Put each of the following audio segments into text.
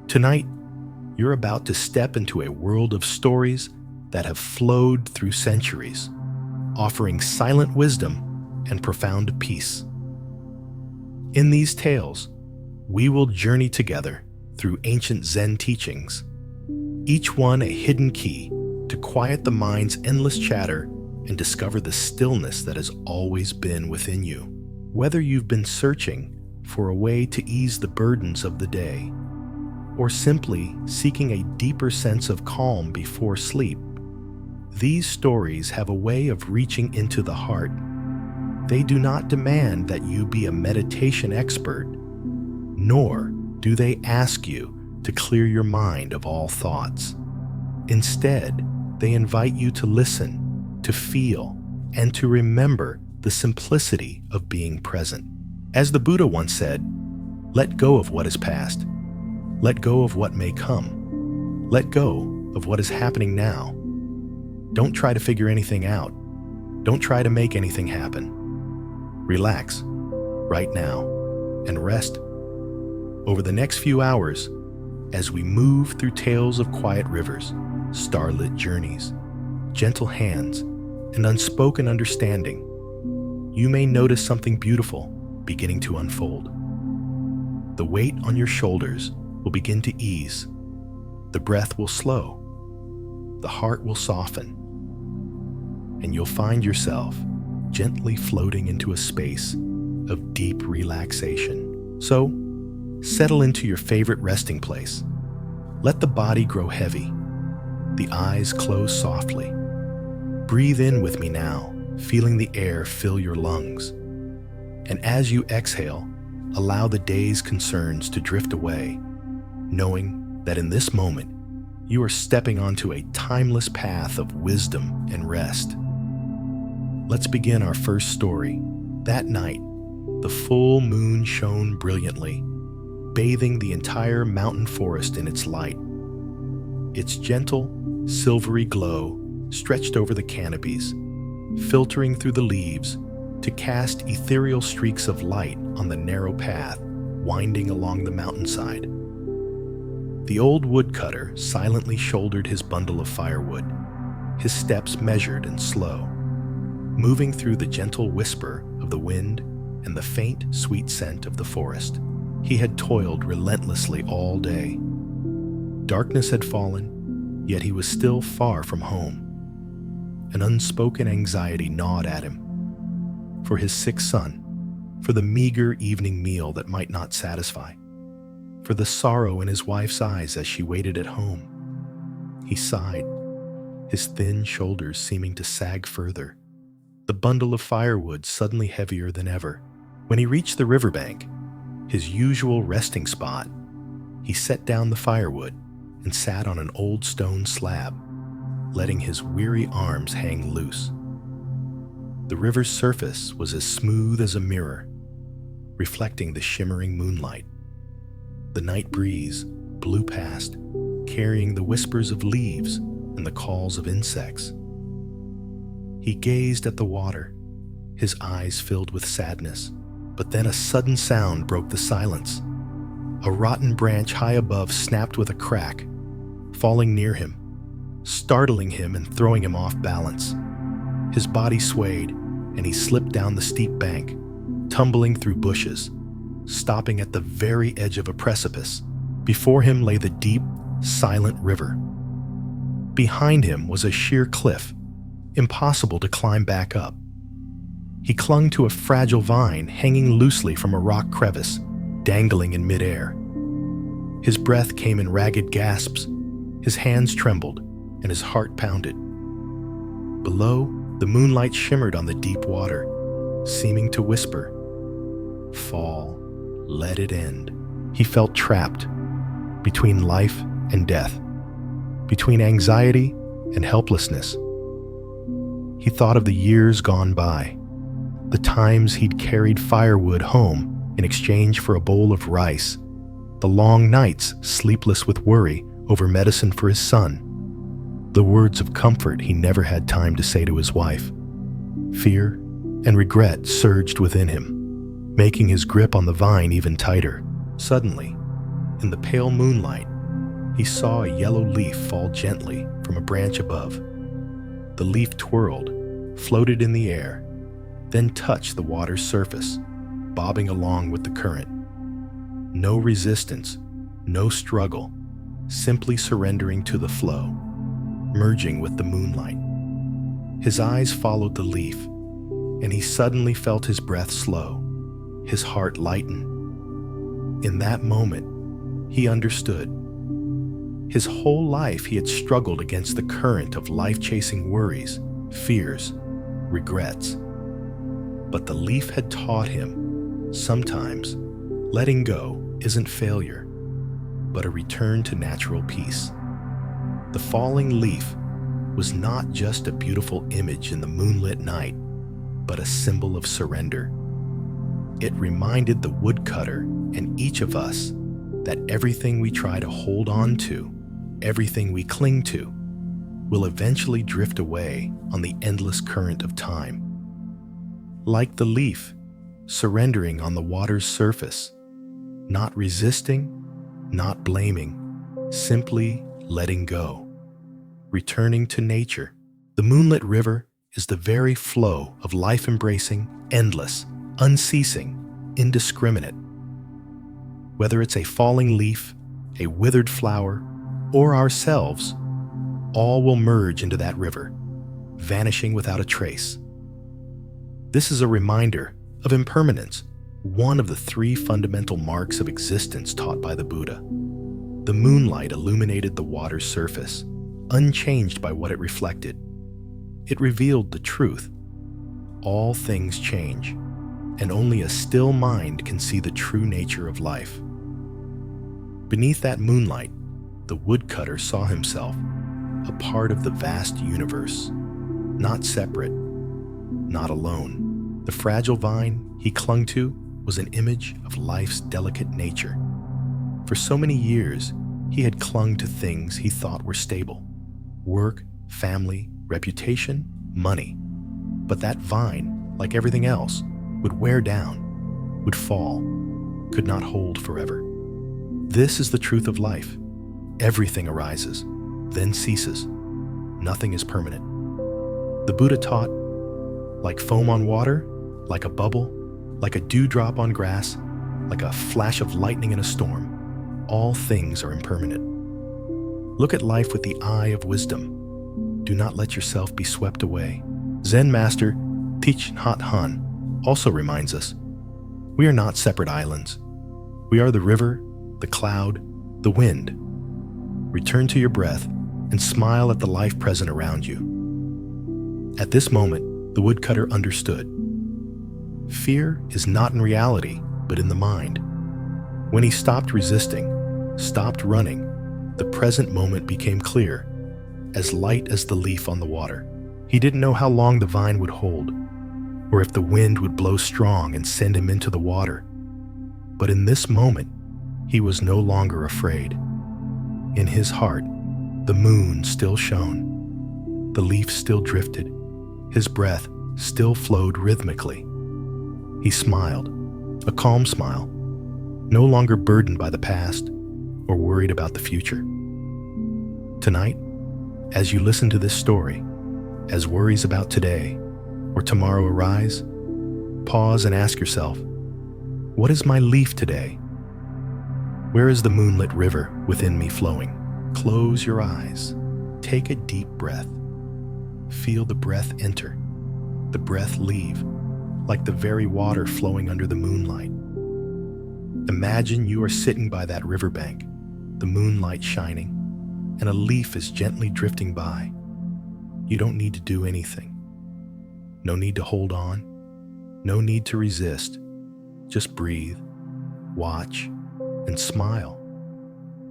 Tonight, you're about to step into a world of stories that have flowed through centuries, offering silent wisdom and profound peace. In these tales, we will journey together through ancient Zen teachings, each one a hidden key to quiet the mind's endless chatter and discover the stillness that has always been within you. Whether you've been searching for a way to ease the burdens of the day, or simply seeking a deeper sense of calm before sleep, these stories have a way of reaching into the heart. They do not demand that you be a meditation expert, nor do they ask you to clear your mind of all thoughts. Instead, they invite you to listen, to feel, and to remember the simplicity of being present. As the Buddha once said, let go of what is past. Let go of what may come. Let go of what is happening now. Don't try to figure anything out. Don't try to make anything happen. Relax, right now, and rest. Over the next few hours, as we move through tales of quiet rivers, starlit journeys, gentle hands, and unspoken understanding, you may notice something beautiful beginning to unfold. The weight on your shoulders will begin to ease. The breath will slow. The heart will soften. And you'll find yourself gently floating into a space of deep relaxation. So, settle into your favorite resting place. Let the body grow heavy. The eyes close softly. Breathe in with me now, feeling the air fill your lungs. And as you exhale, allow the day's concerns to drift away, knowing that in this moment, you are stepping onto a timeless path of wisdom and rest. Let's begin our first story. That night, the full moon shone brilliantly, bathing the entire mountain forest in its light. Its gentle, silvery glow stretched over the canopies, filtering through the leaves to cast ethereal streaks of light on the narrow path winding along the mountainside. The old woodcutter silently shouldered his bundle of firewood, his steps measured and slow, moving through the gentle whisper of the wind and the faint, sweet scent of the forest. He had toiled relentlessly all day. Darkness had fallen, yet he was still far from home. An unspoken anxiety gnawed at him. For his sick son, for the meager evening meal that might not satisfy, for the sorrow in his wife's eyes as she waited at home. He sighed, his thin shoulders seeming to sag further, the bundle of firewood suddenly heavier than ever. When he reached the riverbank, his usual resting spot, he set down the firewood and sat on an old stone slab, letting his weary arms hang loose. The river's surface was as smooth as a mirror, reflecting the shimmering moonlight. The night breeze blew past, carrying the whispers of leaves and the calls of insects. He gazed at the water, his eyes filled with sadness, but then a sudden sound broke the silence. A rotten branch high above snapped with a crack, falling near him, startling him and throwing him off balance. His body swayed, and he slipped down the steep bank, tumbling through bushes, stopping at the very edge of a precipice. Before him lay the deep, silent river. Behind him was a sheer cliff, impossible to climb back up. He clung to a fragile vine hanging loosely from a rock crevice, dangling in midair. His breath came in ragged gasps, his hands trembled, and his heart pounded. Below, the moonlight shimmered on the deep water, seeming to whisper, "Fall, let it end." He felt trapped between life and death, between anxiety and helplessness. He thought of the years gone by, the times he'd carried firewood home in exchange for a bowl of rice, the long nights sleepless with worry over medicine for his son, the words of comfort he never had time to say to his wife. Fear and regret surged within him, making his grip on the vine even tighter. Suddenly, in the pale moonlight, he saw a yellow leaf fall gently from a branch above. The leaf twirled, floated in the air, then touched the water's surface, bobbing along with the current. No resistance, no struggle, simply surrendering to the flow, merging with the moonlight. His eyes followed the leaf, and he suddenly felt his breath slow, his heart lighten. In that moment, he understood. His whole life he had struggled against the current of life-chasing worries, fears, regrets. But the leaf had taught him, sometimes, letting go isn't failure, but a return to natural peace. The falling leaf was not just a beautiful image in the moonlit night, but a symbol of surrender. It reminded the woodcutter and each of us that everything we try to hold on to, everything we cling to, will eventually drift away on the endless current of time. Like the leaf, surrendering on the water's surface, not resisting, not blaming, simply letting go. Returning to nature, the moonlit river is the very flow of life-embracing, endless, unceasing, indiscriminate. Whether it's a falling leaf, a withered flower, or ourselves, all will merge into that river, vanishing without a trace. This is a reminder of impermanence, one of the three fundamental marks of existence taught by the Buddha. The moonlight illuminated the water's surface, unchanged by what it reflected. It revealed the truth. All things change, and only a still mind can see the true nature of life. Beneath that moonlight, the woodcutter saw himself, a part of the vast universe, not separate, not alone. The fragile vine he clung to was an image of life's delicate nature. For so many years, he had clung to things he thought were stable: work, family, reputation, money. But that vine, like everything else, would wear down, would fall, could not hold forever. This is the truth of life. Everything arises, then ceases. Nothing is permanent. The Buddha taught, like foam on water, like a bubble, like a dewdrop on grass, like a flash of lightning in a storm, all things are impermanent. Look at life with the eye of wisdom. Do not let yourself be swept away. Zen master Thich Nhat Hanh also reminds us, we are not separate islands. We are the river, the cloud, the wind. Return to your breath and smile at the life present around you. At this moment, the woodcutter understood. Fear is not in reality, but in the mind. When he stopped resisting, stopped running, the present moment became clear, as light as the leaf on the water. He didn't know how long the vine would hold, or if the wind would blow strong and send him into the water. But in this moment, he was no longer afraid. In his heart, the moon still shone, the leaf still drifted, his breath still flowed rhythmically. He smiled, a calm smile, no longer burdened by the past or worried about the future. Tonight, as you listen to this story, as worries about today or tomorrow arise, pause and ask yourself, what is my leaf today? Where is the moonlit river within me flowing? Close your eyes. Take a deep breath. Feel the breath enter, the breath leave, like the very water flowing under the moonlight. Imagine you are sitting by that riverbank, the moonlight shining, and a leaf is gently drifting by. You don't need to do anything. No need to hold on. No need to resist. Just breathe, watch, and smile.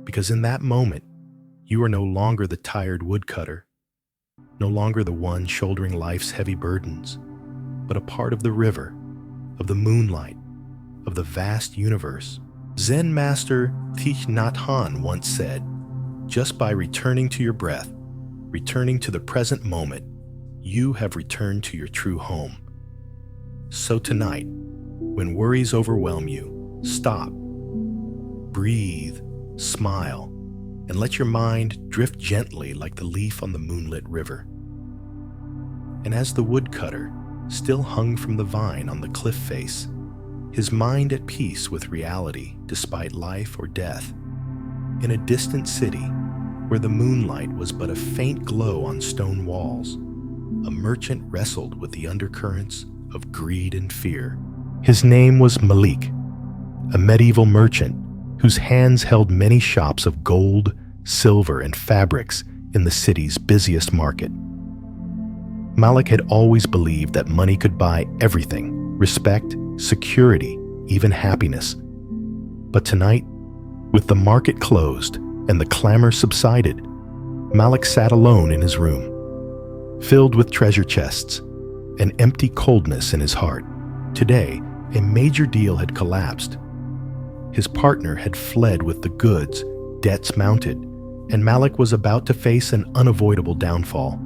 Because in that moment, you are no longer the tired woodcutter, no longer the one shouldering life's heavy burdens, but a part of the river, of the moonlight, of the vast universe. Zen master Thich Nhat Hanh once said, just by returning to your breath, returning to the present moment, you have returned to your true home. So tonight, when worries overwhelm you, stop, breathe, smile, and let your mind drift gently like the leaf on the moonlit river. And as the woodcutter still hung from the vine on the cliff face, his mind at peace with reality despite life or death, in a distant city where the moonlight was but a faint glow on stone walls, a merchant wrestled with the undercurrents of greed and fear. His name was Malik, a medieval merchant whose hands held many shops of gold, silver, and fabrics in the city's busiest market. Malik had always believed that money could buy everything: respect, security, even happiness. But tonight, with the market closed and the clamor subsided, Malik sat alone in his room, filled with treasure chests, an empty coldness in his heart. Today, a major deal had collapsed. His partner had fled with the goods, debts mounted, and Malik was about to face an unavoidable downfall.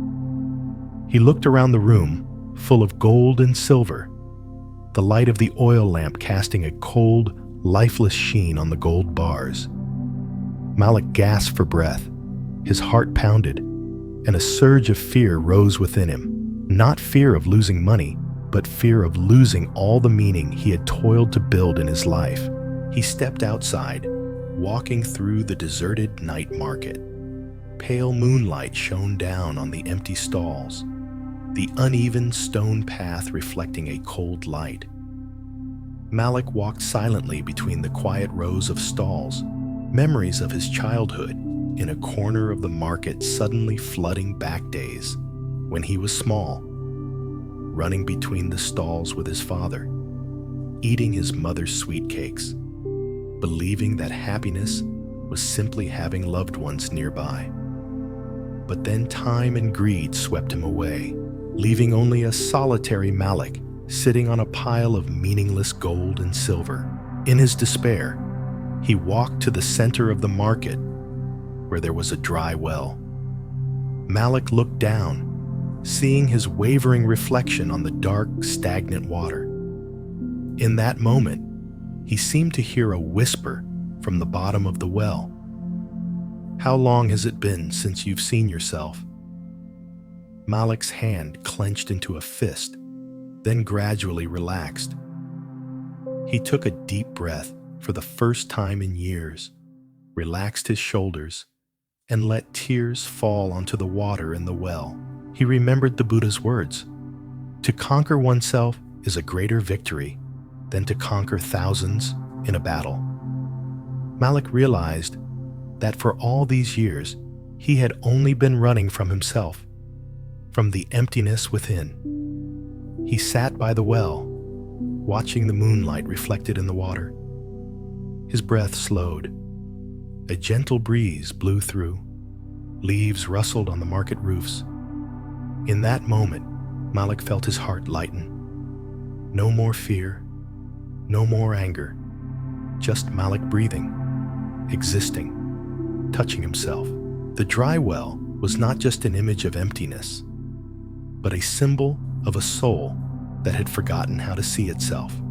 He looked around the room, full of gold and silver, the light of the oil lamp casting a cold, lifeless sheen on the gold bars. Malik gasped for breath. His heart pounded, and a surge of fear rose within him. Not fear of losing money, but fear of losing all the meaning he had toiled to build in his life. He stepped outside, walking through the deserted night market. Pale moonlight shone down on the empty stalls, the uneven stone path reflecting a cold light. Malik walked silently between the quiet rows of stalls, memories of his childhood in a corner of the market suddenly flooding back days when he was small, running between the stalls with his father, eating his mother's sweet cakes, believing that happiness was simply having loved ones nearby. But then time and greed swept him away, leaving only a solitary Malik sitting on a pile of meaningless gold and silver. In his despair, he walked to the center of the market where there was a dry well. Malik looked down, seeing his wavering reflection on the dark, stagnant water. In that moment, he seemed to hear a whisper from the bottom of the well. "How long has it been since you've seen yourself?" Malik's hand clenched into a fist, then gradually relaxed. He took a deep breath for the first time in years, relaxed his shoulders, and let tears fall onto the water in the well. He remembered the Buddha's words: "To conquer oneself is a greater victory than to conquer thousands in a battle." Malik realized that for all these years, he had only been running from himself, from the emptiness within. He sat by the well, watching the moonlight reflected in the water. His breath slowed. A gentle breeze blew through. Leaves rustled on the market roofs. In that moment, Malik felt his heart lighten. No more fear, no more anger, just Malik breathing, existing, touching himself. The dry well was not just an image of emptiness, but a symbol of a soul that had forgotten how to see itself.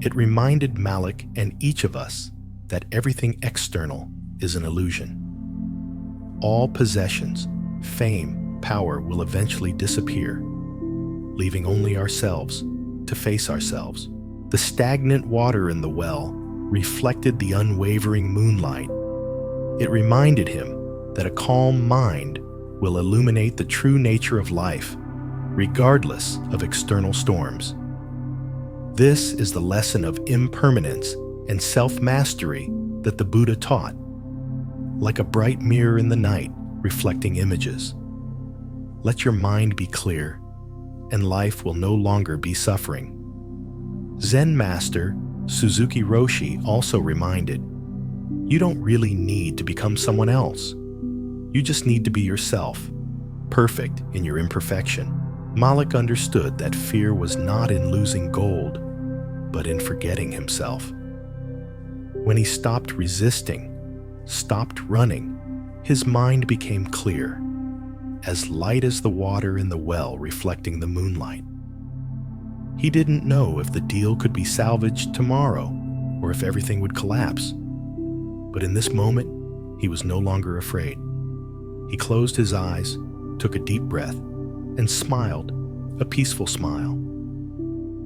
It reminded Malik and each of us that everything external is an illusion. All possessions, fame, power will eventually disappear, leaving only ourselves to face ourselves. The stagnant water in the well reflected the unwavering moonlight. It reminded him that a calm mind will illuminate the true nature of life, regardless of external storms. This is the lesson of impermanence and self-mastery that the Buddha taught, like a bright mirror in the night reflecting images. Let your mind be clear, and life will no longer be suffering. Zen master Suzuki Roshi also reminded, you don't really need to become someone else. You just need to be yourself, perfect in your imperfection. Malik understood that fear was not in losing gold, but in forgetting himself. When he stopped resisting, stopped running, his mind became clear, as light as the water in the well reflecting the moonlight. He didn't know if the deal could be salvaged tomorrow or if everything would collapse. But in this moment, he was no longer afraid. He closed his eyes, took a deep breath, and smiled, a peaceful smile.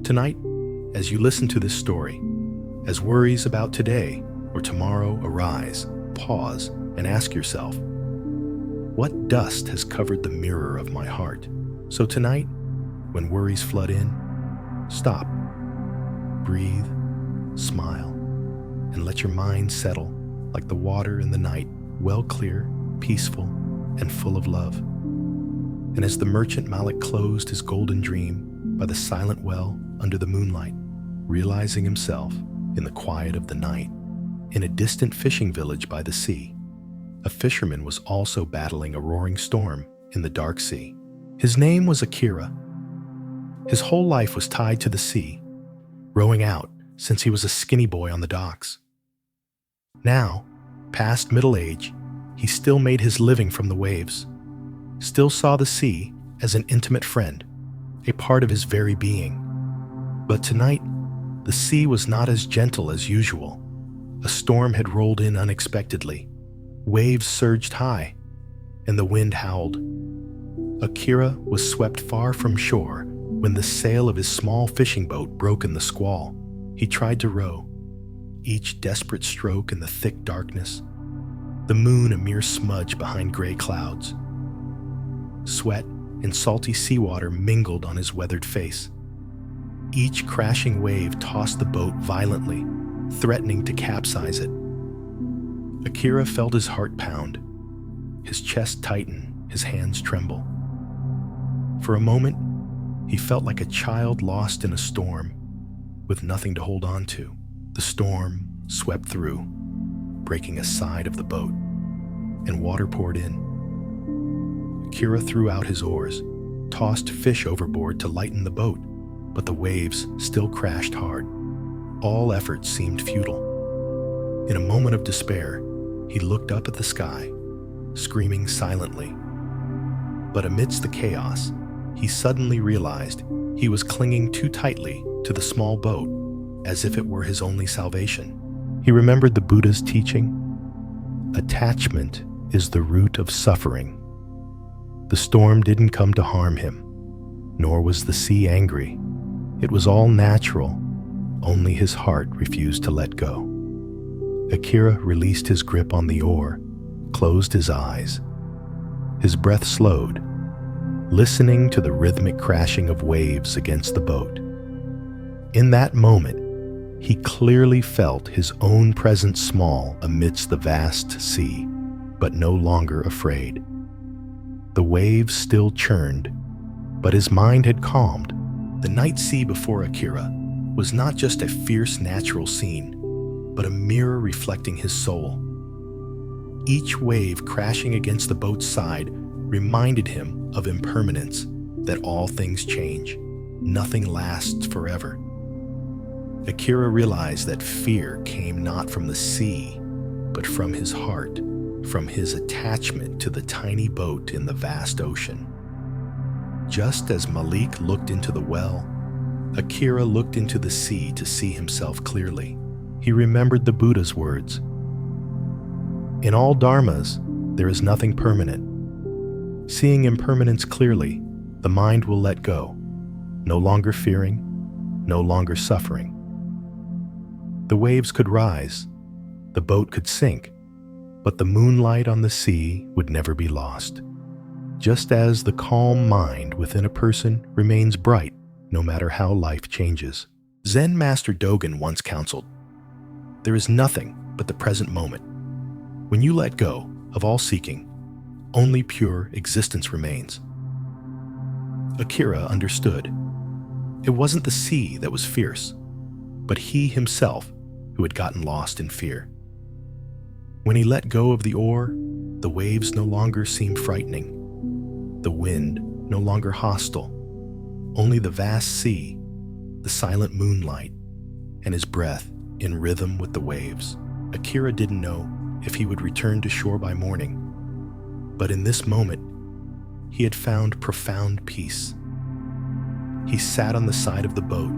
Tonight, as you listen to this story, as worries about today or tomorrow arise, pause and ask yourself, what dust has covered the mirror of my heart? So tonight, when worries flood in, stop, breathe, smile, and let your mind settle like the water in the night, well clear, peaceful, and full of love. And as the merchant Malik closed his golden dream by the silent well under the moonlight, realizing himself in the quiet of the night, in a distant fishing village by the sea, a fisherman was also battling a roaring storm in the dark sea. His name was Akira. His whole life was tied to the sea, rowing out since he was a skinny boy on the docks. Now, past middle age, he still made his living from the waves, still saw the sea as an intimate friend, a part of his very being. But tonight, the sea was not as gentle as usual. A storm had rolled in unexpectedly. Waves surged high, and the wind howled. Akira was swept far from shore when the sail of his small fishing boat broke in the squall. He tried to row, each desperate stroke in the thick darkness, the moon a mere smudge behind gray clouds. Sweat and salty seawater mingled on his weathered face. Each crashing wave tossed the boat violently, threatening to capsize it. Akira felt his heart pound, his chest tighten, his hands tremble. For a moment, he felt like a child lost in a storm, with nothing to hold on to. The storm swept through, breaking a side of the boat, and water poured in. Akira threw out his oars, tossed fish overboard to lighten the boat, but the waves still crashed hard. All efforts seemed futile. In a moment of despair, he looked up at the sky, screaming silently. But amidst the chaos, he suddenly realized he was clinging too tightly to the small boat, as if it were his only salvation. He remembered the Buddha's teaching, attachment is the root of suffering. The storm didn't come to harm him, nor was the sea angry. It was all natural, only his heart refused to let go. Akira released his grip on the oar, closed his eyes. His breath slowed, listening to the rhythmic crashing of waves against the boat. In that moment, he clearly felt his own presence small amidst the vast sea, but no longer afraid. The waves still churned, but his mind had calmed. The night sea before Akira was not just a fierce natural scene, but a mirror reflecting his soul. Each wave crashing against the boat's side reminded him of impermanence, that all things change, nothing lasts forever. Akira realized that fear came not from the sea, but from his heart, from his attachment to the tiny boat in the vast ocean. Just as Malik looked into the well, Akira looked into the sea to see himself clearly. He remembered the Buddha's words. In all dharmas, there is nothing permanent. Seeing impermanence clearly, the mind will let go, no longer fearing, no longer suffering. The waves could rise, the boat could sink, but the moonlight on the sea would never be lost. Just as the calm mind within a person remains bright no matter how life changes. Zen Master Dogen once counseled, "There is nothing but the present moment. When you let go of all seeking, only pure existence remains." Akira understood. It wasn't the sea that was fierce, but he himself who had gotten lost in fear. When he let go of the oar, the waves no longer seemed frightening, the wind no longer hostile, only the vast sea, the silent moonlight, and his breath in rhythm with the waves. Akira didn't know if he would return to shore by morning, but in this moment, he had found profound peace. He sat on the side of the boat,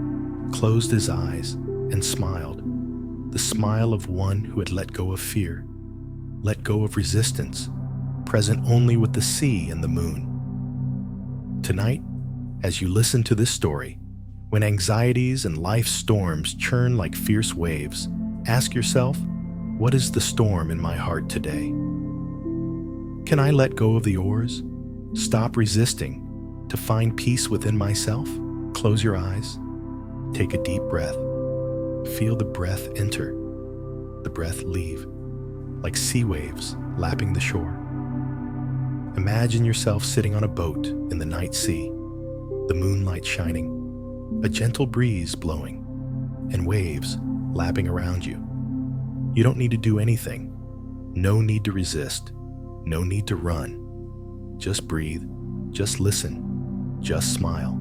closed his eyes, and smiled, the smile of one who had let go of fear. Let go of resistance, present only with the sea and the moon. Tonight, as you listen to this story, when anxieties and life's storms churn like fierce waves, ask yourself, what is the storm in my heart today? Can I let go of the oars? Stop resisting to find peace within myself? Close your eyes. Take a deep breath. Feel the breath enter, the breath leave, like sea waves lapping the shore. Imagine yourself sitting on a boat in the night sea, the moonlight shining, a gentle breeze blowing, and waves lapping around you. You don't need to do anything. No need to resist. No need to run. Just breathe. Just listen. Just smile.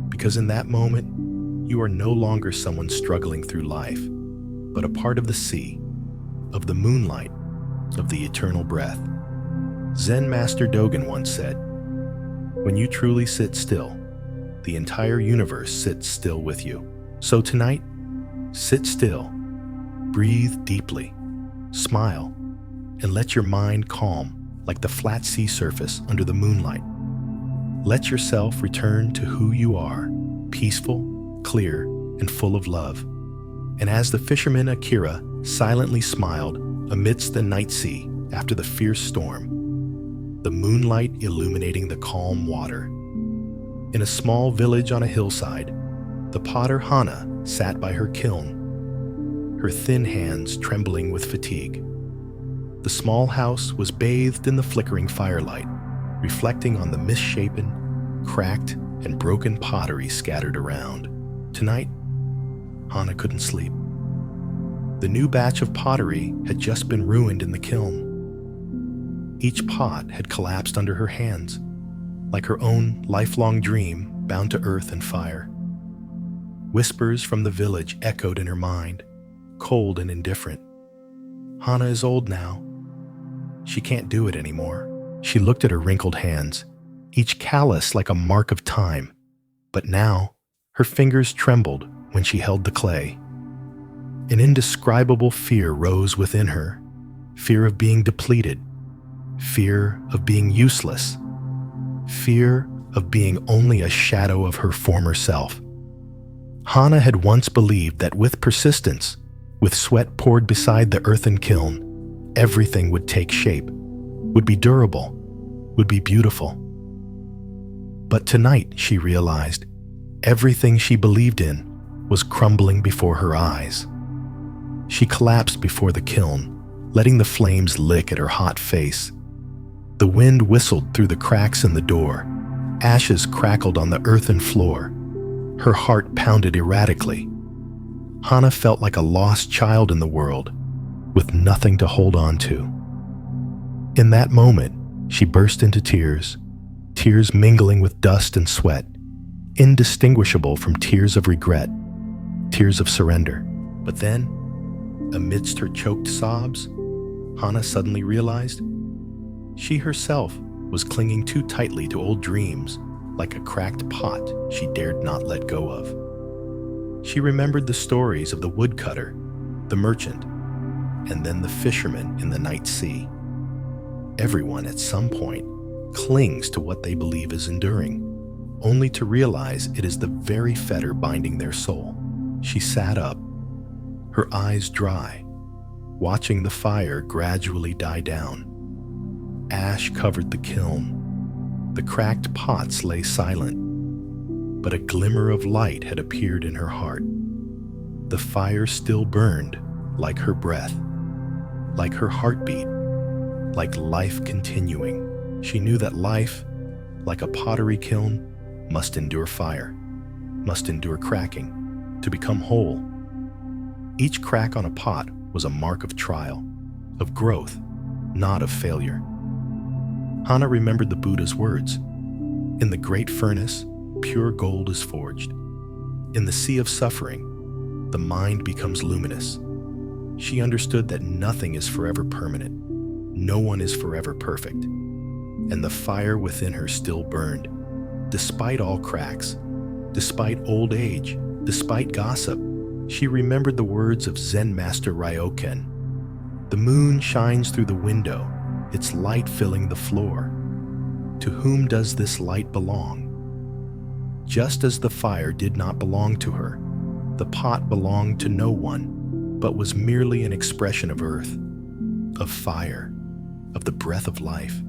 Because in that moment, you are no longer someone struggling through life, but a part of the sea, of the moonlight, of the eternal breath. Zen Master Dogen once said, "When you truly sit still, the entire universe sits still with you." So tonight, sit still, breathe deeply, smile, and let your mind calm like the flat sea surface under the moonlight. Let yourself return to who you are, peaceful, clear, and full of love. And as the fisherman Akira silently smiled amidst the night sea after the fierce storm, the moonlight illuminating the calm water. In a small village on a hillside, the potter Hana sat by her kiln, her thin hands trembling with fatigue. The small house was bathed in the flickering firelight, reflecting on the misshapen, cracked, and broken pottery scattered around. Tonight, Hana couldn't sleep. The new batch of pottery had just been ruined in the kiln. Each pot had collapsed under her hands, like her own lifelong dream bound to earth and fire. Whispers from the village echoed in her mind, cold and indifferent. Hana is old now. She can't do it anymore. She looked at her wrinkled hands, each callous like a mark of time. But now, her fingers trembled when she held the clay. An indescribable fear rose within her, fear of being depleted, fear of being useless, fear of being only a shadow of her former self. Hana had once believed that with persistence, with sweat poured beside the earthen kiln, everything would take shape, would be durable, would be beautiful. But tonight, she realized, everything she believed in was crumbling before her eyes. She collapsed before the kiln, letting the flames lick at her hot face. The wind whistled through the cracks in the door. Ashes crackled on the earthen floor. Her heart pounded erratically. Hana felt like a lost child in the world, with nothing to hold on to. In that moment, she burst into tears, tears mingling with dust and sweat, indistinguishable from tears of regret, tears of surrender. But then, amidst her choked sobs, Hana suddenly realized she herself was clinging too tightly to old dreams, like a cracked pot she dared not let go of. She remembered the stories of the woodcutter, the merchant, and then the fisherman in the night sea. Everyone at some point clings to what they believe is enduring, only to realize it is the very fetter binding their soul. She sat up, her eyes dry, watching the fire gradually die down. Ash covered the kiln. The cracked pots lay silent, but a glimmer of light had appeared in her heart. The fire still burned, like her breath, like her heartbeat, like life continuing. She knew that life, like a pottery kiln, must endure fire, must endure cracking, to become whole. Each crack on a pot was a mark of trial, of growth, not of failure. Hana remembered the Buddha's words, "In the great furnace, pure gold is forged. In the sea of suffering, the mind becomes luminous." She understood that nothing is forever permanent, no one is forever perfect, and the fire within her still burned. Despite all cracks, despite old age, despite gossip, she remembered the words of Zen Master Ryoken, The moon shines through the window, its light filling the floor. To whom does this light belong? Just as the fire did not belong to her, the pot belonged to no one, but was merely an expression of earth, of fire, of the breath of life.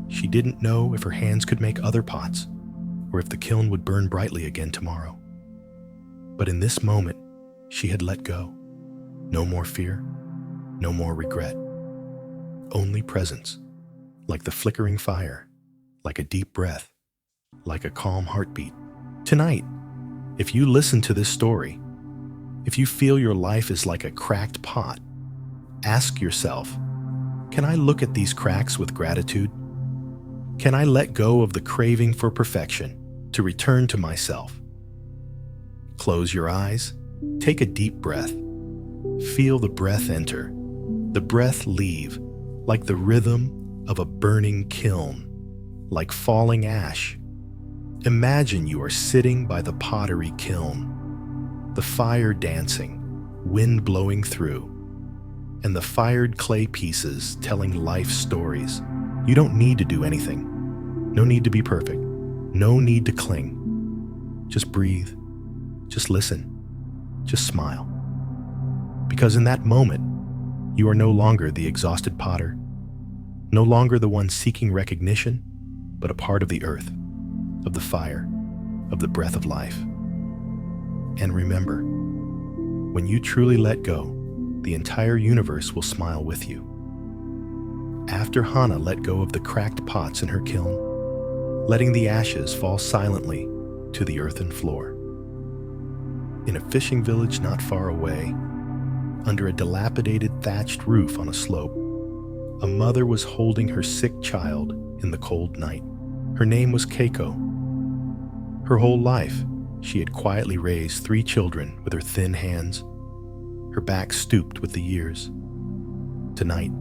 She didn't know if her hands could make other pots, or if the kiln would burn brightly again tomorrow. But in this moment, she had let go. No more fear, no more regret. Only presence, like the flickering fire, like a deep breath, like a calm heartbeat. Tonight, if you listen to this story, if you feel your life is like a cracked pot, ask yourself, can I look at these cracks with gratitude? Can I let go of the craving for perfection to return to myself? Close your eyes, take a deep breath. Feel the breath enter, the breath leave, like the rhythm of a burning kiln, like falling ash. Imagine you are sitting by the pottery kiln, the fire dancing, wind blowing through, and the fired clay pieces telling life stories. You don't need to do anything. No need to be perfect. No need to cling. Just breathe. Just listen. Just smile. Because in that moment, you are no longer the exhausted potter, no longer the one seeking recognition, but a part of the earth, of the fire, of the breath of life. And remember, when you truly let go, the entire universe will smile with you. After Hannah let go of the cracked pots in her kiln, letting the ashes fall silently to the earthen floor. In a fishing village not far away, under a dilapidated thatched roof on a slope, a mother was holding her sick child in the cold night. Her name was Keiko. Her whole life, she had quietly raised 3 children with her thin hands, her back stooped with the years. Tonight,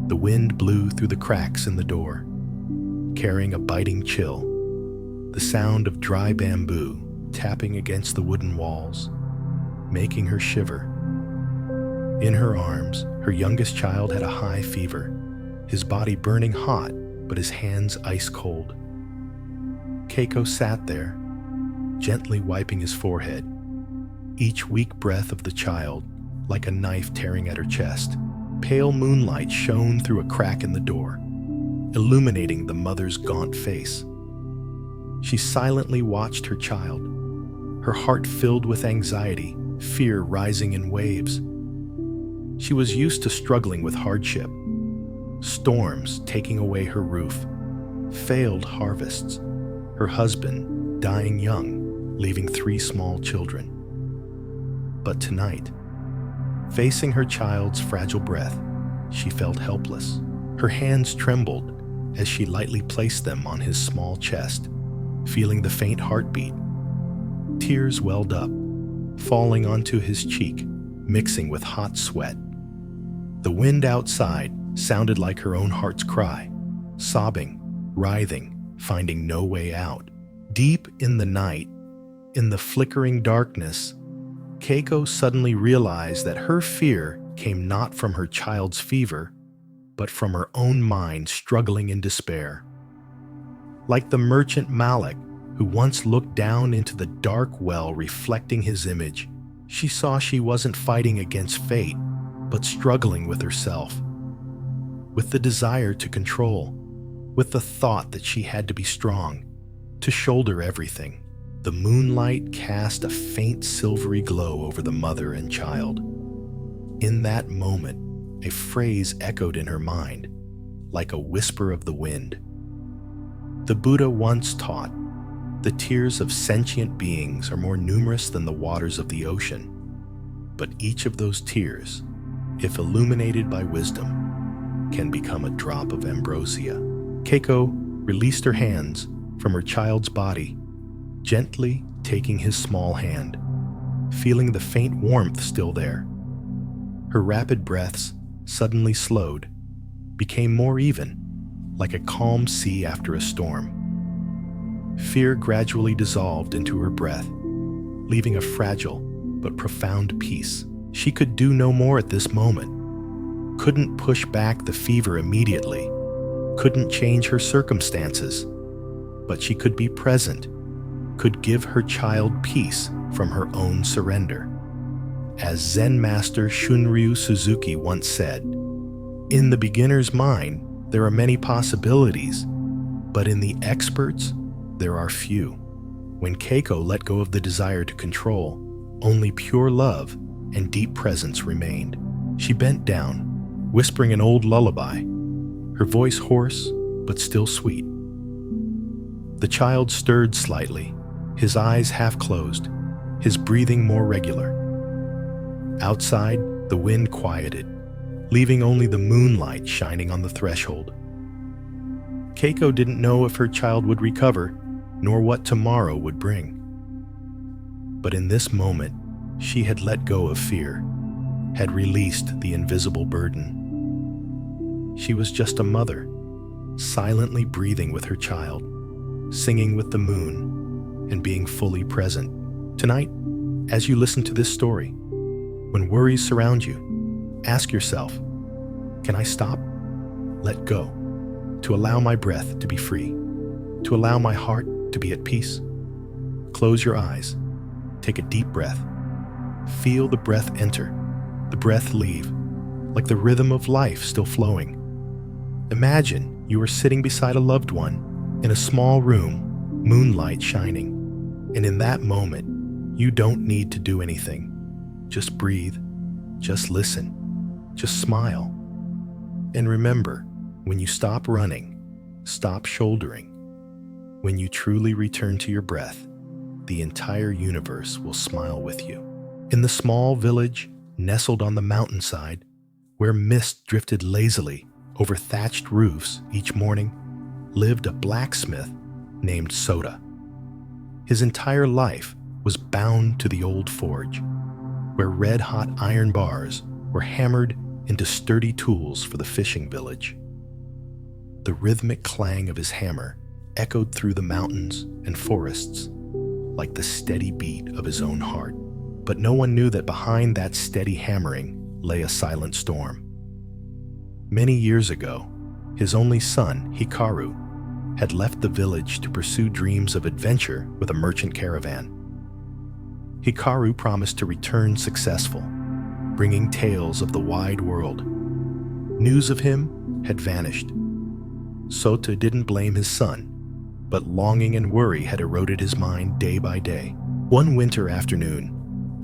the wind blew through the cracks in the door, carrying a biting chill, the sound of dry bamboo tapping against the wooden walls, making her shiver. In her arms, her youngest child had a high fever, his body burning hot, but his hands ice cold. Keiko sat there, gently wiping his forehead, each weak breath of the child like a knife tearing at her chest. Pale moonlight shone through a crack in the door, illuminating the mother's gaunt face. She silently watched her child, her heart filled with anxiety, fear rising in waves. She was used to struggling with hardship, storms taking away her roof, failed harvests, her husband dying young, leaving 3 small children. But tonight, facing her child's fragile breath, she felt helpless. Her hands trembled as she lightly placed them on his small chest, feeling the faint heartbeat. Tears welled up, falling onto his cheek, mixing with hot sweat. The wind outside sounded like her own heart's cry, sobbing, writhing, finding no way out. Deep in the night, in the flickering darkness, Keiko suddenly realized that her fear came not from her child's fever, but from her own mind struggling in despair. Like the merchant Malik, who once looked down into the dark well reflecting his image, she saw she wasn't fighting against fate, but struggling with herself, with the desire to control, with the thought that she had to be strong, to shoulder everything. The moonlight cast a faint silvery glow over the mother and child. In that moment, a phrase echoed in her mind, like a whisper of the wind. The Buddha once taught, the tears of sentient beings are more numerous than the waters of the ocean, but each of those tears, if illuminated by wisdom, can become a drop of ambrosia. Keiko released her hands from her child's body, gently taking his small hand, feeling the faint warmth still there. Her rapid breaths suddenly slowed, became more even, like a calm sea after a storm. Fear gradually dissolved into her breath, leaving a fragile but profound peace. She could do no more at this moment. couldn't push back the fever immediately, couldn't change her circumstances, but she could be present, could give her child peace from her own surrender. As Zen master Shunryu Suzuki once said, "In the beginner's mind, there are many possibilities, but in the expert's, there are few." When Keiko let go of the desire to control, only pure love and deep presence remained. She bent down, whispering an old lullaby, her voice hoarse but still sweet. The child stirred slightly, his eyes half closed, his breathing more regular. Outside, the wind quieted, leaving only the moonlight shining on the threshold. Keiko didn't know if her child would recover, nor what tomorrow would bring. But in this moment, she had let go of fear, had released the invisible burden. She was just a mother, silently breathing with her child, singing with the moon, and being fully present. Tonight, as you listen to this story, when worries surround you, ask yourself, can I stop? Let go, to allow my breath to be free, to allow my heart to be at peace. Close your eyes, take a deep breath. Feel the breath enter, the breath leave, like the rhythm of life still flowing. Imagine you are sitting beside a loved one in a small room, moonlight shining, and in that moment, you don't need to do anything. Just breathe, just listen, just smile. And remember, when you stop running, stop shouldering, when you truly return to your breath, the entire universe will smile with you. In the small village nestled on the mountainside, where mist drifted lazily over thatched roofs each morning, lived a blacksmith named Soda. His entire life was bound to the old forge, where red-hot iron bars were hammered into sturdy tools for the fishing village. The rhythmic clang of his hammer echoed through the mountains and forests like the steady beat of his own heart. But no one knew that behind that steady hammering lay a silent storm. Many years ago, his only son, Hikaru, had left the village to pursue dreams of adventure with a merchant caravan. Hikaru promised to return successful, bringing tales of the wide world. News of him had vanished. Sota didn't blame his son, but longing and worry had eroded his mind day by day. One winter afternoon,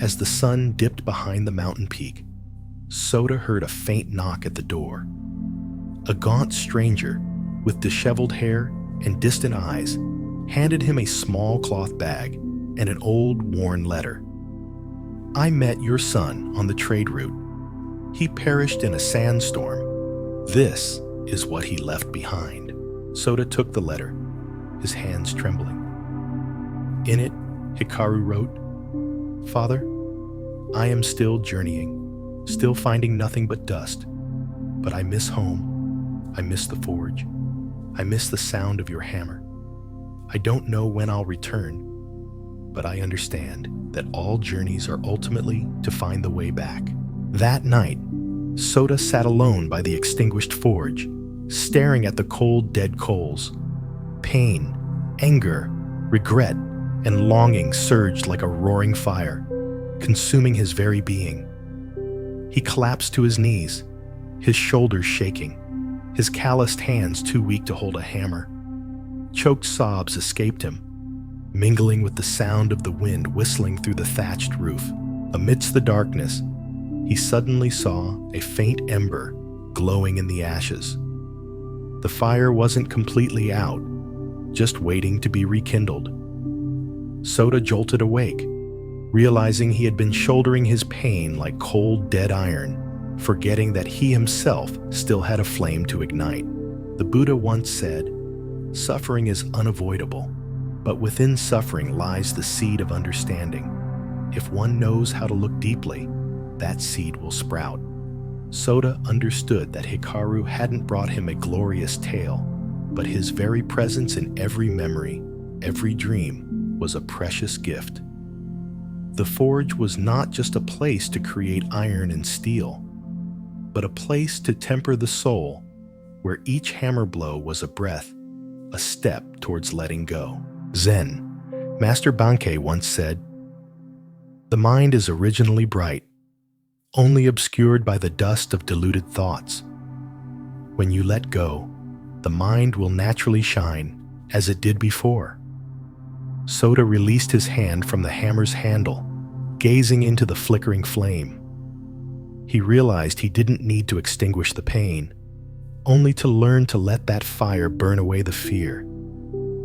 as the sun dipped behind the mountain peak, Sota heard a faint knock at the door. A gaunt stranger with disheveled hair and distant eyes handed him a small cloth bag and an old, worn letter. "I met your son on the trade route. He perished in a sandstorm. This is what he left behind." Sota took the letter, his hands trembling. In it, Hikaru wrote, "Father, I am still journeying, still finding nothing but dust, but I miss home. I miss the forge. I miss the sound of your hammer. I don't know when I'll return, but I understand that all journeys are ultimately to find the way back." That night, Sota sat alone by the extinguished forge, staring at the cold, dead coals. Pain, anger, regret, and longing surged like a roaring fire, consuming his very being. He collapsed to his knees, his shoulders shaking, his calloused hands too weak to hold a hammer. Choked sobs escaped him, mingling with the sound of the wind whistling through the thatched roof. Amidst the darkness, he suddenly saw a faint ember glowing in the ashes. The fire wasn't completely out, just waiting to be rekindled. Sota jolted awake, realizing he had been shouldering his pain like cold, dead iron, forgetting that he himself still had a flame to ignite. The Buddha once said, "Suffering is unavoidable, but within suffering lies the seed of understanding. If one knows how to look deeply, that seed will sprout." Sota understood that Hikaru hadn't brought him a glorious tale, but his very presence in every memory, every dream, was a precious gift. The forge was not just a place to create iron and steel. but a place to temper the soul, where each hammer blow was a breath, a step towards letting go. Zen. Master Bankei once said, "The mind is originally bright, only obscured by the dust of deluded thoughts. When you let go, the mind will naturally shine as it did before." Soda released his hand from the hammer's handle, gazing into the flickering flame. He realized he didn't need to extinguish the pain, only to learn to let that fire burn away the fear,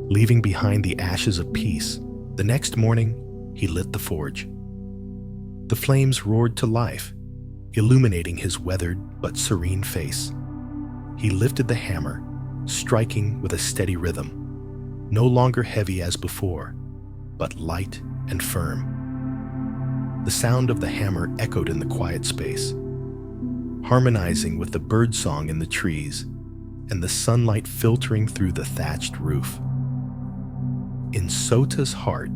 leaving behind the ashes of peace. The next morning, he lit the forge. The flames roared to life, illuminating his weathered but serene face. He lifted the hammer, striking with a steady rhythm, no longer heavy as before, but light and firm. The sound of the hammer echoed in the quiet space, harmonizing with the birdsong in the trees and the sunlight filtering through the thatched roof. In Sota's heart,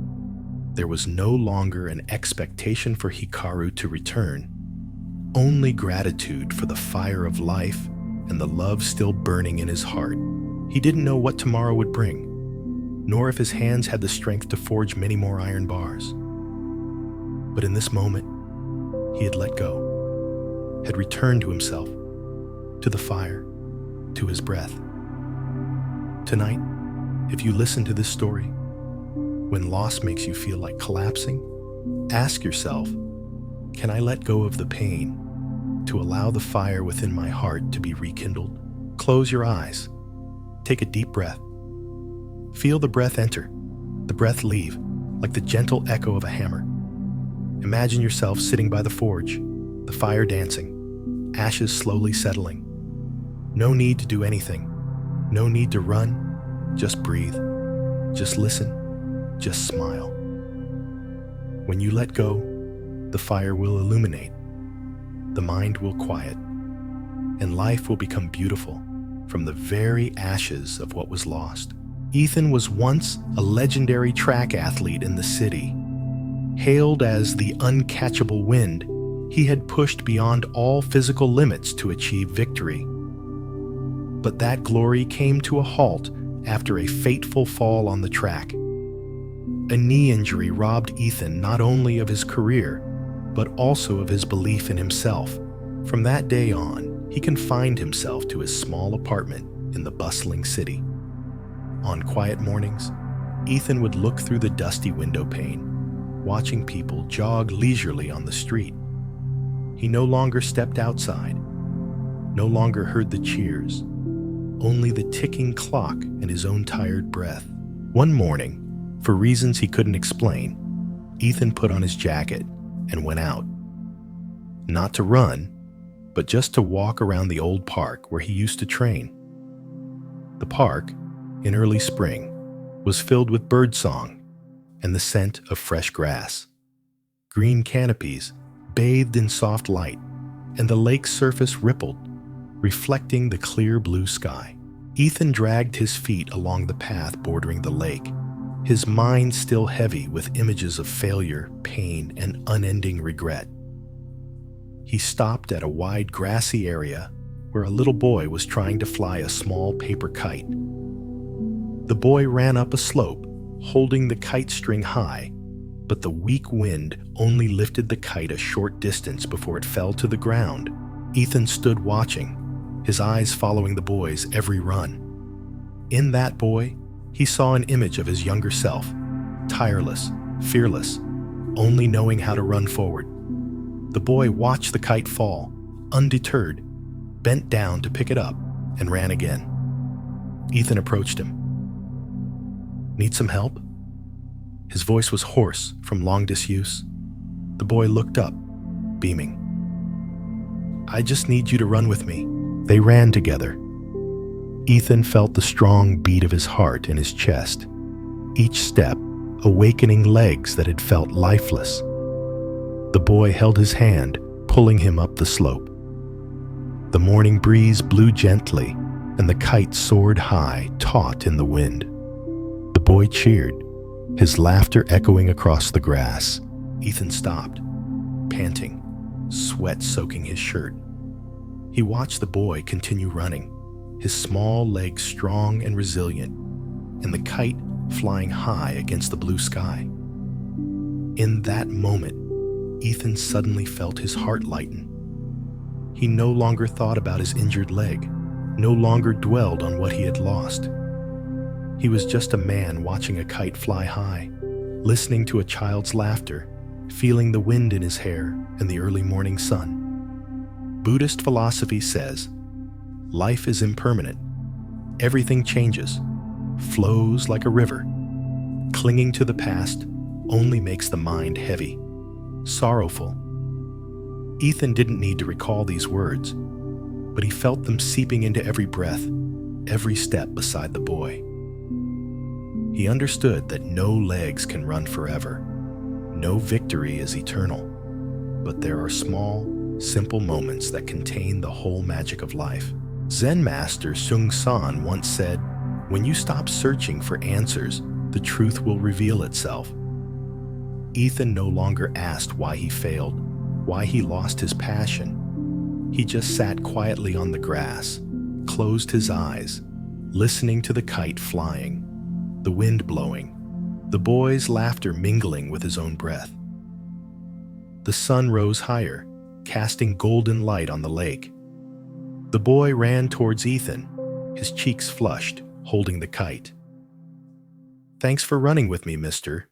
there was no longer an expectation for Hikaru to return, only gratitude for the fire of life and the love still burning in his heart. He didn't know what tomorrow would bring, nor if his hands had the strength to forge many more iron bars. But in this moment, he had let go, had returned to himself, to the fire, to his breath. Tonight, if you listen to this story, when loss makes you feel like collapsing, ask yourself, can I let go of the pain to allow the fire within my heart to be rekindled? Close your eyes. Take a deep breath. Feel the breath enter, the breath leave, like the gentle echo of a hammer. Imagine yourself sitting by the forge, the fire dancing, ashes slowly settling. No need to do anything. No need to run. Just breathe. Just listen. Just smile. When you let go, the fire will illuminate, the mind will quiet, and life will become beautiful from the very ashes of what was lost. Ethan was once a legendary track athlete in the city. Hailed as the uncatchable wind, he had pushed beyond all physical limits to achieve victory. But that glory came to a halt after a fateful fall on the track. A knee injury robbed Ethan not only of his career, but also of his belief in himself. From that day on, he confined himself to his small apartment in the bustling city. On quiet mornings, Ethan would look through the dusty window pane, watching people jog leisurely on the street. He no longer stepped outside, no longer heard the cheers, only the ticking clock and his own tired breath. One morning, for reasons he couldn't explain, Ethan put on his jacket and went out. Not to run, but just to walk around the old park where he used to train. The park, in early spring, was filled with birdsong and the scent of fresh grass. Green canopies bathed in soft light, and the lake's surface rippled, reflecting the clear blue sky. Ethan dragged his feet along the path bordering the lake, his mind still heavy with images of failure, pain, and unending regret. He stopped at a wide grassy area where a little boy was trying to fly a small paper kite. The boy ran up a slope, holding the kite string high, but the weak wind only lifted the kite a short distance before it fell to the ground. Ethan stood watching, his eyes following the boy's every run. In that boy, he saw an image of his younger self, tireless, fearless, only knowing how to run forward. The boy watched the kite fall, undeterred, bent down to pick it up, and ran again. Ethan approached him. "Need some help?" His voice was hoarse from long disuse. The boy looked up, beaming. "I just need you to run with me." They ran together. Ethan felt the strong beat of his heart in his chest, each step awakening legs that had felt lifeless. The boy held his hand, pulling him up the slope. The morning breeze blew gently, and the kite soared high, taut in the wind. The boy cheered, his laughter echoing across the grass. Ethan stopped, panting, sweat soaking his shirt. He watched the boy continue running, his small legs strong and resilient, and the kite flying high against the blue sky. In that moment, Ethan suddenly felt his heart lighten. He no longer thought about his injured leg, no longer dwelled on what he had lost. He was just a man watching a kite fly high, listening to a child's laughter, feeling the wind in his hair and the early morning sun. Buddhist philosophy says, life is impermanent. Everything changes, flows like a river. Clinging to the past only makes the mind heavy, sorrowful. Ethan didn't need to recall these words, but he felt them seeping into every breath, every step beside the boy. He understood that no legs can run forever. No victory is eternal, but there are small, simple moments that contain the whole magic of life. Zen master Sung San once said, "When you stop searching for answers, the truth will reveal itself." Ethan no longer asked why he failed, why he lost his passion. He just sat quietly on the grass, closed his eyes, listening to the kite flying, the wind blowing, the boy's laughter mingling with his own breath. The sun rose higher, casting golden light on the lake. The boy ran towards Ethan, his cheeks flushed, holding the kite. "Thanks for running with me, mister.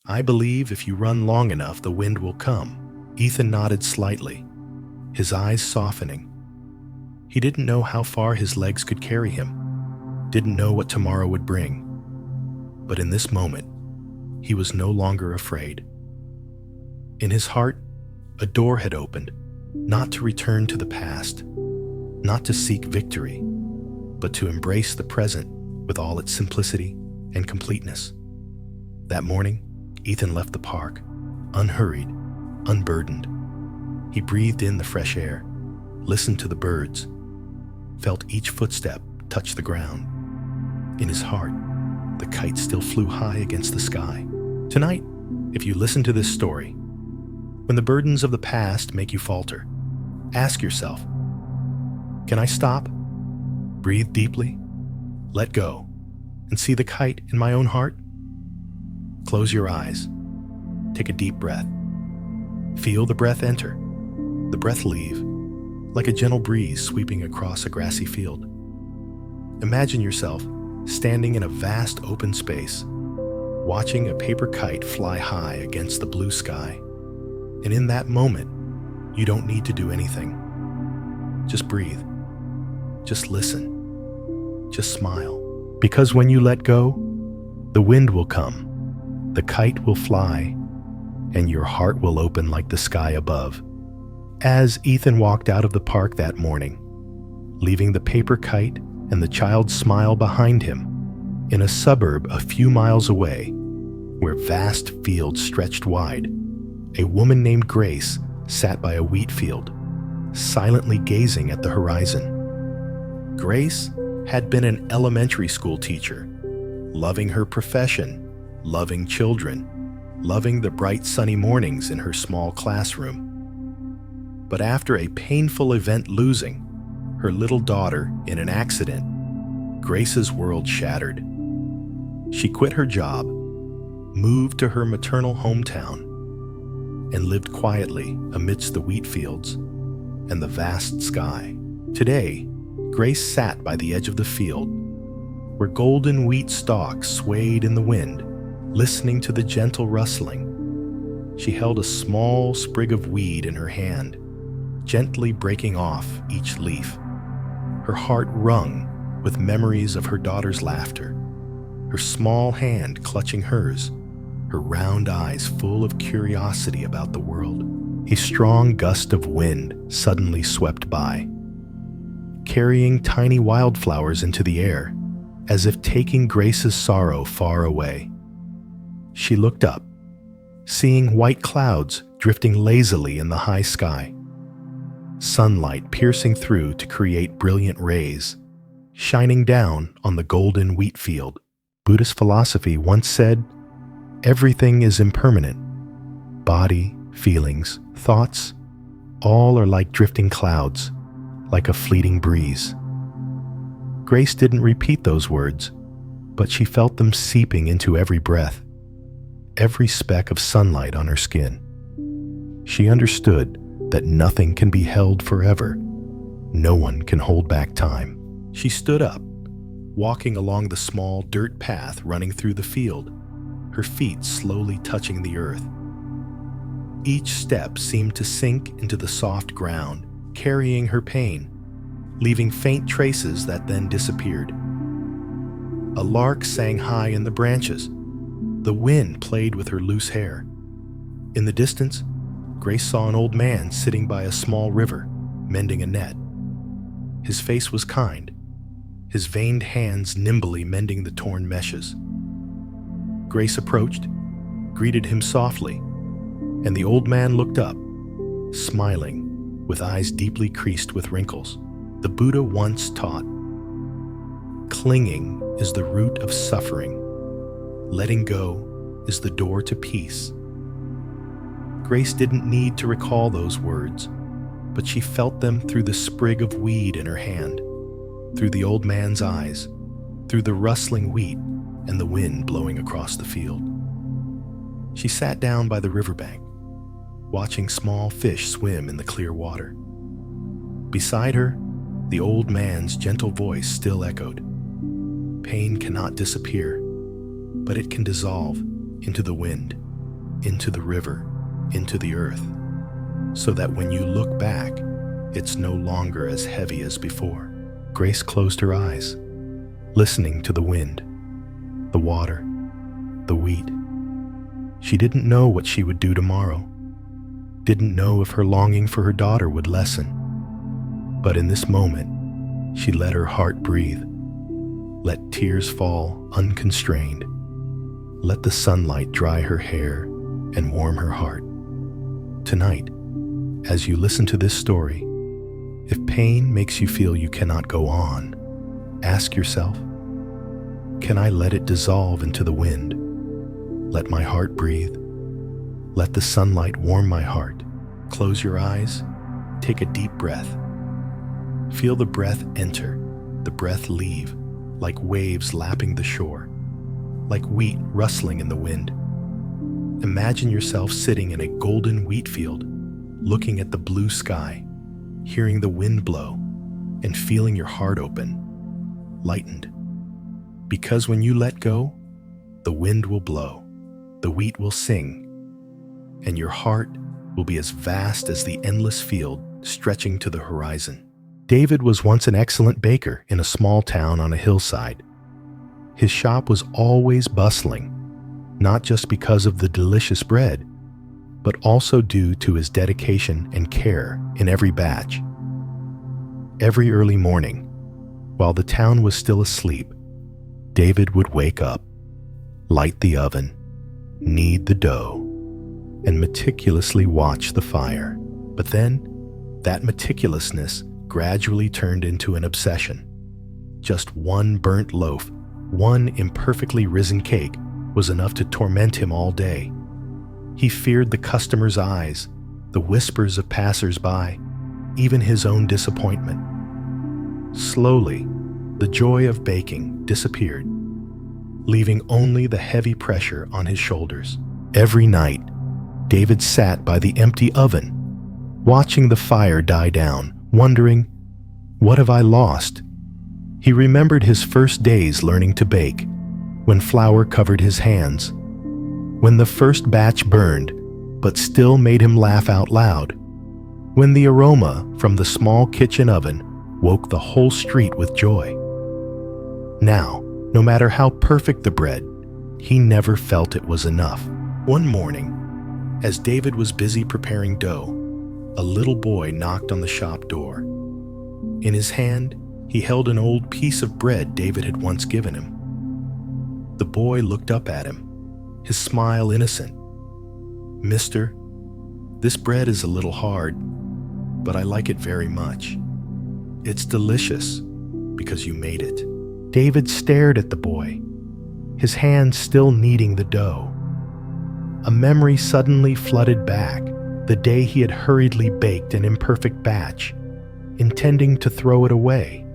I believe if you run long enough, the wind will come." Ethan nodded slightly, his eyes softening. He didn't know how far his legs could carry him, didn't know what tomorrow would bring. But in this moment, he was no longer afraid. In his heart, a door had opened, not to return to the past, not to seek victory, but to embrace the present with all its simplicity and completeness. That morning, Ethan left the park, unhurried, unburdened. He breathed in the fresh air, listened to the birds, felt each footstep touch the ground. In his heart, the kite still flew high against the sky. Tonight, if you listen to this story, when the burdens of the past make you falter, ask yourself, can I stop, breathe deeply, let go, and see the kite in my own heart? Close your eyes, take a deep breath. Feel the breath enter, the breath leave, like a gentle breeze sweeping across a grassy field. Imagine yourself standing in a vast open space, watching a paper kite fly high against the blue sky. And in that moment, you don't need to do anything. Just breathe. Just listen. Just smile. Because when you let go, the wind will come, the kite will fly, and your heart will open like the sky above. As Ethan walked out of the park that morning, leaving the paper kite and the child's smile behind him, in a suburb a few miles away, where vast fields stretched wide, a woman named Grace sat by a wheat field, silently gazing at the horizon. Grace had been an elementary school teacher, loving her profession, loving children, loving the bright sunny mornings in her small classroom. But after a painful event losing her little daughter in an accident, Grace's world shattered. She quit her job, moved to her maternal hometown, and lived quietly amidst the wheat fields and the vast sky. Today, Grace sat by the edge of the field, where golden wheat stalks swayed in the wind, listening to the gentle rustling. She held a small sprig of weed in her hand, gently breaking off each leaf. Her heart wrung with memories of her daughter's laughter, her small hand clutching hers, her round eyes full of curiosity about the world. A strong gust of wind suddenly swept by, carrying tiny wildflowers into the air, as if taking Grace's sorrow far away. She looked up, seeing white clouds drifting lazily in the high sky, sunlight piercing through to create brilliant rays, shining down on the golden wheat field. Buddhist philosophy once said, "Everything is impermanent. Body, feelings, thoughts, all are like drifting clouds, like a fleeting breeze. Grace didn't repeat those words, but she felt them seeping into every breath, every speck of sunlight on her skin. She understood that nothing can be held forever. No one can hold back time. She stood up, walking along the small dirt path running through the field, her feet slowly touching the earth. Each step seemed to sink into the soft ground, carrying her pain, leaving faint traces that then disappeared. A lark sang high in the branches. The wind played with her loose hair. In the distance, Grace saw an old man sitting by a small river, mending a net. His face was kind, his veined hands nimbly mending the torn meshes. Grace approached, greeted him softly, and the old man looked up, smiling, with eyes deeply creased with wrinkles. The Buddha once taught, clinging is the root of suffering. Letting go is the door to peace. Grace didn't need to recall those words, but she felt them through the sprig of weed in her hand, through the old man's eyes, through the rustling wheat and the wind blowing across the field. She sat down by the riverbank, watching small fish swim in the clear water. Beside her, the old man's gentle voice still echoed. Pain cannot disappear, but it can dissolve into the wind, into the river, into the earth, so that when you look back, it's no longer as heavy as before. Grace closed her eyes, listening to the wind, the water, the wheat. She didn't know what she would do tomorrow, didn't know if her longing for her daughter would lessen. But in this moment, she let her heart breathe, let tears fall unconstrained, let the sunlight dry her hair and warm her heart. Tonight, as you listen to this story, if pain makes you feel you cannot go on, ask yourself, can I let it dissolve into the wind? Let my heart breathe. Let the sunlight warm my heart. Close your eyes. Take a deep breath. Feel the breath enter, the breath leave, like waves lapping the shore, like wheat rustling in the wind. Imagine yourself sitting in a golden wheat field, looking at the blue sky, hearing the wind blow, and feeling your heart open, lightened. Because when you let go, the wind will blow, the wheat will sing, and your heart will be as vast as the endless field stretching to the horizon. David was once an excellent baker in a small town on a hillside. His shop was always bustling, not just because of the delicious bread, but also due to his dedication and care in every batch. Every early morning, while the town was still asleep, David would wake up, light the oven, knead the dough, and meticulously watch the fire. But then, that meticulousness gradually turned into an obsession. Just one burnt loaf, one imperfectly risen cake was enough to torment him all day. He feared the customers' eyes, the whispers of passers-by, even his own disappointment. Slowly, the joy of baking disappeared, leaving only the heavy pressure on his shoulders. Every night, David sat by the empty oven, watching the fire die down, wondering, what have I lost? He remembered his first days learning to bake, when flour covered his hands, when the first batch burned, but still made him laugh out loud, when the aroma from the small kitchen oven woke the whole street with joy. Now, no matter how perfect the bread, he never felt it was enough. One morning, as David was busy preparing dough, a little boy knocked on the shop door. In his hand, he held an old piece of bread David had once given him. The boy looked up at him, his smile innocent. "Mister, this bread is a little hard, but I like it very much. It's delicious because you made it." David stared at the boy, his hands still kneading the dough. A memory suddenly flooded back, the day he had hurriedly baked an imperfect batch, intending to throw it away,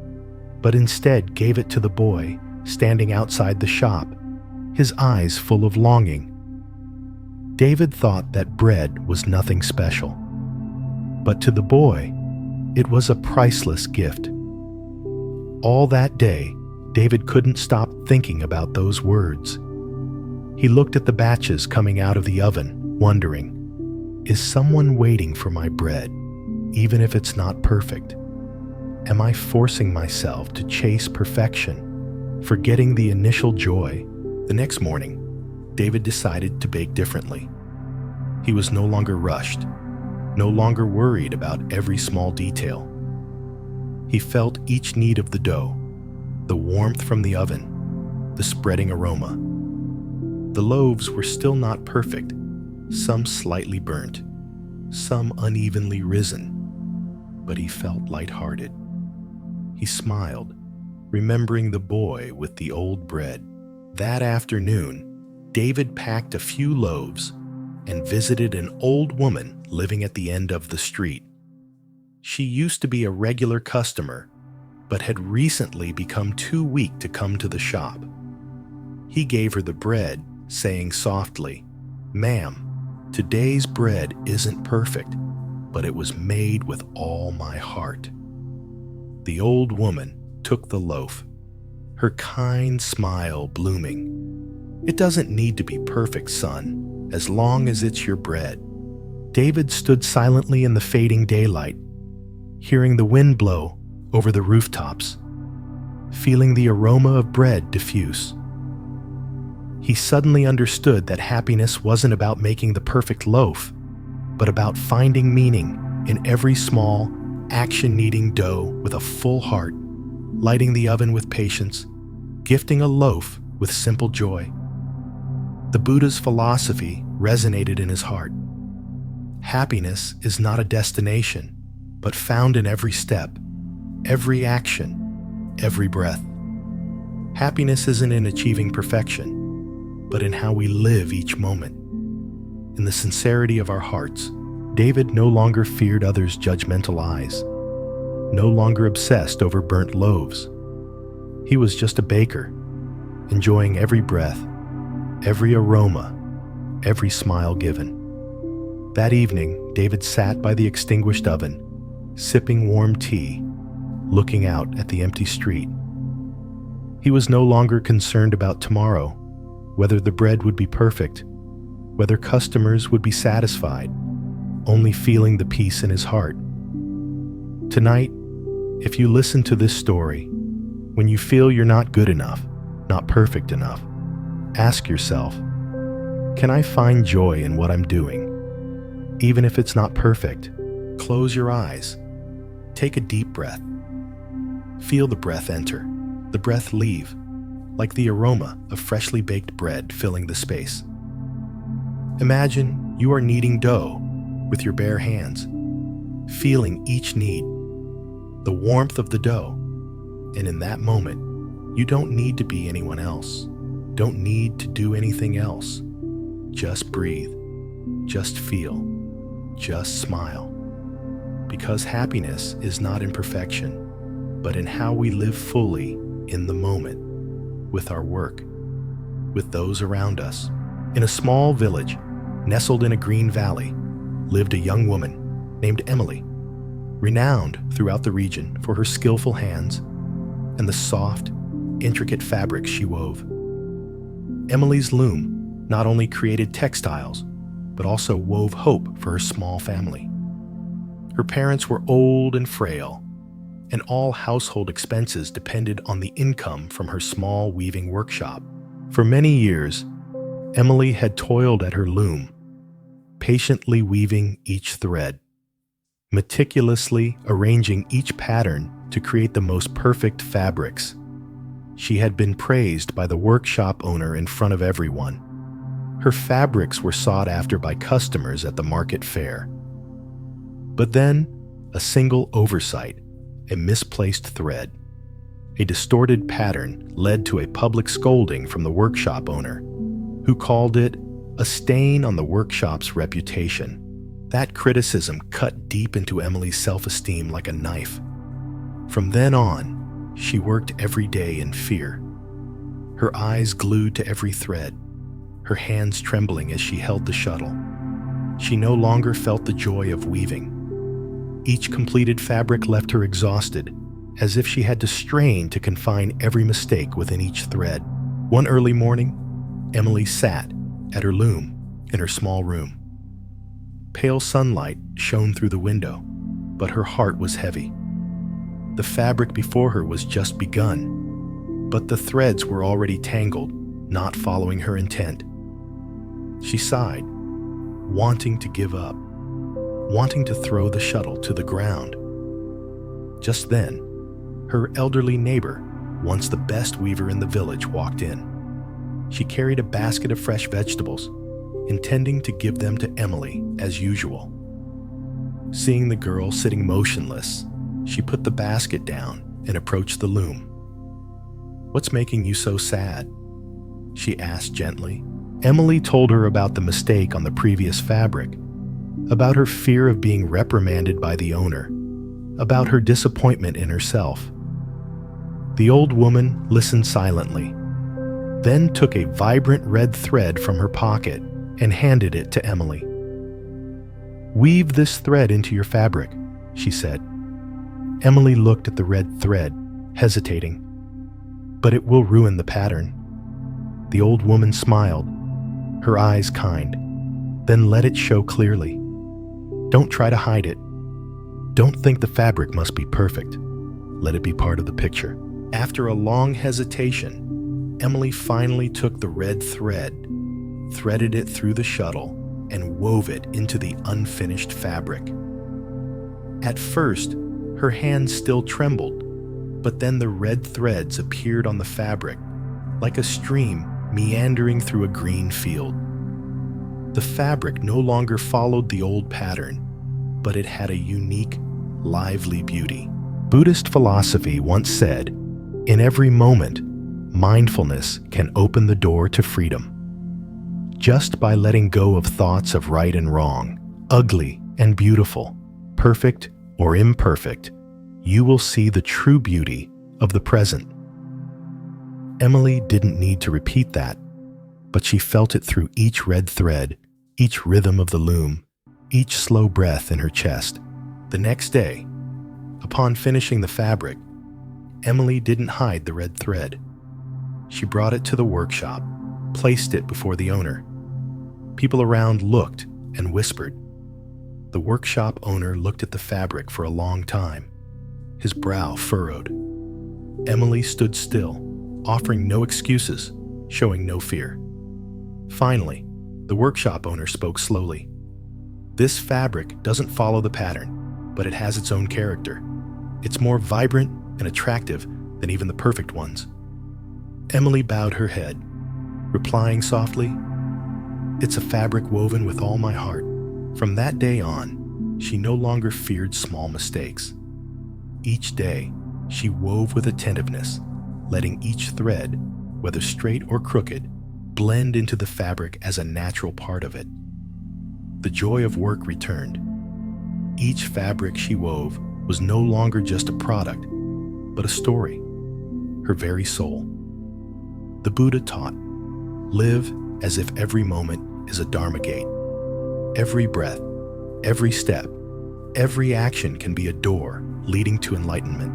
but instead gave it to the boy standing outside the shop, his eyes full of longing. David thought that bread was nothing special, but to the boy, it was a priceless gift. All that day, David couldn't stop thinking about those words. He looked at the batches coming out of the oven, wondering, is someone waiting for my bread, even if it's not perfect? Am I forcing myself to chase perfection, forgetting the initial joy? The next morning, David decided to bake differently. He was no longer rushed, no longer worried about every small detail. He felt each knead of the dough, the warmth from the oven, the spreading aroma. The loaves were still not perfect, some slightly burnt, some unevenly risen, but he felt lighthearted. He smiled, remembering the boy with the old bread. That afternoon, David packed a few loaves and visited an old woman living at the end of the street. She used to be a regular customer, but had recently become too weak to come to the shop. He gave her the bread, saying softly, "Ma'am, today's bread isn't perfect, but it was made with all my heart." The old woman took the loaf, her kind smile blooming. "It doesn't need to be perfect, son, as long as it's your bread." David stood silently in the fading daylight, hearing the wind blow over the rooftops, feeling the aroma of bread diffuse. He suddenly understood that happiness wasn't about making the perfect loaf, but about finding meaning in every small, action-needing dough with a full heart, lighting the oven with patience, gifting a loaf with simple joy. The Buddha's philosophy resonated in his heart. Happiness is not a destination, but found in every step, every action, every breath. Happiness isn't in achieving perfection, but in how we live each moment. In the sincerity of our hearts, David no longer feared others' judgmental eyes, no longer obsessed over burnt loaves. He was just a baker, enjoying every breath, every aroma, every smile given. That evening, David sat by the extinguished oven, sipping warm tea, looking out at the empty street. He was no longer concerned about tomorrow, whether the bread would be perfect, whether customers would be satisfied, only feeling the peace in his heart. Tonight, if you listen to this story, when you feel you're not good enough, not perfect enough, ask yourself, can I find joy in what I'm doing? Even if it's not perfect, close your eyes, take a deep breath. Feel the breath enter, the breath leave, like the aroma of freshly baked bread filling the space. Imagine you are kneading dough with your bare hands, feeling each knead, the warmth of the dough, and in that moment, you don't need to be anyone else, don't need to do anything else. Just breathe, just feel, just smile. Because happiness is not in perfection, but in how we live fully in the moment, with our work, with those around us. In a small village, nestled in a green valley, lived a young woman named Emily, renowned throughout the region for her skillful hands and the soft, intricate fabrics she wove. Emily's loom not only created textiles, but also wove hope for her small family. Her parents were old and frail, and all household expenses depended on the income from her small weaving workshop. For many years, Emily had toiled at her loom, patiently weaving each thread, meticulously arranging each pattern to create the most perfect fabrics. She had been praised by the workshop owner in front of everyone. Her fabrics were sought after by customers at the market fair. But then, a single oversight, a misplaced thread, a distorted pattern led to a public scolding from the workshop owner, who called it a stain on the workshop's reputation. That criticism cut deep into Emily's self-esteem like a knife. From then on, she worked every day in fear, her eyes glued to every thread, her hands trembling as she held the shuttle. She no longer felt the joy of weaving. Each completed fabric left her exhausted, as if she had to strain to confine every mistake within each thread. One early morning, Emily sat at her loom in her small room. Pale sunlight shone through the window, but her heart was heavy. The fabric before her was just begun, but the threads were already tangled, not following her intent. She sighed, wanting to give up, wanting to throw the shuttle to the ground. Just then, her elderly neighbor, once the best weaver in the village, walked in. She carried a basket of fresh vegetables, intending to give them to Emily as usual. Seeing the girl sitting motionless, she put the basket down and approached the loom. "What's making you so sad?" she asked gently. Emily told her about the mistake on the previous fabric, about her fear of being reprimanded by the owner, about her disappointment in herself. The old woman listened silently, then took a vibrant red thread from her pocket and handed it to Emily. "Weave this thread into your fabric," she said. Emily looked at the red thread, hesitating. "But it will ruin the pattern." The old woman smiled, her eyes kind. "Then let it show clearly. Don't try to hide it. Don't think the fabric must be perfect. Let it be part of the picture." After a long hesitation, Emily finally took the red thread, threaded it through the shuttle, and wove it into the unfinished fabric. At first, her hands still trembled, but then the red threads appeared on the fabric, like a stream meandering through a green field. The fabric no longer followed the old pattern, but it had a unique, lively beauty. Buddhist philosophy once said, "In every moment, mindfulness can open the door to freedom." Just by letting go of thoughts of right and wrong, ugly and beautiful, perfect or imperfect, you will see the true beauty of the present. Emily didn't need to repeat that, but she felt it through each red thread, each rhythm of the loom, each slow breath in her chest. The next day, upon finishing the fabric, Emily didn't hide the red thread. She brought it to the workshop, placed it before the owner. People around looked and whispered. The workshop owner looked at the fabric for a long time, his brow furrowed. Emily stood still, offering no excuses, showing no fear. Finally, the workshop owner spoke slowly. "This fabric doesn't follow the pattern, but it has its own character. It's more vibrant and attractive than even the perfect ones." Emily bowed her head, replying softly, "It's a fabric woven with all my heart." From that day on, she no longer feared small mistakes. Each day, she wove with attentiveness, letting each thread, whether straight or crooked, blend into the fabric as a natural part of it. The joy of work returned. Each fabric she wove was no longer just a product, but a story, her very soul. The Buddha taught, live as if every moment is a Dharma gate. Every breath, every step, every action can be a door leading to enlightenment.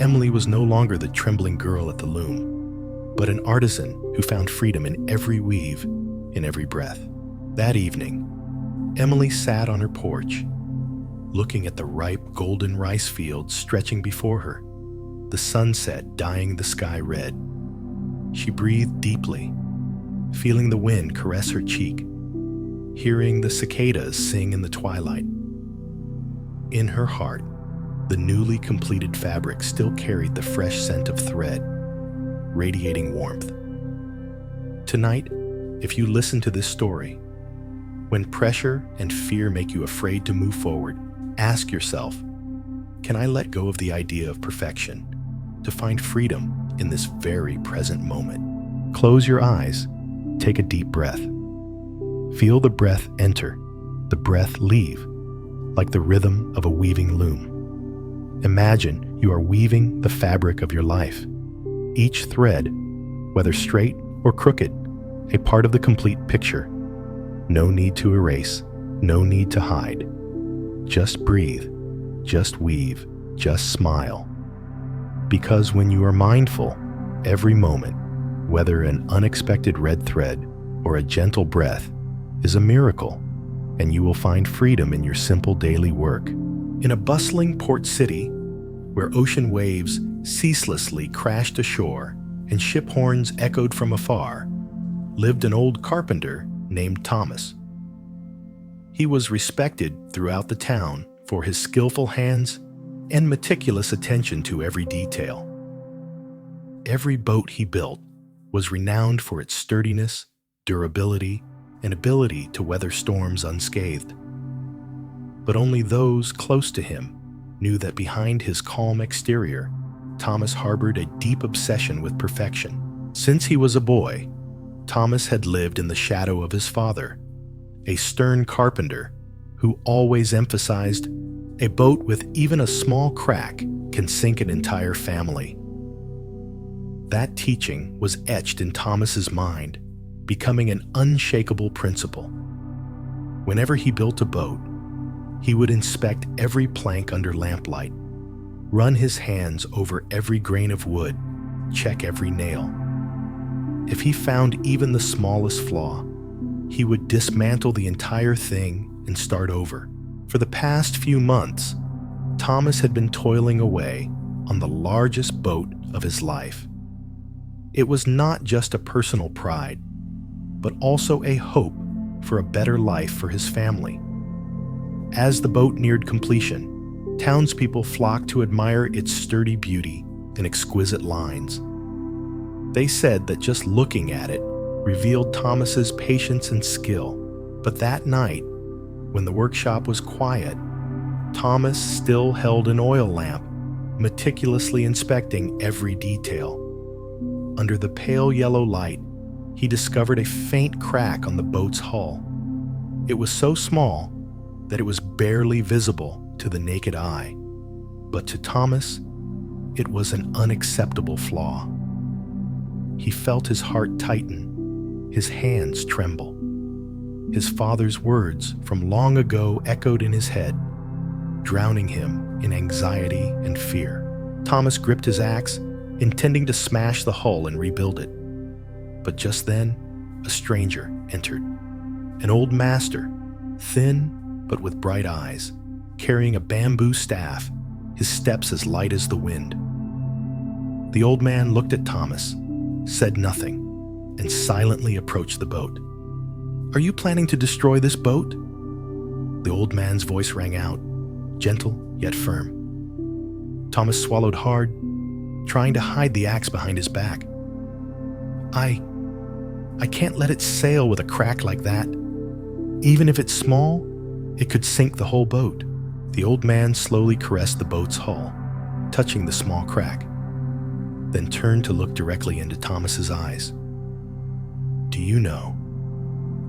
Emily was no longer the trembling girl at the loom, but an artisan who found freedom in every weave, in every breath. That evening, Emily sat on her porch, looking at the ripe golden rice fields stretching before her, the sunset dyeing the sky red. She breathed deeply, feeling the wind caress her cheek, hearing the cicadas sing in the twilight. In her heart, the newly completed fabric still carried the fresh scent of thread, radiating warmth. Tonight, if you listen to this story, when pressure and fear make you afraid to move forward, ask yourself, can I let go of the idea of perfection to find freedom in this very present moment? Close your eyes, take a deep breath. Feel the breath enter, the breath leave, like the rhythm of a weaving loom. Imagine You are weaving the fabric of your life. Each thread, whether straight or crooked, a part of the complete picture. No need to erase, no need to hide. Just breathe, just weave, just smile. Because when you are mindful, every moment, whether an unexpected red thread or a gentle breath, is a miracle, and you will find freedom in your simple daily work. In a bustling port city, where ocean waves ceaselessly crashed ashore and ship horns echoed from afar, lived an old carpenter named Thomas. He was respected throughout the town for his skillful hands and meticulous attention to every detail. Every boat he built was renowned for its sturdiness, durability, and ability to weather storms unscathed. But only those close to him knew that behind his calm exterior, Thomas harbored a deep obsession with perfection. Since he was a boy, Thomas had lived in the shadow of his father, a stern carpenter who always emphasized, "A boat with even a small crack can sink an entire family." That teaching was etched in Thomas's mind, becoming an unshakable principle. Whenever he built a boat, he would inspect every plank under lamplight, run his hands over every grain of wood, check every nail. If he found even the smallest flaw, he would dismantle the entire thing and start over. For the past few months, Thomas had been toiling away on the largest boat of his life. It was not just a personal pride, but also a hope for a better life for his family. As the boat neared completion, townspeople flocked to admire its sturdy beauty and exquisite lines. They said that just looking at it revealed Thomas's patience and skill. But that night, when the workshop was quiet, Thomas still held an oil lamp, meticulously inspecting every detail. Under the pale yellow light, he discovered a faint crack on the boat's hull. It was so small that it was barely visible to the naked eye. But to Thomas, it was an unacceptable flaw. He felt his heart tighten, his hands tremble. His father's words from long ago echoed in his head, drowning him in anxiety and fear. Thomas gripped his axe, intending to smash the hull and rebuild it. But just then, a stranger entered. An old master, thin but with bright eyes, carrying a bamboo staff, his steps as light as the wind. The old man looked at Thomas, said nothing, and silently approached the boat. "Are you planning to destroy this boat?" The old man's voice rang out, gentle yet firm. Thomas swallowed hard, trying to hide the axe behind his back. I can't let it sail with a crack like that. Even if it's small, it could sink the whole boat." The old man slowly caressed the boat's hull, touching the small crack, then turned to look directly into Thomas's eyes. "Do you know,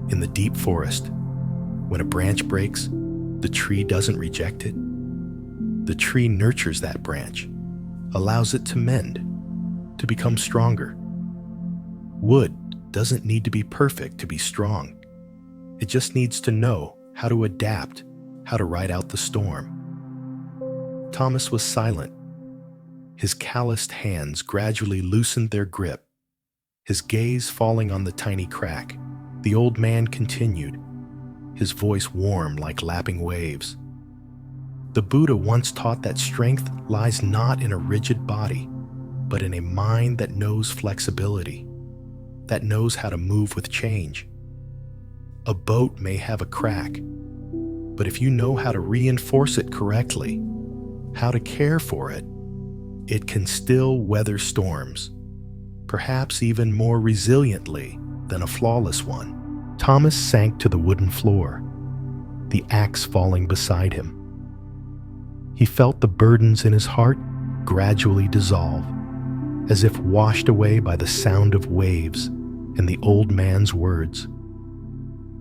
in the deep forest, when a branch breaks, the tree doesn't reject it. The tree nurtures that branch, allows it to mend, to become stronger. Wood doesn't need to be perfect to be strong. It just needs to know how to adapt, how to ride out the storm." Thomas was silent. His calloused hands gradually loosened their grip, his gaze falling on the tiny crack. The old man continued, his voice warm like lapping waves. "The Buddha once taught that strength lies not in a rigid body, but in a mind that knows flexibility, that knows how to move with change. A boat may have a crack, but if you know how to reinforce it correctly, how to care for it, it can still weather storms, perhaps even more resiliently than a flawless one." Thomas sank to the wooden floor, the axe falling beside him. He felt the burdens in his heart gradually dissolve, as if washed away by the sound of waves and the old man's words.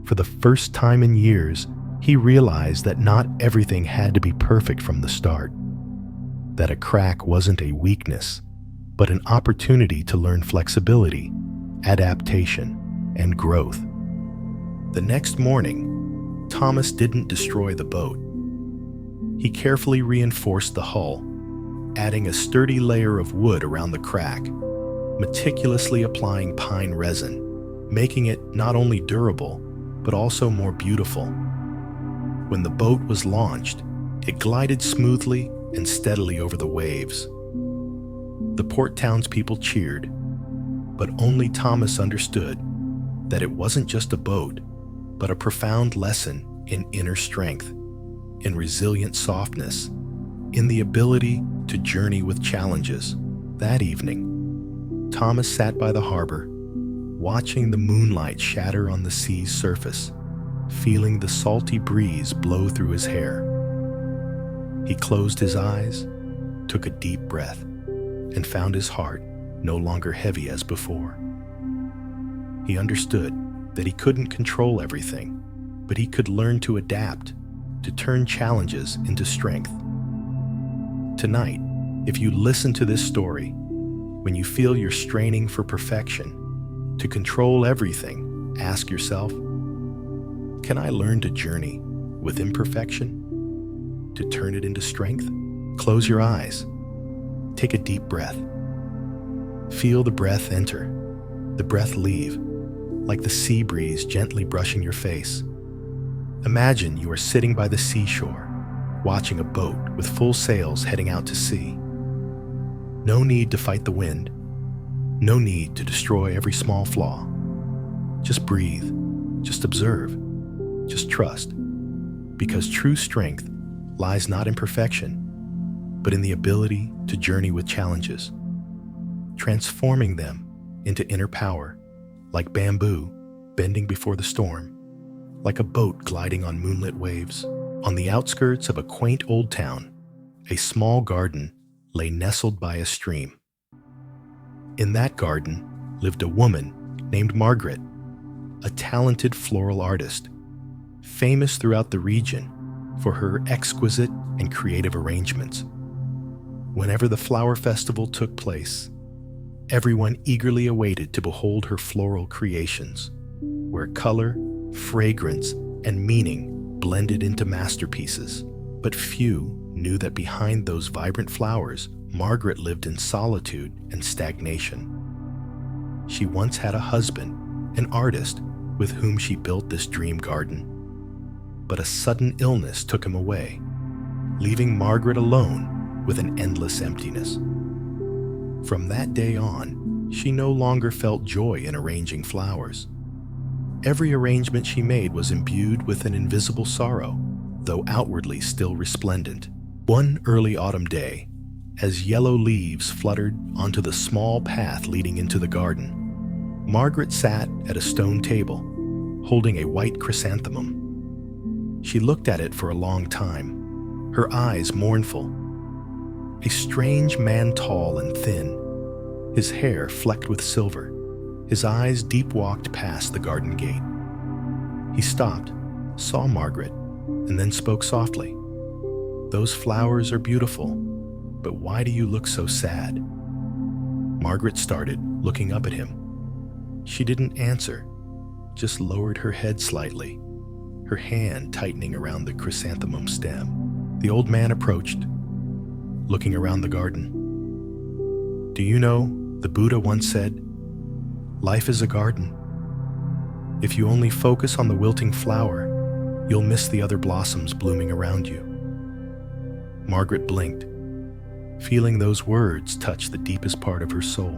For the first time in years, he realized that not everything had to be perfect from the start. that a crack wasn't a weakness, but an opportunity to learn flexibility, adaptation, and growth. The next morning, Thomas didn't destroy the boat. He carefully reinforced the hull, adding a sturdy layer of wood around the crack, meticulously applying pine resin, making it not only durable, but also more beautiful. When the boat was launched, it glided smoothly and steadily over the waves. The port townspeople cheered, but only Thomas understood that it wasn't just a boat, but a profound lesson in inner strength, in resilient softness, in the ability to journey with challenges. That evening, Thomas sat by the harbor, watching the moonlight shatter on the sea's surface, feeling the salty breeze blow through his hair. He closed his eyes, took a deep breath, and found his heart no longer heavy as before. He understood that he couldn't control everything, but he could learn to adapt, to turn challenges into strength. Tonight, if you listen to this story, when you feel you're straining for perfection, to control everything, ask yourself, can I learn to journey with imperfection? To turn it into strength? Close your eyes. Take a deep breath. Feel the breath enter, the breath leave, like the sea breeze gently brushing your face. Imagine you are sitting by the seashore, watching a boat with full sails heading out to sea. No need to fight the wind. No need to destroy every small flaw. Just breathe. Just observe. Just trust. Because true strength lies not in perfection, but in the ability to journey with challenges, transforming them into inner power, like bamboo bending before the storm, like a boat gliding on moonlit waves. On the outskirts of a quaint old town, a small garden lay nestled by a stream. In that garden lived a woman named Margaret, a talented floral artist, famous throughout the region for her exquisite and creative arrangements. Whenever the flower festival took place, everyone eagerly awaited to behold her floral creations, where color, fragrance, and meaning blended into masterpieces. But few knew that behind those vibrant flowers, Margaret lived in solitude and stagnation. She once had a husband, an artist, with whom she built this dream garden. But a sudden illness took him away, leaving Margaret alone with an endless emptiness. From that day on, she no longer felt joy in arranging flowers. Every arrangement she made was imbued with an invisible sorrow, though outwardly still resplendent. One early autumn day, as yellow leaves fluttered onto the small path leading into the garden, Margaret sat at a stone table, holding a white chrysanthemum. She looked at it for a long time, her eyes mournful. A strange man, tall and thin, his hair flecked with silver, his eyes deep-walked past the garden gate. He stopped, saw Margaret, and then spoke softly. "Those flowers are beautiful, but why do you look so sad?" Margaret started, looking up at him. She didn't answer, just lowered her head slightly, her hand tightening around the chrysanthemum stem. The old man approached, looking around the garden. "Do you know, the Buddha once said, life is a garden. If you only focus on the wilting flower, you'll miss the other blossoms blooming around you." Margaret blinked, feeling those words touch the deepest part of her soul.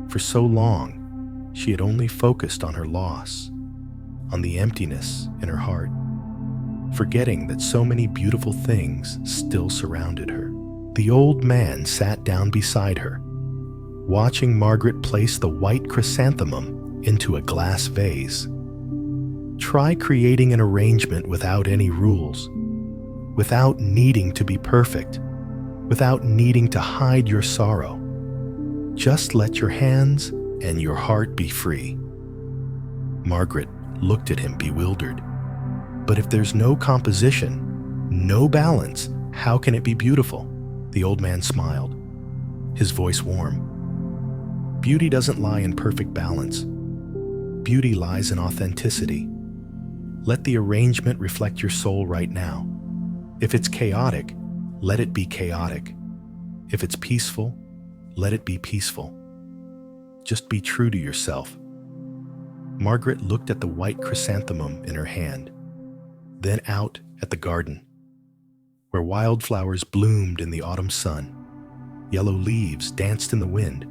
For so long, she had only focused on her loss, on the emptiness in her heart, forgetting that so many beautiful things still surrounded her. The old man sat down beside her, watching Margaret place the white chrysanthemum into a glass vase. Try creating an arrangement without any rules, without needing to be perfect, without needing to hide your sorrow. Just let your hands and your heart be free. Margaret looked at him bewildered. But if there's no composition, no balance, how can it be beautiful? The old man smiled, his voice warm. Beauty doesn't lie in perfect balance. Beauty lies in authenticity. Let the arrangement reflect your soul right now. If it's chaotic, let it be chaotic. If it's peaceful, let it be peaceful. Just be true to yourself. Margaret looked at the white chrysanthemum in her hand, then out at the garden, where wildflowers bloomed in the autumn sun. Yellow leaves danced in the wind,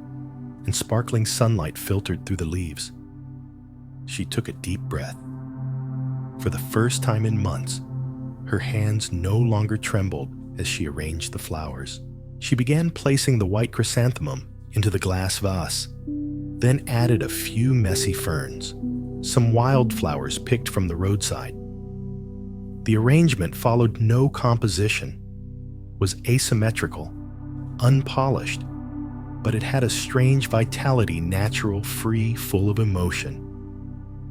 and sparkling sunlight filtered through the leaves. She took a deep breath. For the first time in months, her hands no longer trembled as she arranged the flowers. She began placing the white chrysanthemum into the glass vase, then added a few messy ferns, some wildflowers picked from the roadside. The arrangement followed no composition, was asymmetrical, unpolished, but it had a strange vitality, natural, free, full of emotion.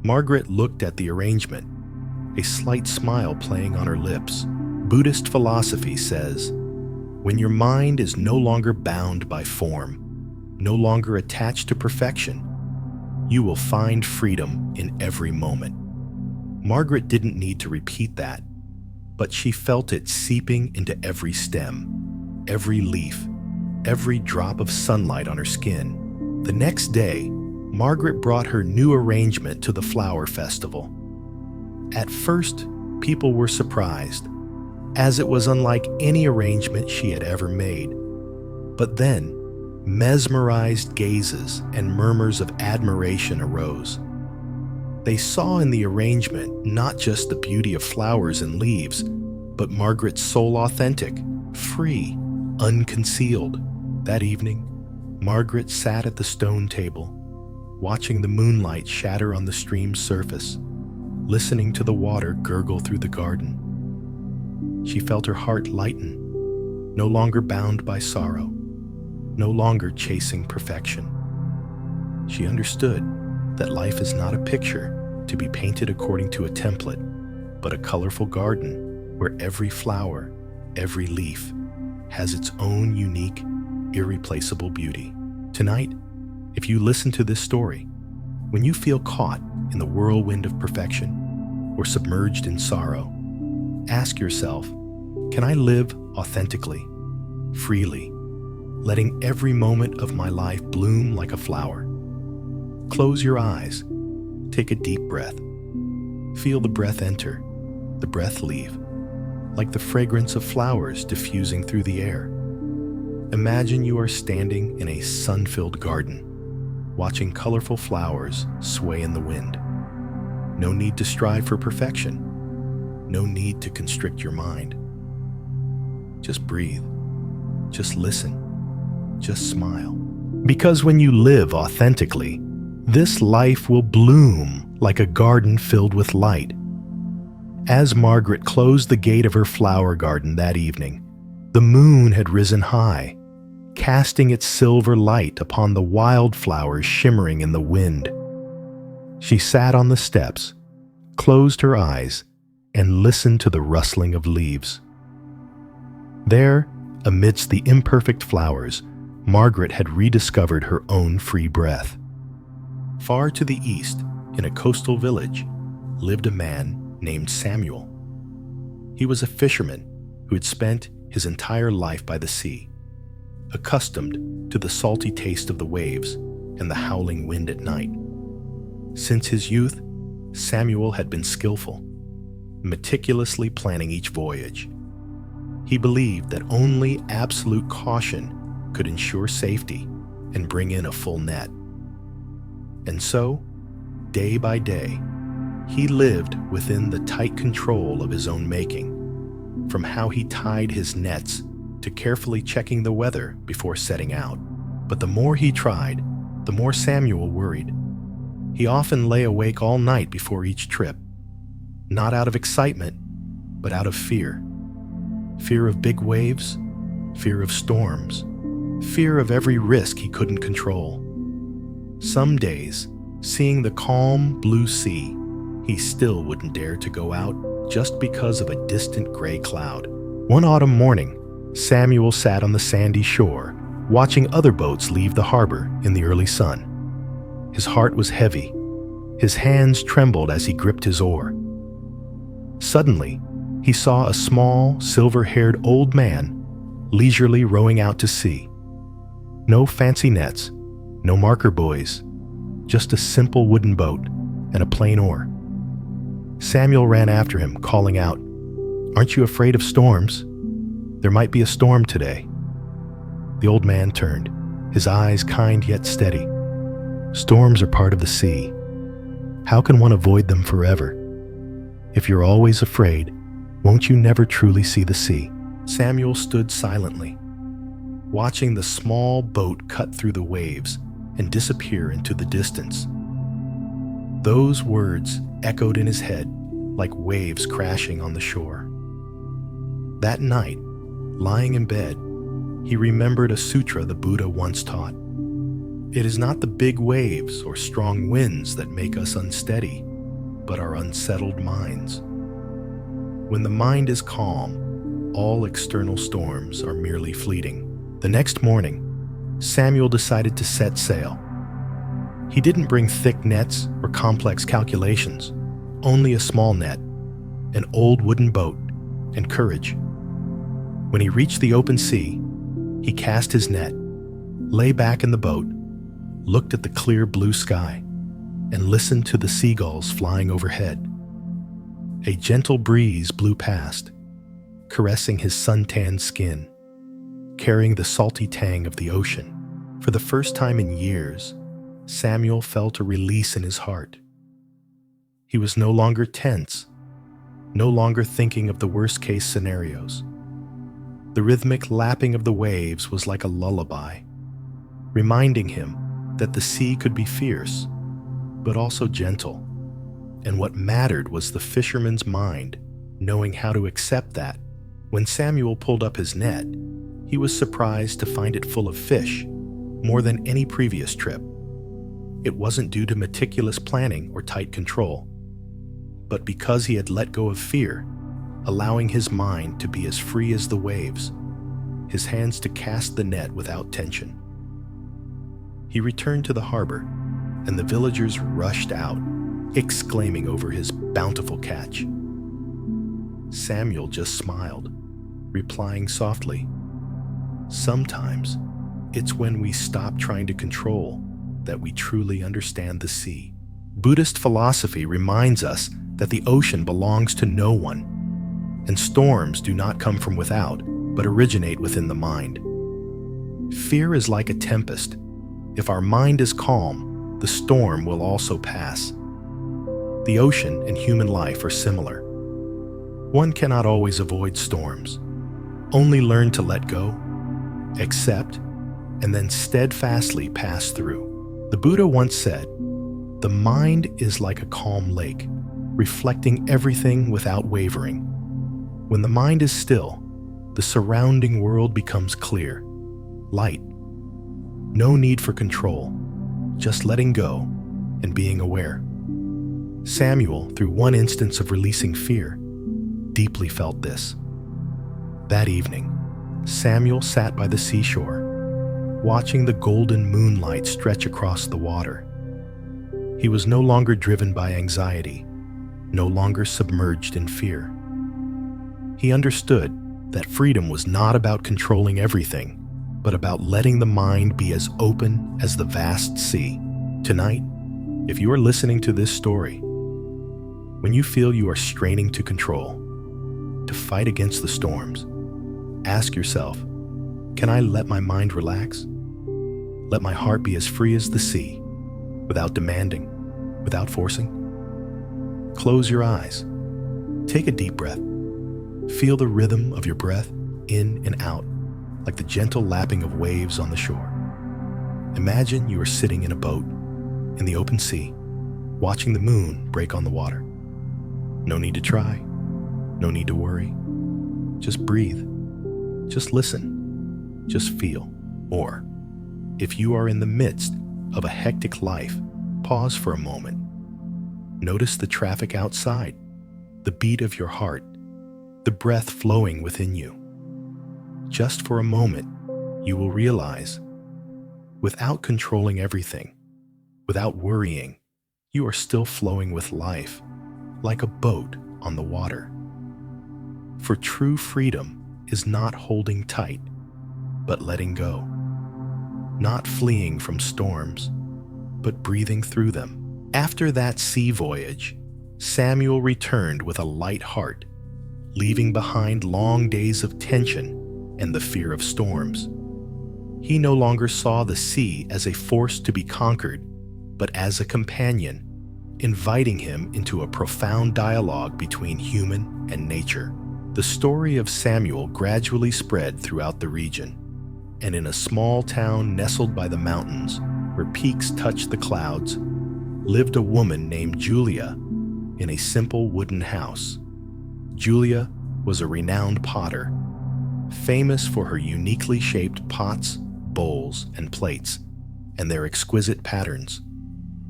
Margaret looked at the arrangement, a slight smile playing on her lips. Buddhist philosophy says, when your mind is no longer bound by form, no longer attached to perfection, you will find freedom in every moment. Margaret didn't need to repeat that, but she felt it seeping into every stem, every leaf, every drop of sunlight on her skin. The next day, Margaret brought her new arrangement to the flower festival. At first, people were surprised, as it was unlike any arrangement she had ever made. But then, mesmerized gazes and murmurs of admiration arose. They saw in the arrangement not just the beauty of flowers and leaves, but Margaret's soul authentic, free, unconcealed. That evening, Margaret sat at the stone table, watching the moonlight shatter on the stream's surface, listening to the water gurgle through the garden. She felt her heart lighten, no longer bound by sorrow, no longer chasing perfection. She understood that life is not a picture to be painted according to a template, but a colorful garden where every flower, every leaf, has its own unique, irreplaceable beauty. Tonight, if you listen to this story, when you feel caught in the whirlwind of perfection or submerged in sorrow, ask yourself, can I live authentically, freely, letting every moment of my life bloom like a flower? Close your eyes, take a deep breath. Feel the breath enter, the breath leave, like the fragrance of flowers diffusing through the air. Imagine you are standing in a sun-filled garden, watching colorful flowers sway in the wind. No need to strive for perfection. No need to constrict your mind. Just breathe. Just listen. Just smile. Because when you live authentically, this life will bloom like a garden filled with light. As Margaret closed the gate of her flower garden that evening, the moon had risen high, casting its silver light upon the wildflowers shimmering in the wind. She sat on the steps, closed her eyes, and listened to the rustling of leaves. There, amidst the imperfect flowers, Margaret had rediscovered her own free breath. Far to the east, in a coastal village, lived a man named Samuel. He was a fisherman who had spent his entire life by the sea, accustomed to the salty taste of the waves and the howling wind at night. Since his youth, Samuel had been skillful, meticulously planning each voyage. He believed that only absolute caution could ensure safety and bring in a full net. And so, day by day, he lived within the tight control of his own making, from how he tied his nets to carefully checking the weather before setting out. But the more he tried, the more Samuel worried. He often lay awake all night before each trip, not out of excitement, but out of fear. Fear of big waves, fear of storms, fear of every risk he couldn't control. Some days, seeing the calm blue sea, he still wouldn't dare to go out just because of a distant gray cloud. One autumn morning, Samuel sat on the sandy shore, watching other boats leave the harbor in the early sun. His heart was heavy. His hands trembled as he gripped his oar. Suddenly, he saw a small, silver-haired old man leisurely rowing out to sea. No fancy nets, no marker buoys, just a simple wooden boat and a plain oar. Samuel ran after him, calling out, "Aren't you afraid of storms? There might be a storm today." The old man turned, his eyes kind yet steady. "Storms are part of the sea. How can one avoid them forever? If you're always afraid, won't you never truly see the sea?" Samuel stood silently, watching the small boat cut through the waves and disappear into the distance. Those words echoed in his head like waves crashing on the shore. That night, lying in bed, he remembered a sutra the Buddha once taught. It is not the big waves or strong winds that make us unsteady, but our unsettled minds. When the mind is calm, all external storms are merely fleeting. The next morning, Samuel decided to set sail. He didn't bring thick nets or complex calculations, only a small net, an old wooden boat, and courage. When he reached the open sea, he cast his net, lay back in the boat, looked at the clear blue sky, and listened to the seagulls flying overhead. A gentle breeze blew past, caressing his suntanned skin, carrying the salty tang of the ocean. For the first time in years, Samuel felt a release in his heart. He was no longer tense, no longer thinking of the worst-case scenarios. The rhythmic lapping of the waves was like a lullaby, reminding him that the sea could be fierce, but also gentle. And what mattered was the fisherman's mind, knowing how to accept that. When Samuel pulled up his net, he was surprised to find it full of fish, more than any previous trip. It wasn't due to meticulous planning or tight control, but because he had let go of fear, allowing his mind to be as free as the waves, his hands to cast the net without tension. He returned to the harbor, and the villagers rushed out, exclaiming over his bountiful catch. Samuel just smiled, replying softly, "Sometimes it's when we stop trying to control that we truly understand the sea." Buddhist philosophy reminds us that the ocean belongs to no one, and storms do not come from without, but originate within the mind. Fear is like a tempest. If our mind is calm, the storm will also pass. The ocean and human life are similar. One cannot always avoid storms. Only learn to let go, accept, and then steadfastly pass through. The Buddha once said, "The mind is like a calm lake, reflecting everything without wavering." When the mind is still, the surrounding world becomes clear, light. No need for control, just letting go and being aware. Samuel, through one instance of releasing fear, deeply felt this. That evening, Samuel sat by the seashore, watching the golden moonlight stretch across the water. He was no longer driven by anxiety, no longer submerged in fear. He understood that freedom was not about controlling everything, but about letting the mind be as open as the vast sea. Tonight, if you are listening to this story, when you feel you are straining to control, to fight against the storms, ask yourself, can I let my mind relax? Let my heart be as free as the sea, without demanding, without forcing? Close your eyes. Take a deep breath. Feel the rhythm of your breath in and out, like the gentle lapping of waves on the shore. Imagine you are sitting in a boat in the open sea, watching the moon break on the water. No need to try, no need to worry. Just breathe, just listen, just feel. Or, if you are in the midst of a hectic life, pause for a moment. Notice the traffic outside, the beat of your heart, the breath flowing within you. Just for a moment, you will realize, without controlling everything, without worrying, you are still flowing with life, like a boat on the water. For true freedom is not holding tight, but letting go. Not fleeing from storms, but breathing through them. After that sea voyage, Samuel returned with a light heart, leaving behind long days of tension and the fear of storms. He no longer saw the sea as a force to be conquered, but as a companion, inviting him into a profound dialogue between human and nature. The story of Samuel gradually spread throughout the region, and in a small town nestled by the mountains, where peaks touched the clouds, lived a woman named Julia in a simple wooden house. Julia was a renowned potter, famous for her uniquely shaped pots, bowls, and plates, and their exquisite patterns.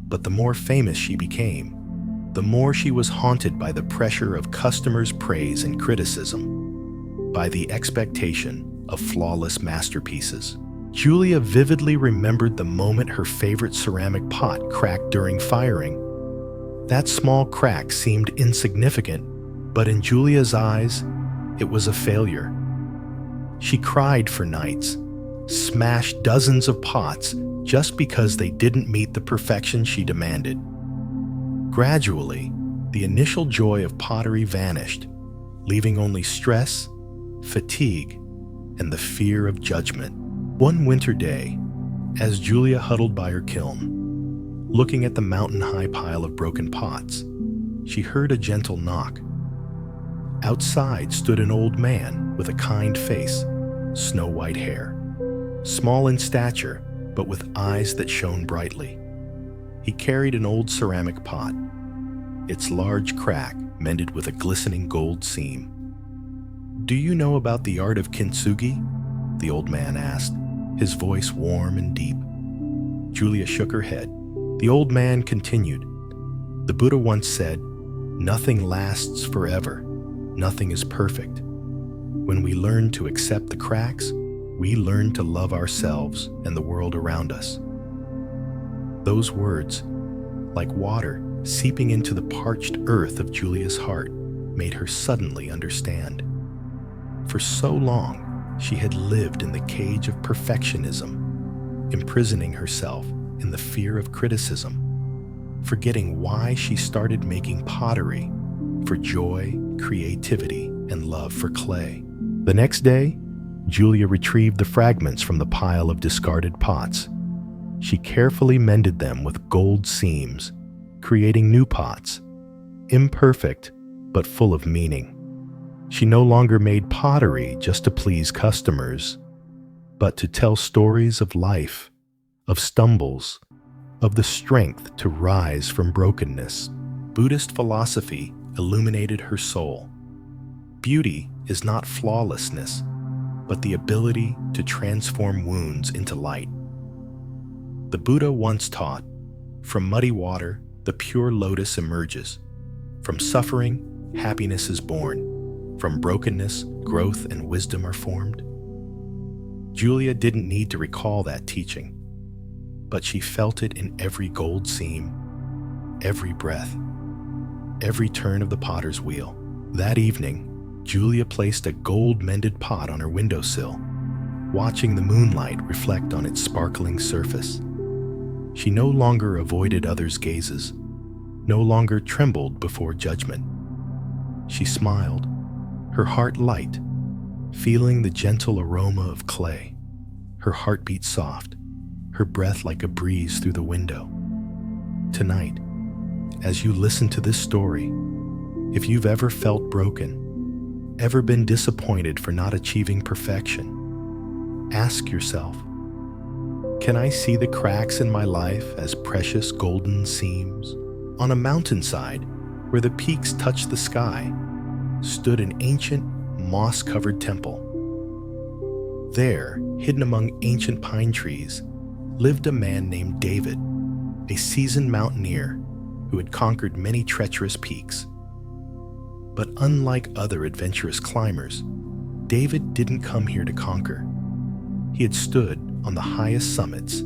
But the more famous she became, the more she was haunted by the pressure of customers' praise and criticism, by the expectation of flawless masterpieces. Julia vividly remembered the moment her favorite ceramic pot cracked during firing. That small crack seemed insignificant, but in Julia's eyes, it was a failure. She cried for nights, smashed dozens of pots just because they didn't meet the perfection she demanded. Gradually, the initial joy of pottery vanished, leaving only stress, fatigue, and the fear of judgment. One winter day, as Julia huddled by her kiln, looking at the mountain-high pile of broken pots, she heard a gentle knock. Outside stood an old man with a kind face, snow-white hair, small in stature, but with eyes that shone brightly. He carried an old ceramic pot, its large crack mended with a glistening gold seam. "Do you know about the art of kintsugi?" the old man asked, his voice warm and deep. Julia shook her head. The old man continued, "The Buddha once said, 'Nothing lasts forever. Nothing is perfect. When we learn to accept the cracks, we learn to love ourselves and the world around us.'" Those words, like water seeping into the parched earth of Julia's heart, made her suddenly understand. For so long, she had lived in the cage of perfectionism, imprisoning herself in the fear of criticism, forgetting why she started making pottery for joy, creativity, and love for clay. The next day, Julia retrieved the fragments from the pile of discarded pots. She carefully mended them with gold seams, creating new pots, imperfect but full of meaning. She no longer made pottery just to please customers, but to tell stories of life, of stumbles, of the strength to rise from brokenness. Buddhist philosophy illuminated her soul. Beauty is not flawlessness, but the ability to transform wounds into light. The Buddha once taught, "From muddy water, the pure lotus emerges. From suffering, happiness is born. From brokenness, growth and wisdom are formed." Julia didn't need to recall that teaching, but she felt it in every gold seam, every breath, every turn of the potter's wheel. That evening, Julia placed a gold-mended pot on her windowsill, watching the moonlight reflect on its sparkling surface. She no longer avoided others' gazes, no longer trembled before judgment. She smiled, her heart light, feeling the gentle aroma of clay, her heartbeat soft, her breath like a breeze through the window. Tonight, as you listen to this story, if you've ever felt broken, ever been disappointed for not achieving perfection, ask yourself, can I see the cracks in my life as precious golden seams? On a mountainside where the peaks touch the sky, stood an ancient, moss-covered temple. There, hidden among ancient pine trees, lived a man named David, a seasoned mountaineer who had conquered many treacherous peaks. But unlike other adventurous climbers, David didn't come here to conquer. He had stood on the highest summits,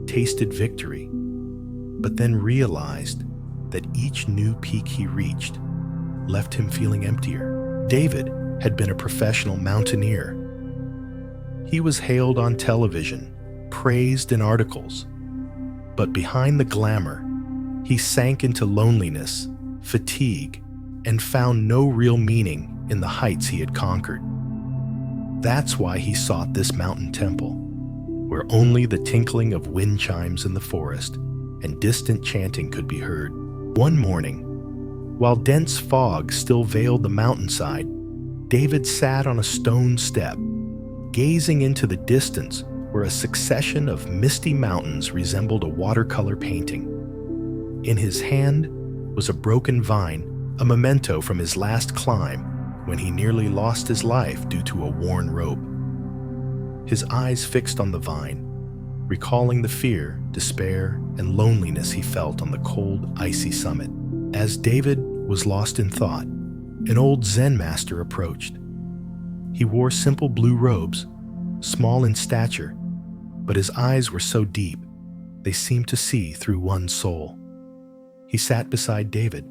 tasted victory, but then realized that each new peak he reached left him feeling emptier. David had been a professional mountaineer. He was hailed on television, praised in articles, but behind the glamour, he sank into loneliness, fatigue, and found no real meaning in the heights he had conquered. That's why he sought this mountain temple, where only the tinkling of wind chimes in the forest and distant chanting could be heard. One morning, while dense fog still veiled the mountainside, David sat on a stone step, gazing into the distance where a succession of misty mountains resembled a watercolor painting. In his hand was a broken vine, a memento from his last climb when he nearly lost his life due to a worn rope. His eyes fixed on the vine, recalling the fear, despair, and loneliness he felt on the cold, icy summit. As David was lost in thought, an old Zen master approached. He wore simple blue robes, small in stature, but his eyes were so deep, they seemed to see through one's soul. He sat beside David,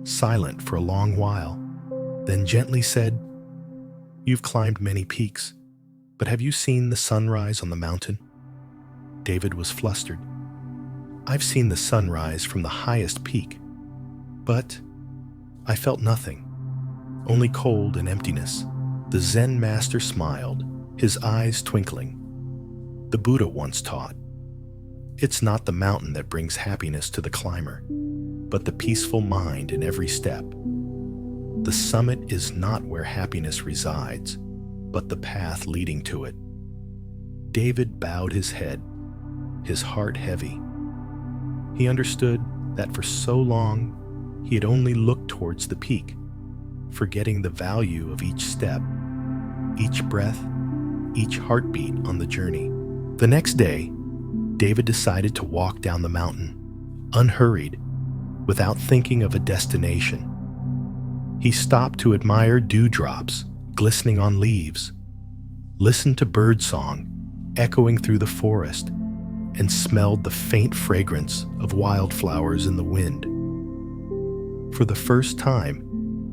silent for a long while, then gently said, "You've climbed many peaks, but have you seen the sunrise on the mountain?" David was flustered. "I've seen the sunrise from the highest peak, but I felt nothing, only cold and emptiness." The Zen master smiled, his eyes twinkling. The Buddha once taught, "It's not the mountain that brings happiness to the climber, but the peaceful mind in every step." The summit is not where happiness resides, but the path leading to it. David bowed his head, his heart heavy. He understood that for so long he had only looked towards the peak, forgetting the value of each step, each breath, each heartbeat on the journey. The next day, David decided to walk down the mountain, unhurried, without thinking of a destination. He stopped to admire dewdrops glistening on leaves, listened to birdsong echoing through the forest, and smelled the faint fragrance of wildflowers in the wind. For the first time,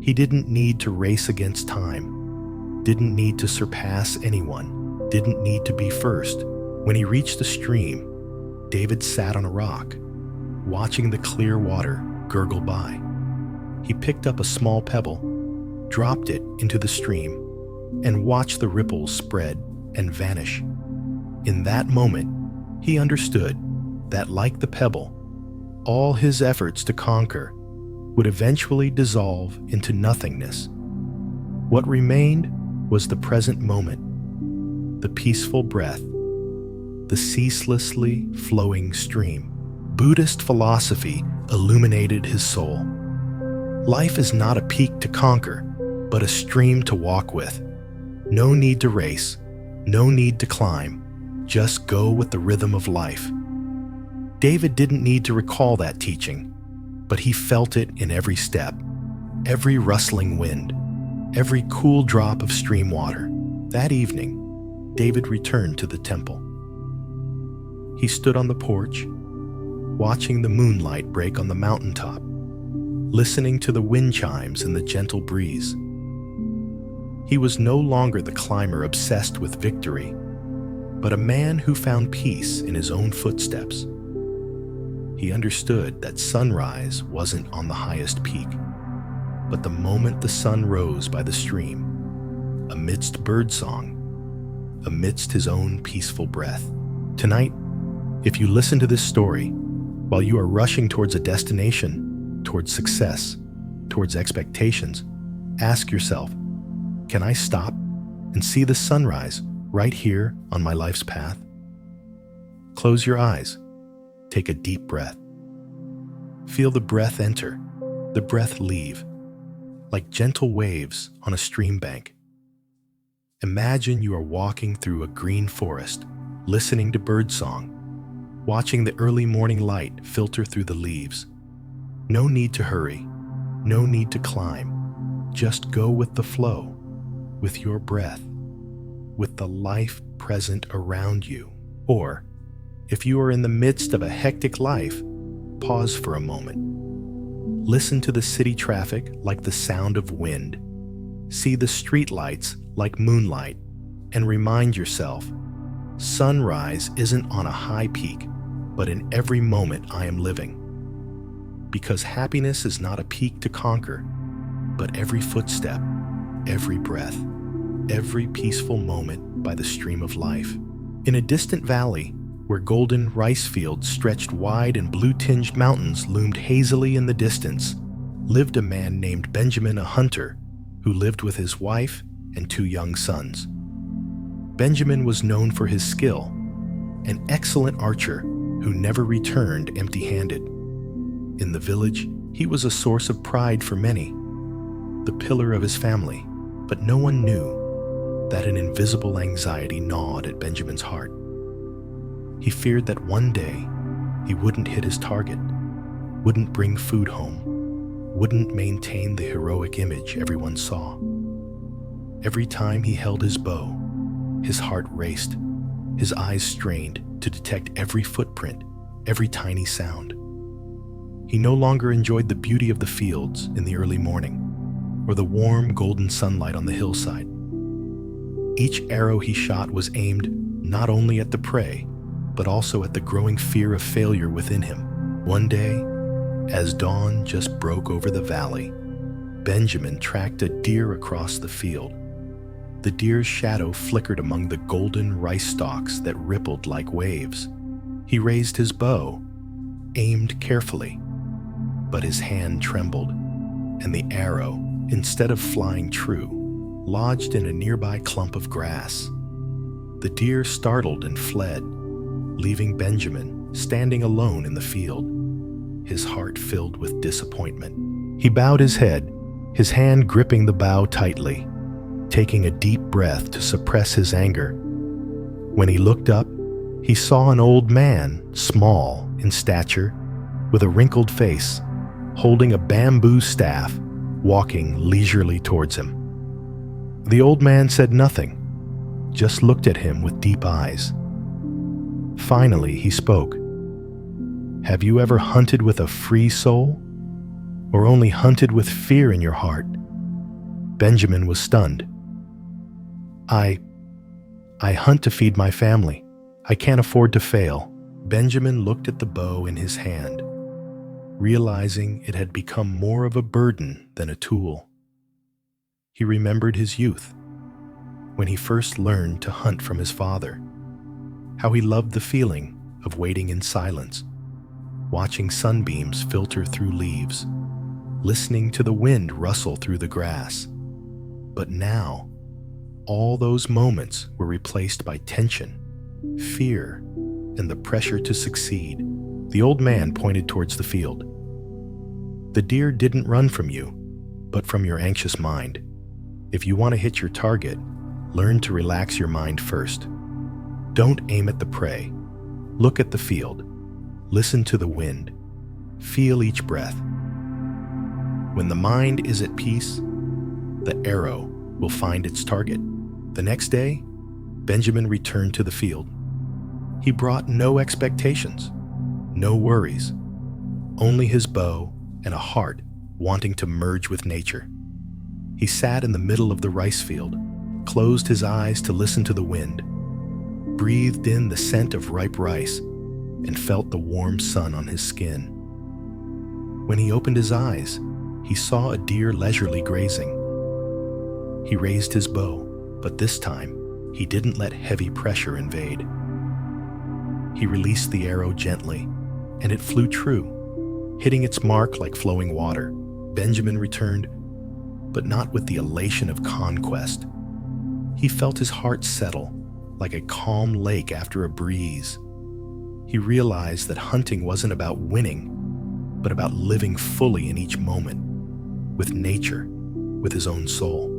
he didn't need to race against time, didn't need to surpass anyone, didn't need to be first. When he reached the stream, David sat on a rock, watching the clear water gurgle by. He picked up a small pebble, dropped it into the stream, and watched the ripples spread and vanish. In that moment, he understood that, like the pebble, all his efforts to conquer would eventually dissolve into nothingness. What remained was the present moment, the peaceful breath, the ceaselessly flowing stream. Buddhist philosophy illuminated his soul. Life is not a peak to conquer, but a stream to walk with. No need to race, no need to climb, just go with the rhythm of life. David didn't need to recall that teaching, but he felt it in every step, every rustling wind, every cool drop of stream water. That evening, David returned to the temple. He stood on the porch, watching the moonlight break on the mountaintop, listening to the wind chimes and the gentle breeze. He was no longer the climber obsessed with victory, but a man who found peace in his own footsteps. He understood that sunrise wasn't on the highest peak, but the moment the sun rose by the stream, amidst birdsong, amidst his own peaceful breath. Tonight, if you listen to this story while you are rushing towards a destination, towards success, towards expectations, ask yourself, can I stop and see the sunrise right here on my life's path? Close your eyes. Take a deep breath. Feel the breath enter, the breath leave, like gentle waves on a stream bank. Imagine you are walking through a green forest, listening to birdsong, watching the early morning light filter through the leaves. No need to hurry, no need to climb, just go with the flow. with your breath, with the life present around you. Or, if you are in the midst of a hectic life, pause for a moment. Listen to the city traffic like the sound of wind. See the streetlights like moonlight, and remind yourself, sunrise isn't on a high peak, but in every moment I am living. Because happiness is not a peak to conquer, but every footstep, every breath, every peaceful moment by the stream of life. In a distant valley, where golden rice fields stretched wide and blue-tinged mountains loomed hazily in the distance, lived a man named Benjamin, a hunter, who lived with his wife and 2 young sons. Benjamin was known for his skill, an excellent archer who never returned empty-handed. In the village, he was a source of pride for many, the pillar of his family, but no one knew that an invisible anxiety gnawed at Benjamin's heart. He feared that one day he wouldn't hit his target, wouldn't bring food home, wouldn't maintain the heroic image everyone saw. Every time he held his bow, his heart raced, his eyes strained to detect every footprint, every tiny sound. He no longer enjoyed the beauty of the fields in the early morning, or the warm golden sunlight on the hillside. Each arrow he shot was aimed not only at the prey, but also at the growing fear of failure within him. One day, as dawn just broke over the valley, Benjamin tracked a deer across the field. The deer's shadow flickered among the golden rice stalks that rippled like waves. He raised his bow, aimed carefully, but his hand trembled, and the arrow, instead of flying true, lodged in a nearby clump of grass. The deer startled and fled, leaving Benjamin standing alone in the field, his heart filled with disappointment. He bowed his head, his hand gripping the bow tightly, taking a deep breath to suppress his anger. When he looked up, he saw an old man, small in stature, with a wrinkled face, holding a bamboo staff, walking leisurely towards him. The old man said nothing, just looked at him with deep eyes. Finally, he spoke. Have you ever hunted with a free soul, or only hunted with fear in your heart? Benjamin was stunned. I hunt to feed my family. I can't afford to fail. Benjamin looked at the bow in his hand, realizing it had become more of a burden than a tool. He remembered his youth, when he first learned to hunt from his father, how he loved the feeling of waiting in silence, watching sunbeams filter through leaves, listening to the wind rustle through the grass. But now, all those moments were replaced by tension, fear, and the pressure to succeed. The old man pointed towards the field. The deer didn't run from you, but from your anxious mind. If you want to hit your target, learn to relax your mind first. Don't aim at the prey. Look at the field. Listen to the wind. Feel each breath. When the mind is at peace, the arrow will find its target. The next day, Benjamin returned to the field. He brought no expectations, no worries, only his bow and a heart wanting to merge with nature. He sat in the middle of the rice field, closed his eyes to listen to the wind, breathed in the scent of ripe rice, and felt the warm sun on his skin. When he opened his eyes, he saw a deer leisurely grazing. He raised his bow, but this time, he didn't let heavy pressure invade. He released the arrow gently, and it flew true, hitting its mark like flowing water. Benjamin returned, but not with the elation of conquest. He felt his heart settle, like a calm lake after a breeze. He realized that hunting wasn't about winning, but about living fully in each moment, with nature, with his own soul.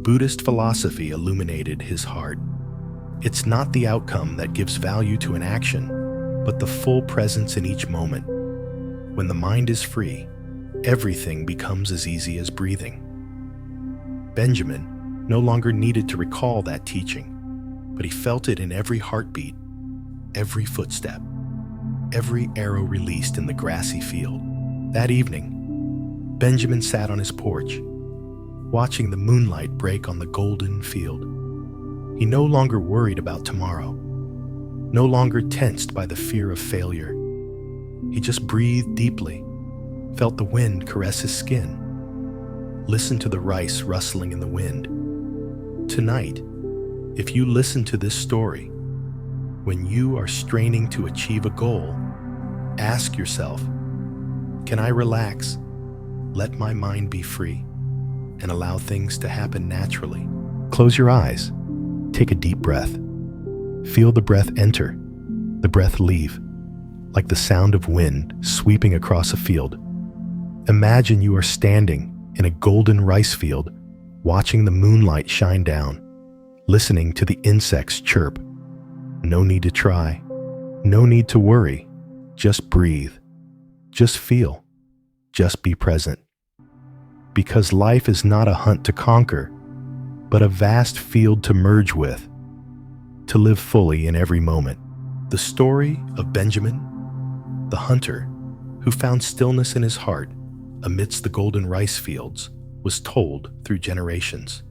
Buddhist philosophy illuminated his heart. It's not the outcome that gives value to an action, but the full presence in each moment. When the mind is free, everything becomes as easy as breathing. Benjamin, no longer needed to recall that teaching, but he felt it in every heartbeat, every footstep, every arrow released in the grassy field. That evening, Benjamin sat on his porch, watching the moonlight break on the golden field. He no longer worried about tomorrow, no longer tensed by the fear of failure. He just breathed deeply, felt the wind caress his skin, listened to the rice rustling in the wind. Tonight, if you listen to this story, when you are straining to achieve a goal, ask yourself, can I relax, let my mind be free, and allow things to happen naturally? Close your eyes, take a deep breath. Feel the breath enter, the breath leave, like the sound of wind sweeping across a field. Imagine you are standing in a golden rice field, watching the moonlight shine down, listening to the insects chirp. No need to try, no need to worry, just breathe, just feel, just be present. Because life is not a hunt to conquer, but a vast field to merge with, to live fully in every moment. The story of Benjamin, the hunter who found stillness in his heart amidst the golden rice fields, was told through generations.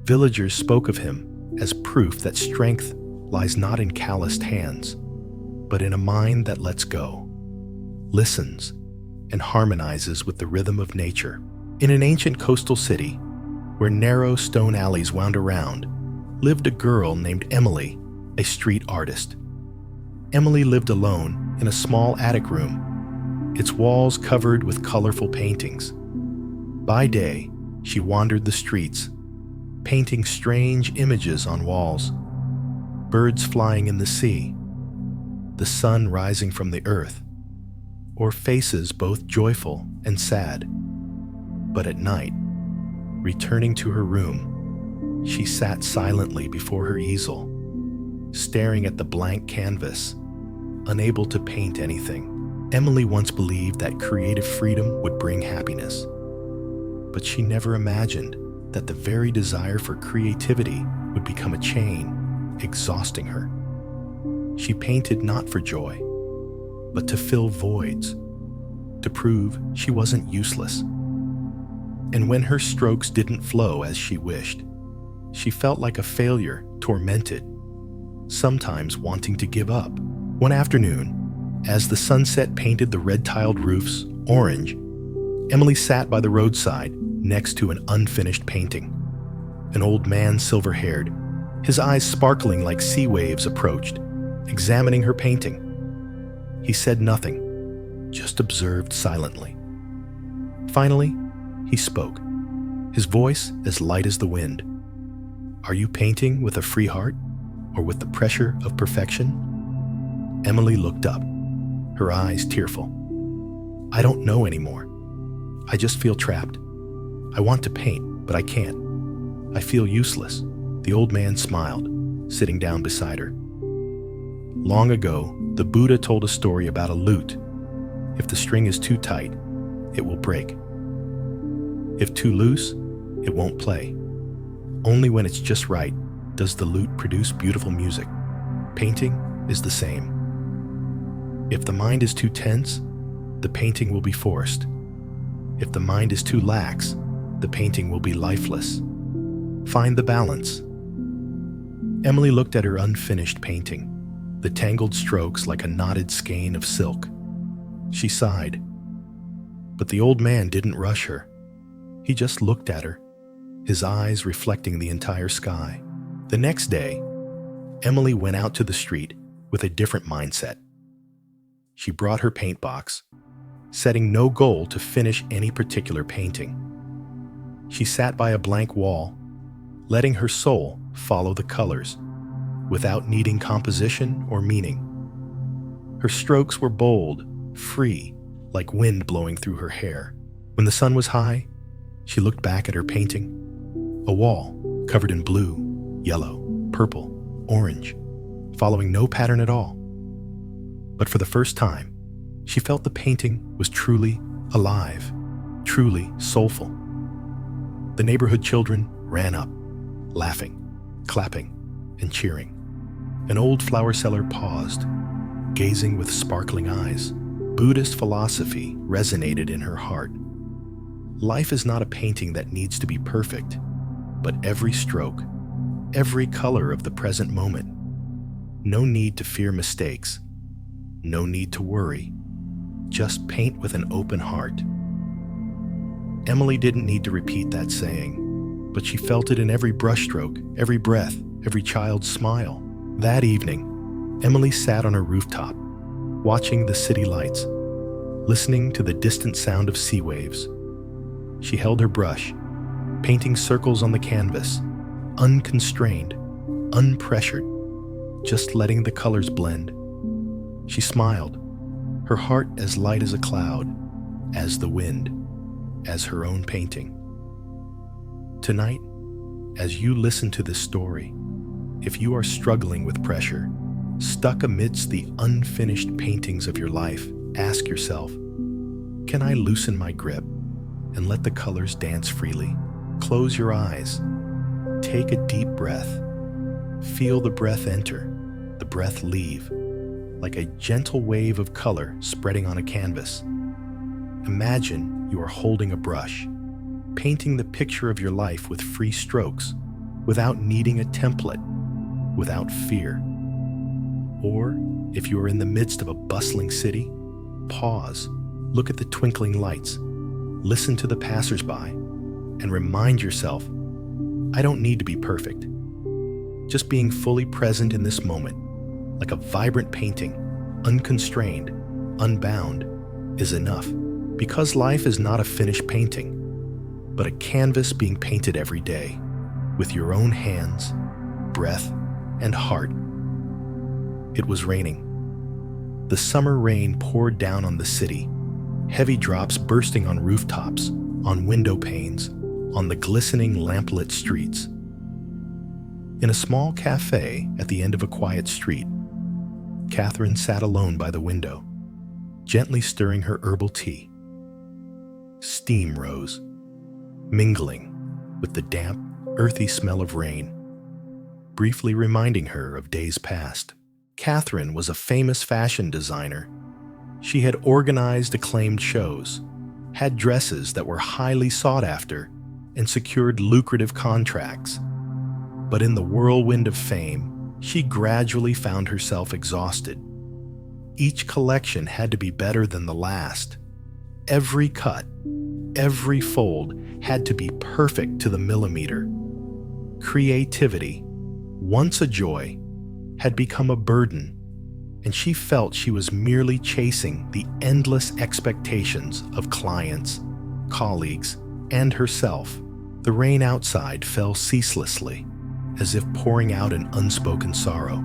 Villagers spoke of him as proof that strength lies not in calloused hands, but in a mind that lets go, listens, and harmonizes with the rhythm of nature. In an ancient coastal city, where narrow stone alleys wound around, lived a girl named Emily, a street artist. Emily lived alone in a small attic room, its walls covered with colorful paintings. By day, she wandered the streets, painting strange images on walls, birds flying in the sea, the sun rising from the earth, or faces both joyful and sad. But at night, returning to her room, she sat silently before her easel, staring at the blank canvas, unable to paint anything. Emily once believed that creative freedom would bring happiness, but she never imagined that the very desire for creativity would become a chain, exhausting her. She painted not for joy, but to fill voids, to prove she wasn't useless. And when her strokes didn't flow as she wished, she felt like a failure, tormented, sometimes wanting to give up. One afternoon, as the sunset painted the red-tiled roofs orange, Emily sat by the roadside next to an unfinished painting. An old man, silver-haired, his eyes sparkling like sea waves, approached, examining her painting. He said nothing, just observed silently. Finally, he spoke, his voice as light as the wind. "Are you painting with a free heart, or with the pressure of perfection?" Emily looked up, her eyes tearful. "I don't know anymore. I just feel trapped. I want to paint, but I can't. I feel useless." The old man smiled, sitting down beside her. Long ago, the Buddha told a story about a lute. If the string is too tight, it will break. If too loose, it won't play. Only when it's just right does the lute produce beautiful music. Painting is the same. If the mind is too tense, the painting will be forced. If the mind is too lax, the painting will be lifeless. Find the balance. Emily looked at her unfinished painting, the tangled strokes like a knotted skein of silk. She sighed. But the old man didn't rush her. He just looked at her, his eyes reflecting the entire sky. The next day, Emily went out to the street with a different mindset. She brought her paint box, setting no goal to finish any particular painting. She sat by a blank wall, letting her soul follow the colors, without needing composition or meaning. Her strokes were bold, free, like wind blowing through her hair. When the sun was high, she looked back at her painting, a wall covered in blue, yellow, purple, orange, following no pattern at all. But for the first time, she felt the painting was truly alive, truly soulful. The neighborhood children ran up, laughing, clapping, and cheering. An old flower seller paused, gazing with sparkling eyes. Buddhist philosophy resonated in her heart. Life is not a painting that needs to be perfect, but every stroke, every color of the present moment. No need to fear mistakes. No need to worry. Just paint with an open heart. Emily didn't need to repeat that saying, but she felt it in every brushstroke, every breath, every child's smile. That evening, Emily sat on her rooftop, watching the city lights, listening to the distant sound of sea waves. She held her brush, painting circles on the canvas, unconstrained, unpressured, just letting the colors blend. She smiled, her heart as light as a cloud, as the wind, as her own painting. Tonight, as you listen to this story, if you are struggling with pressure, stuck amidst the unfinished paintings of your life, ask yourself, can I loosen my grip and let the colors dance freely? Close your eyes. Take a deep breath. Feel the breath enter, the breath leave, like a gentle wave of color spreading on a canvas. Imagine you are holding a brush, painting the picture of your life with free strokes, without needing a template, without fear. Or, if you are in the midst of a bustling city, pause, look at the twinkling lights, listen to the passersby, and remind yourself, I don't need to be perfect. Just being fully present in this moment, like a vibrant painting, unconstrained, unbound, is enough. Because life is not a finished painting, but a canvas being painted every day, with your own hands, breath, and heart. It was raining. The summer rain poured down on the city, heavy drops bursting on rooftops, on window panes, on the glistening lamplit streets. In a small cafe at the end of a quiet street, Catherine sat alone by the window, gently stirring her herbal tea. Steam rose, mingling with the damp, earthy smell of rain, briefly reminding her of days past. Catherine was a famous fashion designer. She had organized acclaimed shows, had dresses that were highly sought after, and secured lucrative contracts. But in the whirlwind of fame, she gradually found herself exhausted. Each collection had to be better than the last. Every cut, every fold had to be perfect to the millimeter. Creativity, once a joy, had become a burden, and she felt she was merely chasing the endless expectations of clients, colleagues, and herself. The rain outside fell ceaselessly, as if pouring out an unspoken sorrow.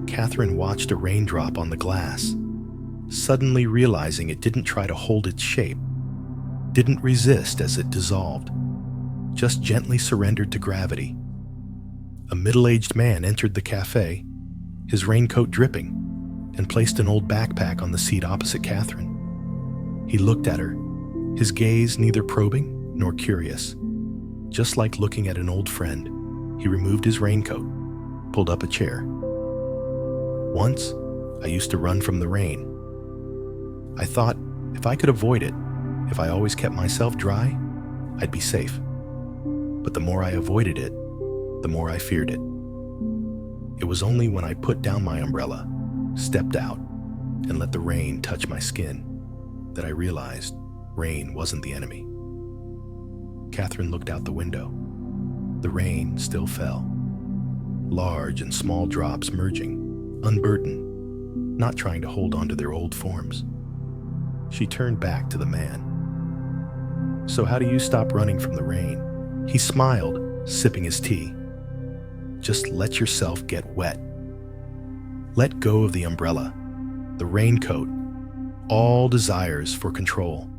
Catherine watched a raindrop on the glass, suddenly realizing it didn't try to hold its shape, didn't resist as it dissolved, just gently surrendered to gravity. A middle-aged man entered the cafe, his raincoat dripping, and placed an old backpack on the seat opposite Catherine. He looked at her, his gaze neither probing nor curious. Just like looking at an old friend, he removed his raincoat, pulled up a chair. Once, I used to run from the rain. I thought if I could avoid it, if I always kept myself dry, I'd be safe. But the more I avoided it, the more I feared it. It was only when I put down my umbrella, stepped out, and let the rain touch my skin that I realized rain wasn't the enemy. Catherine looked out the window. The rain still fell, large and small drops merging, unburdened, not trying to hold on to their old forms. She turned back to the man. So how do you stop running from the rain? He smiled, sipping his tea. Just let yourself get wet. Let go of the umbrella, the raincoat, all desires for control.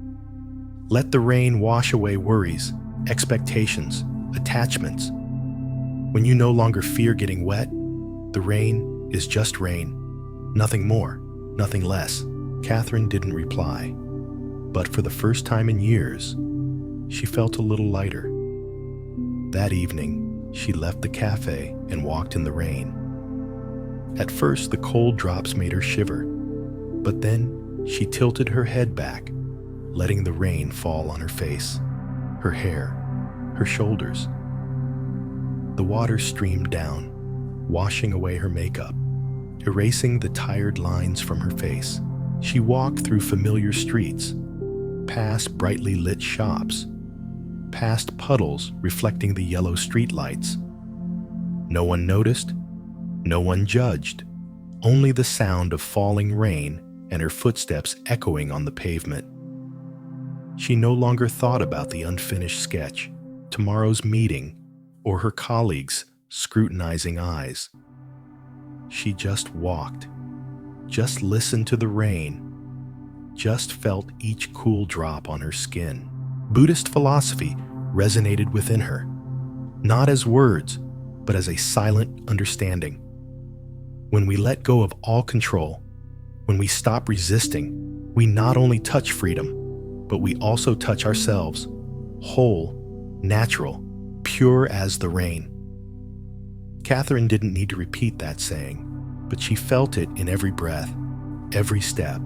Let the rain wash away worries, expectations, attachments. When you no longer fear getting wet, the rain is just rain, nothing more, nothing less. Catherine didn't reply, but for the first time in years, she felt a little lighter. That evening, she left the cafe and walked in the rain. At first, the cold drops made her shiver, but then she tilted her head back, letting the rain fall on her face, her hair, her shoulders. The water streamed down, washing away her makeup, erasing the tired lines from her face. She walked through familiar streets, past brightly lit shops, past puddles reflecting the yellow streetlights. No one noticed, no one judged, only the sound of falling rain and her footsteps echoing on the pavement. She no longer thought about the unfinished sketch, tomorrow's meeting, or her colleagues' scrutinizing eyes. She just walked, just listened to the rain, just felt each cool drop on her skin. Buddhist philosophy resonated within her, not as words, but as a silent understanding. When we let go of all control, when we stop resisting, we not only touch freedom, but we also touch ourselves, whole, natural, pure as the rain. Catherine didn't need to repeat that saying, but she felt it in every breath, every step,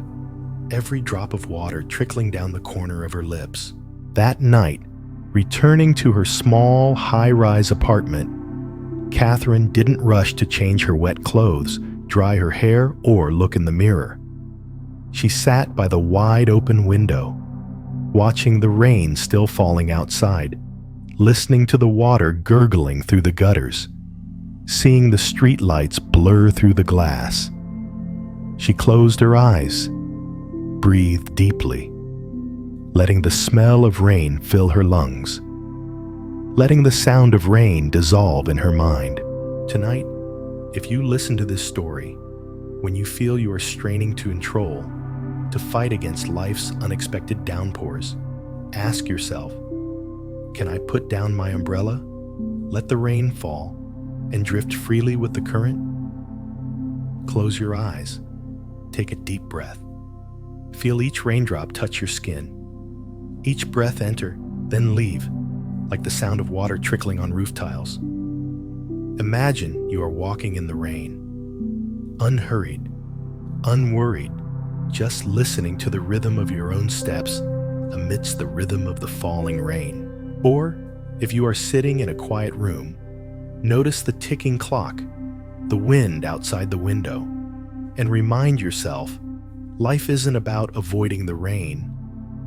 every drop of water trickling down the corner of her lips. That night, returning to her small, high-rise apartment, Catherine didn't rush to change her wet clothes, dry her hair, or look in the mirror. She sat by the wide-open window, watching the rain still falling outside, listening to the water gurgling through the gutters, seeing the streetlights blur through the glass. She closed her eyes, breathed deeply, letting the smell of rain fill her lungs, letting the sound of rain dissolve in her mind. Tonight, if you listen to this story, when you feel you are straining to control, to fight against life's unexpected downpours, ask yourself, can I put down my umbrella, let the rain fall, and drift freely with the current? Close your eyes, take a deep breath. Feel each raindrop touch your skin. Each breath enter, then leave, like the sound of water trickling on roof tiles. Imagine you are walking in the rain, unhurried, unworried, just listening to the rhythm of your own steps amidst the rhythm of the falling rain. Or, if you are sitting in a quiet room, notice the ticking clock, the wind outside the window, and remind yourself, life isn't about avoiding the rain,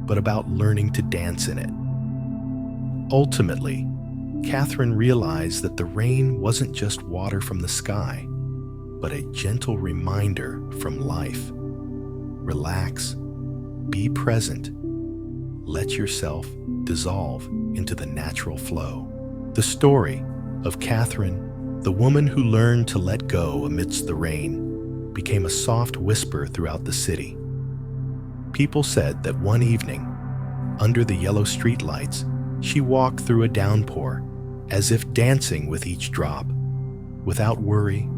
but about learning to dance in it. Ultimately, Catherine realized that the rain wasn't just water from the sky, but a gentle reminder from life. Relax, be present, let yourself dissolve into the natural flow. The story of Catherine, the woman who learned to let go amidst the rain, became a soft whisper throughout the city. People said that one evening, under the yellow streetlights, she walked through a downpour, as if dancing with each drop, without worry,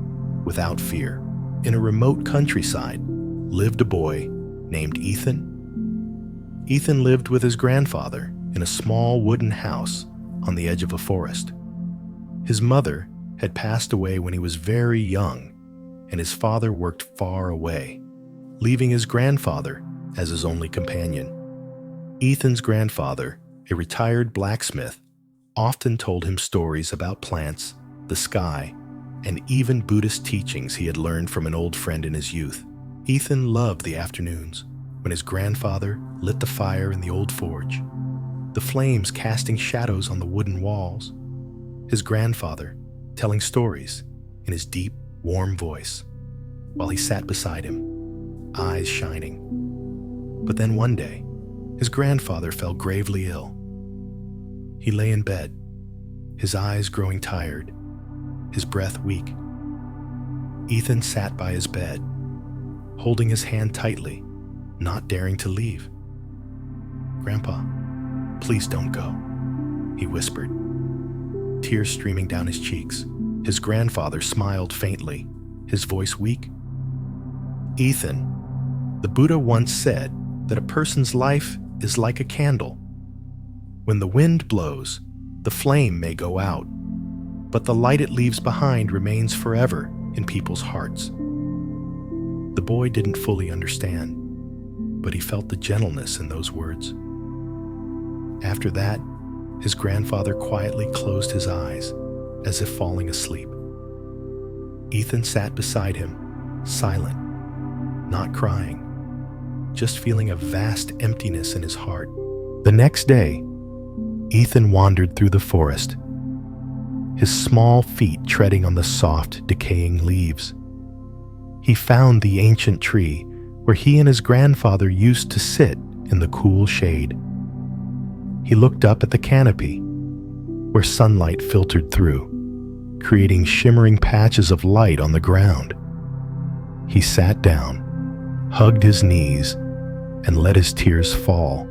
without fear. In a remote countryside lived a boy named Ethan. Ethan lived with his grandfather in a small wooden house on the edge of a forest. His mother had passed away when he was very young, and his father worked far away, leaving his grandfather as his only companion. Ethan's grandfather, a retired blacksmith, often told him stories about plants, the sky, and even Buddhist teachings he had learned from an old friend in his youth. Ethan loved the afternoons when his grandfather lit the fire in the old forge, the flames casting shadows on the wooden walls, his grandfather telling stories in his deep, warm voice while he sat beside him, eyes shining. But then one day, his grandfather fell gravely ill. He lay in bed, his eyes growing tired, his breath weak. Ethan sat by his bed, holding his hand tightly, not daring to leave. "Grandpa, please don't go," he whispered, tears streaming down his cheeks. His grandfather smiled faintly, his voice weak. "Ethan, the Buddha once said that a person's life is like a candle. When the wind blows, The flame may go out, but the light it leaves behind remains forever in people's hearts. The boy didn't fully understand, but he felt the gentleness in those words. After that, his grandfather quietly closed his eyes, as if falling asleep. Ethan sat beside him, silent, not crying, just feeling a vast emptiness in his heart. The next day, Ethan wandered through the forest, his small feet treading on the soft, decaying leaves. He found the ancient tree where he and his grandfather used to sit in the cool shade. He looked up at the canopy, where sunlight filtered through, creating shimmering patches of light on the ground. He sat down, hugged his knees, and let his tears fall,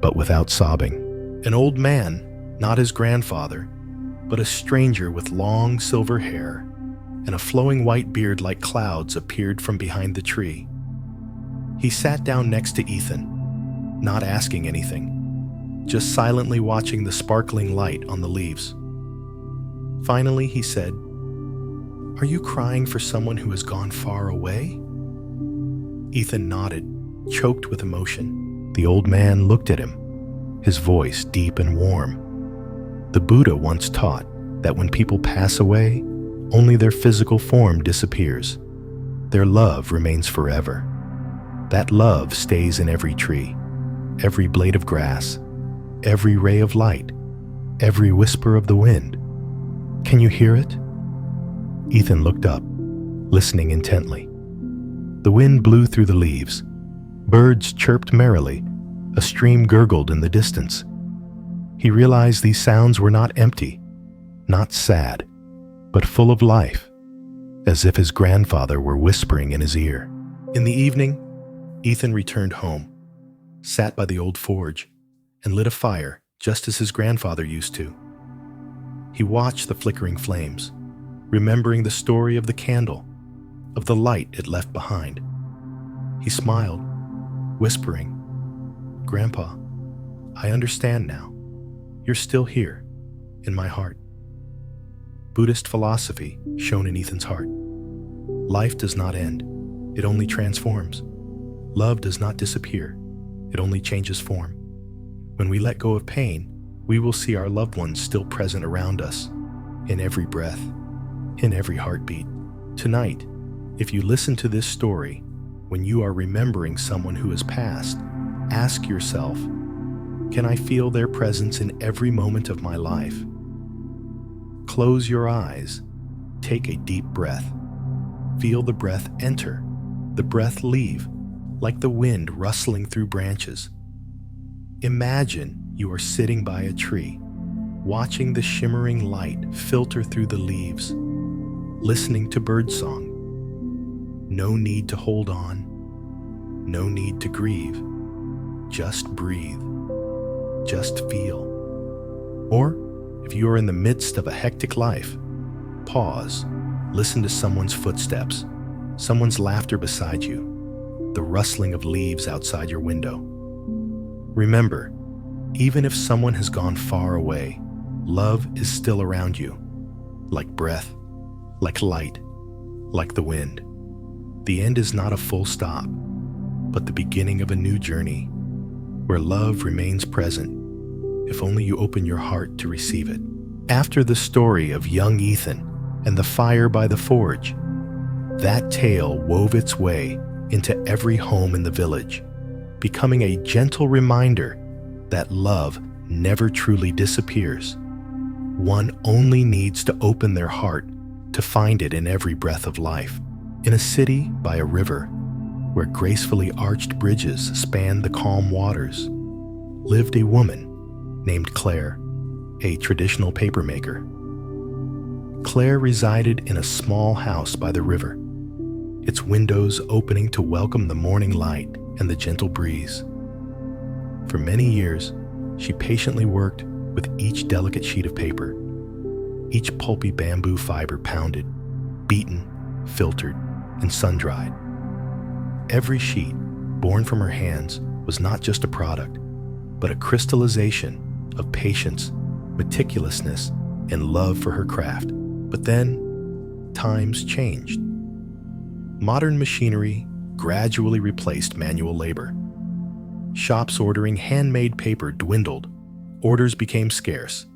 but without sobbing. An old man, not his grandfather, but a stranger with long silver hair and a flowing white beard like clouds, appeared from behind the tree. He sat down next to Ethan, not asking anything, just silently watching the sparkling light on the leaves. Finally, he said, "Are you crying for someone who has gone far away?" Ethan nodded, choked with emotion. The old man looked at him, his voice deep and warm. The Buddha once taught that when people pass away, only their physical form disappears. Their love remains forever. That love stays in every tree, every blade of grass, every ray of light, every whisper of the wind. Can you hear it? Ethan looked up, listening intently. The wind blew through the leaves. Birds chirped merrily. A stream gurgled in the distance. He realized these sounds were not empty, not sad, but full of life, as if his grandfather were whispering in his ear. In the evening, Ethan returned home, sat by the old forge, and lit a fire just as his grandfather used to. He watched the flickering flames, remembering the story of the candle, of the light it left behind. He smiled, whispering, "Grandpa, I understand now. You're still here, in my heart." Buddhist philosophy shone in Ethan's heart. Life does not end, it only transforms. Love does not disappear, it only changes form. When we let go of pain, we will see our loved ones still present around us, in every breath, in every heartbeat. Tonight, if you listen to this story, when you are remembering someone who has passed, ask yourself, can I feel their presence in every moment of my life? Close your eyes, take a deep breath. Feel the breath enter, the breath leave, like the wind rustling through branches. Imagine you are sitting by a tree, watching the shimmering light filter through the leaves, listening to birdsong. No need to hold on, no need to grieve. Just breathe, just feel. Or, if you are in the midst of a hectic life, pause, listen to someone's footsteps, someone's laughter beside you, the rustling of leaves outside your window. Remember, even if someone has gone far away, love is still around you, like breath, like light, like the wind. The end is not a full stop, but the beginning of a new journey, where love remains present, if only you open your heart to receive it. After the story of young Ethan and the fire by the forge, that tale wove its way into every home in the village, becoming a gentle reminder that love never truly disappears. One only needs to open their heart to find it in every breath of life. In a city by a river, where gracefully arched bridges spanned the calm waters, lived a woman named Claire, a traditional papermaker. Claire resided in a small house by the river, its windows opening to welcome the morning light and the gentle breeze. For many years, she patiently worked with each delicate sheet of paper, each pulpy bamboo fiber pounded, beaten, filtered, and sun-dried. Every sheet, born from her hands, was not just a product, but a crystallization of patience, meticulousness, and love for her craft. But then, times changed. Modern machinery gradually replaced manual labor. Shops ordering handmade paper dwindled, orders became scarce,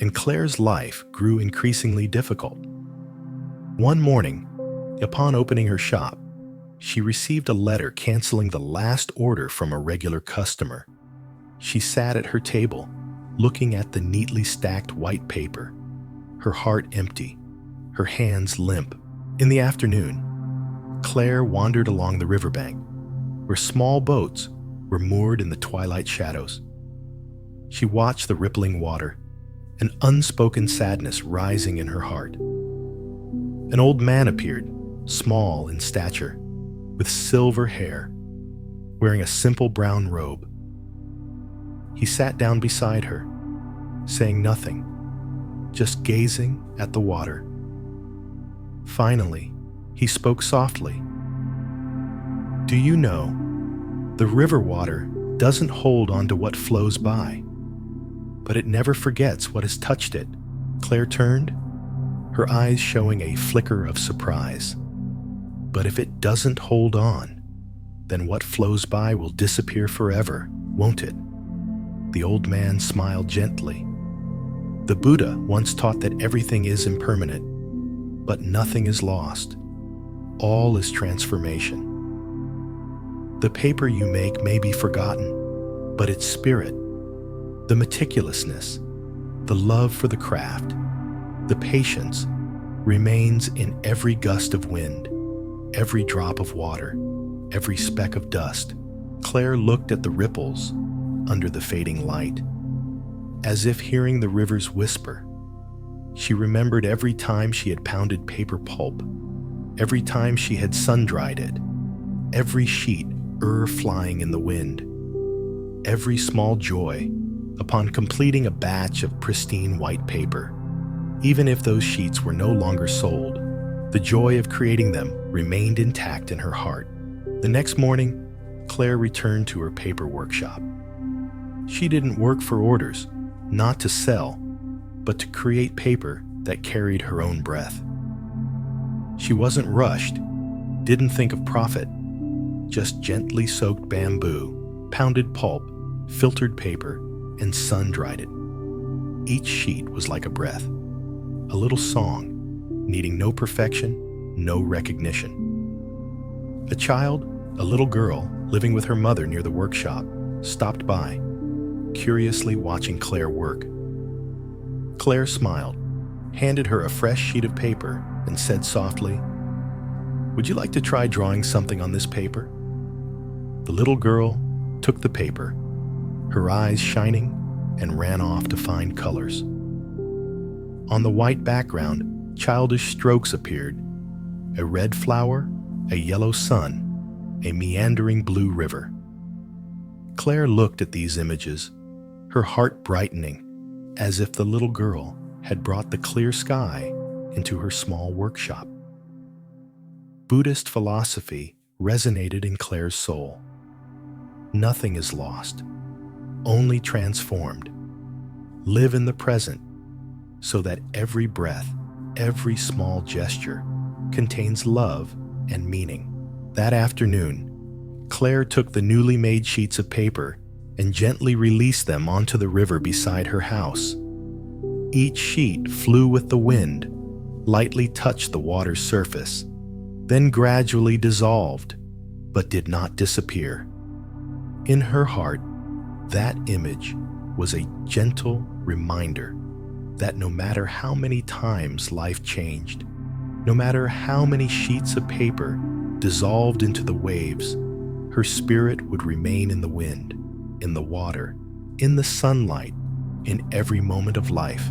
and Claire's life grew increasingly difficult. One morning, upon opening her shop, she received a letter canceling the last order from a regular customer. She sat at her table, looking at the neatly stacked white paper, her heart empty, her hands limp. In the afternoon, Claire wandered along the riverbank, where small boats were moored in the twilight shadows. She watched the rippling water, an unspoken sadness rising in her heart. An old man appeared, small in stature, with silver hair, wearing a simple brown robe. He sat down beside her, saying nothing, just gazing at the water. Finally, he spoke softly. "Do you know, the river water doesn't hold on to what flows by, but it never forgets what has touched it." Claire turned, her eyes showing a flicker of surprise. "But if it doesn't hold on, then what flows by will disappear forever, won't it?" The old man smiled gently. "The Buddha once taught that everything is impermanent, but nothing is lost. All is transformation. The paper you make may be forgotten, but its spirit, the meticulousness, the love for the craft, the patience, remains in every gust of wind, every drop of water, every speck of dust." Claire looked at the ripples under the fading light, as if hearing the river's whisper. She remembered every time she had pounded paper pulp, every time she had sun-dried it, every sheet flying in the wind, every small joy upon completing a batch of pristine white paper. Even if those sheets were no longer sold, the joy of creating them remained intact in her heart. The next morning, Claire returned to her paper workshop. She didn't work for orders, not to sell, but to create paper that carried her own breath. She wasn't rushed, didn't think of profit, just gently soaked bamboo, pounded pulp, filtered paper, and sun-dried it. Each sheet was like a breath, a little song, needing no perfection, no recognition. A child, a little girl, living with her mother near the workshop, stopped by, curiously watching Claire work. Claire smiled, handed her a fresh sheet of paper, and said softly, "Would you like to try drawing something on this paper?" The little girl took the paper, her eyes shining, and ran off to find colors. On the white background, childish strokes appeared: a red flower, a yellow sun, a meandering blue river. Claire looked at these images, her heart brightening, as if the little girl had brought the clear sky into her small workshop. Buddhist philosophy resonated in Claire's soul. Nothing is lost, only transformed. Live in the present, so that every breath, every small gesture contains love and meaning. That afternoon, Claire took the newly made sheets of paper and gently released them onto the river beside her house. Each sheet flew with the wind, lightly touched the water's surface, then gradually dissolved, but did not disappear. In her heart, that image was a gentle reminder that no matter how many times life changed, no matter how many sheets of paper dissolved into the waves, her spirit would remain in the wind, in the water, in the sunlight, in every moment of life.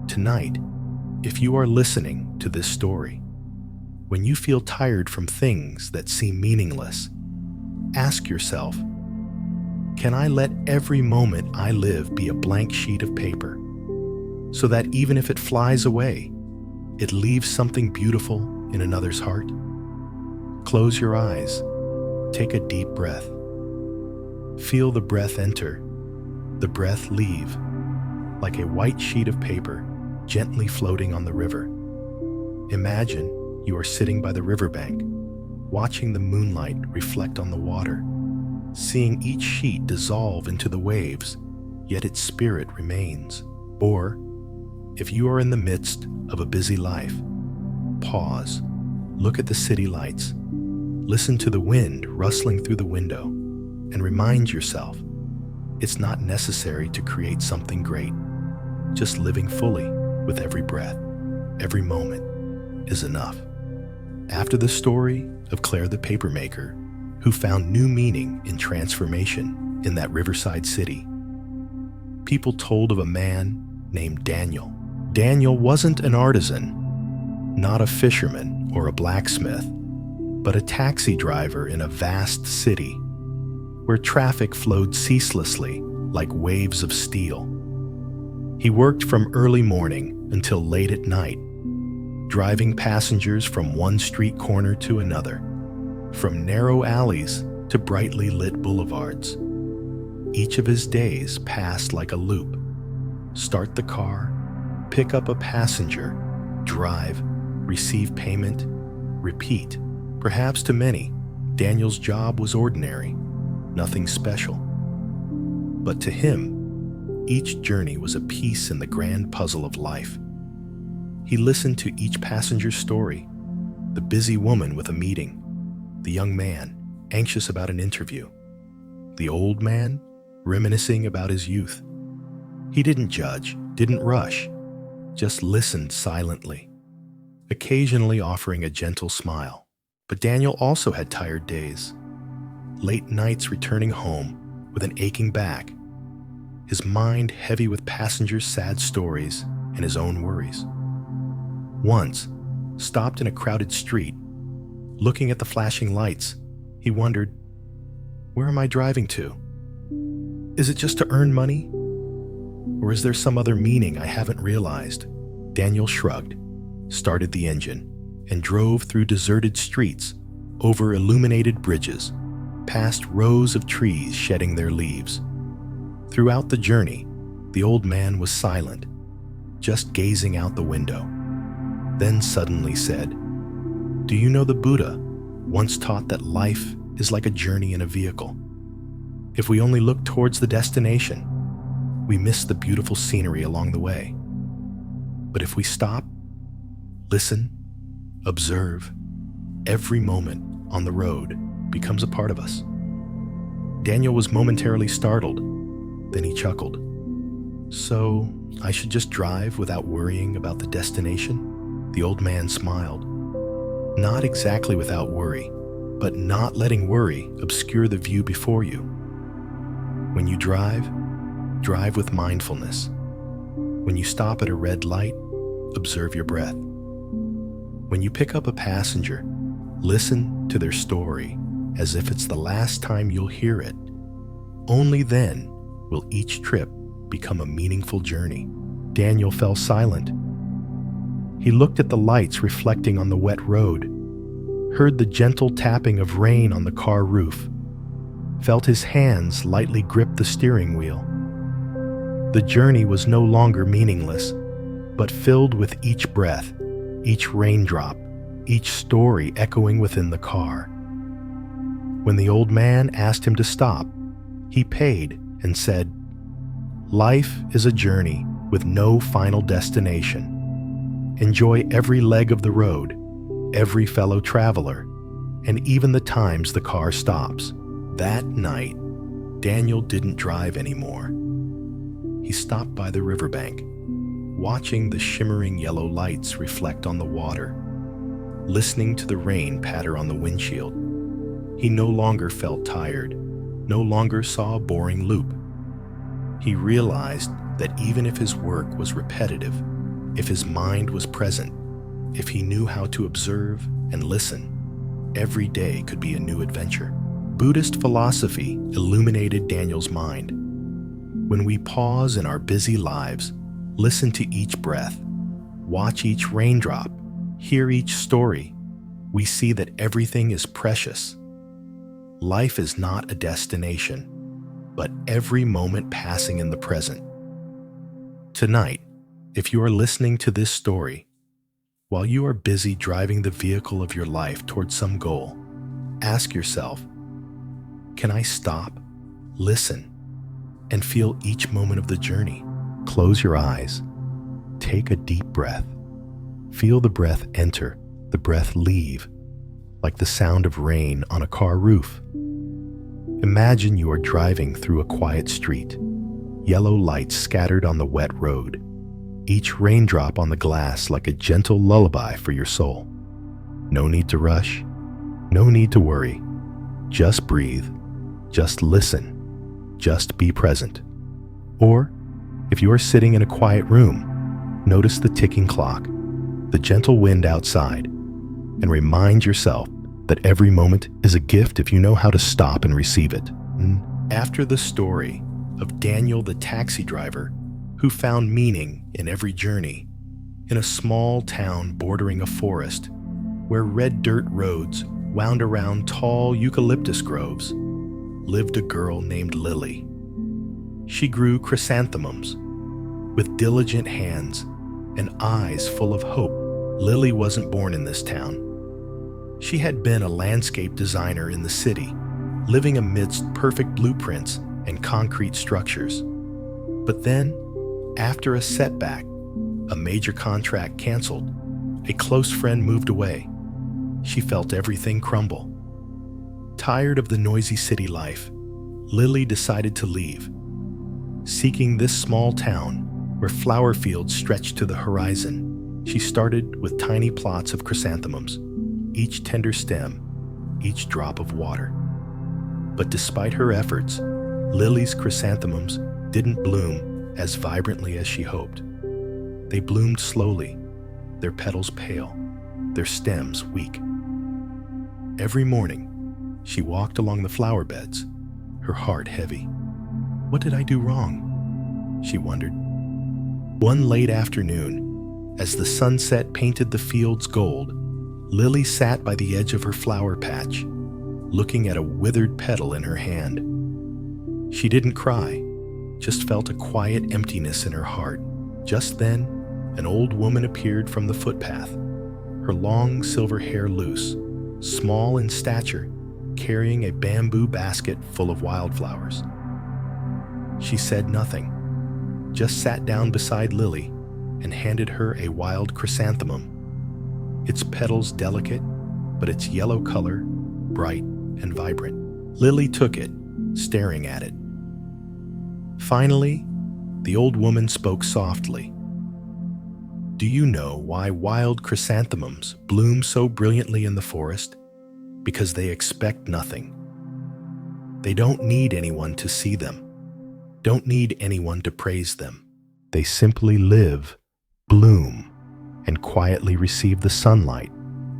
Tonight, if you are listening to this story, when you feel tired from things that seem meaningless, ask yourself, can I let every moment I live be a blank sheet of paper, so that even if it flies away, it leaves something beautiful in another's heart? Close your eyes, take a deep breath. Feel the breath enter, the breath leave, like a white sheet of paper gently floating on the river. Imagine you are sitting by the riverbank, watching the moonlight reflect on the water, seeing each sheet dissolve into the waves, yet its spirit remains. Or, if you are in the midst of a busy life, pause, look at the city lights, listen to the wind rustling through the window, and remind yourself it's not necessary to create something great. Just living fully with every breath, every moment is enough. After the story of Claire the papermaker, who found new meaning in transformation in that riverside city, people told of a man named Daniel. Daniel wasn't an artisan, not a fisherman or a blacksmith, but a taxi driver in a vast city where traffic flowed ceaselessly like waves of steel. He worked from early morning until late at night, driving passengers from one street corner to another, from narrow alleys to brightly lit boulevards. Each of his days passed like a loop. Start the car, pick up a passenger, drive, receive payment, repeat. Perhaps to many, Daniel's job was ordinary, nothing special. But to him, each journey was a piece in the grand puzzle of life. He listened to each passenger's story, the busy woman with a meeting, the young man anxious about an interview, the old man reminiscing about his youth. He didn't judge, didn't rush, just listened silently, occasionally offering a gentle smile. But Daniel also had tired days, late nights returning home with an aching back, his mind heavy with passengers' sad stories and his own worries. Once, stopped in a crowded street, looking at the flashing lights, he wondered, where am I driving to? Is it just to earn money? Or is there some other meaning I haven't realized? Daniel shrugged, started the engine, and drove through deserted streets, over illuminated bridges, past rows of trees shedding their leaves. Throughout the journey, the old man was silent, just gazing out the window. Then suddenly said, "Do you know the Buddha once taught that life is like a journey in a vehicle? If we only look towards the destination, we miss the beautiful scenery along the way. But if we stop, listen, observe, every moment on the road becomes a part of us." Daniel was momentarily startled, then he chuckled. "So, I should just drive without worrying about the destination?" The old man smiled. "Not exactly without worry, but not letting worry obscure the view before you. When you drive, drive with mindfulness. When you stop at a red light, observe your breath. When you pick up a passenger, listen to their story as if it's the last time you'll hear it. Only then will each trip become a meaningful journey." Daniel fell silent. He looked at the lights reflecting on the wet road, heard the gentle tapping of rain on the car roof, felt his hands lightly grip the steering wheel. The journey was no longer meaningless, but filled with each breath, each raindrop, each story echoing within the car. When the old man asked him to stop, he paid and said, "Life is a journey with no final destination. Enjoy every leg of the road, every fellow traveler, and even the times the car stops." That night, Daniel didn't drive anymore. He stopped by the riverbank, watching the shimmering yellow lights reflect on the water, listening to the rain patter on the windshield. He no longer felt tired, no longer saw a boring loop. He realized that even if his work was repetitive, if his mind was present, if he knew how to observe and listen, every day could be a new adventure. Buddhist philosophy illuminated Daniel's mind. When we pause in our busy lives, listen to each breath, watch each raindrop, hear each story, we see that everything is precious. Life is not a destination, but every moment passing in the present. Tonight, if you are listening to this story, while you are busy driving the vehicle of your life towards some goal, ask yourself, can I stop, listen, and feel each moment of the journey? Close your eyes. Take a deep breath. Feel the breath enter, the breath leave, like the sound of rain on a car roof. Imagine you are driving through a quiet street, yellow lights scattered on the wet road, each raindrop on the glass like a gentle lullaby for your soul. No need to rush, no need to worry. Just breathe, just listen, just be present. Or, if you are sitting in a quiet room, notice the ticking clock, the gentle wind outside, and remind yourself that every moment is a gift if you know how to stop and receive it. After the story of Daniel the taxi driver who found meaning in every journey, in a small town bordering a forest where red dirt roads wound around tall eucalyptus groves, lived a girl named Lily. She grew chrysanthemums with diligent hands and eyes full of hope. Lily wasn't born in this town. She had been a landscape designer in the city, living amidst perfect blueprints and concrete structures. But then, after a setback, a major contract canceled, a close friend moved away. She felt everything crumble. Tired of the noisy city life, Lily decided to leave, seeking this small town where flower fields stretched to the horizon. She started with tiny plots of chrysanthemums, each tender stem, each drop of water. But despite her efforts, Lily's chrysanthemums didn't bloom as vibrantly as she hoped. They bloomed slowly, their petals pale, their stems weak. Every morning, she walked along the flower beds, her heart heavy. What did I do wrong? She wondered. One late afternoon, as the sunset painted the fields gold, Lily sat by the edge of her flower patch, looking at a withered petal in her hand. She didn't cry, just felt a quiet emptiness in her heart. Just then, an old woman appeared from the footpath, her long silver hair loose, small in stature, carrying a bamboo basket full of wildflowers. She said nothing, just sat down beside Lily and handed her a wild chrysanthemum, its petals delicate, but its yellow color bright and vibrant. Lily took it, staring at it. Finally, the old woman spoke softly. Do you know why wild chrysanthemums bloom so brilliantly in the forest? Because they expect nothing. They don't need anyone to see them, don't need anyone to praise them. They simply live, bloom, and quietly receive the sunlight,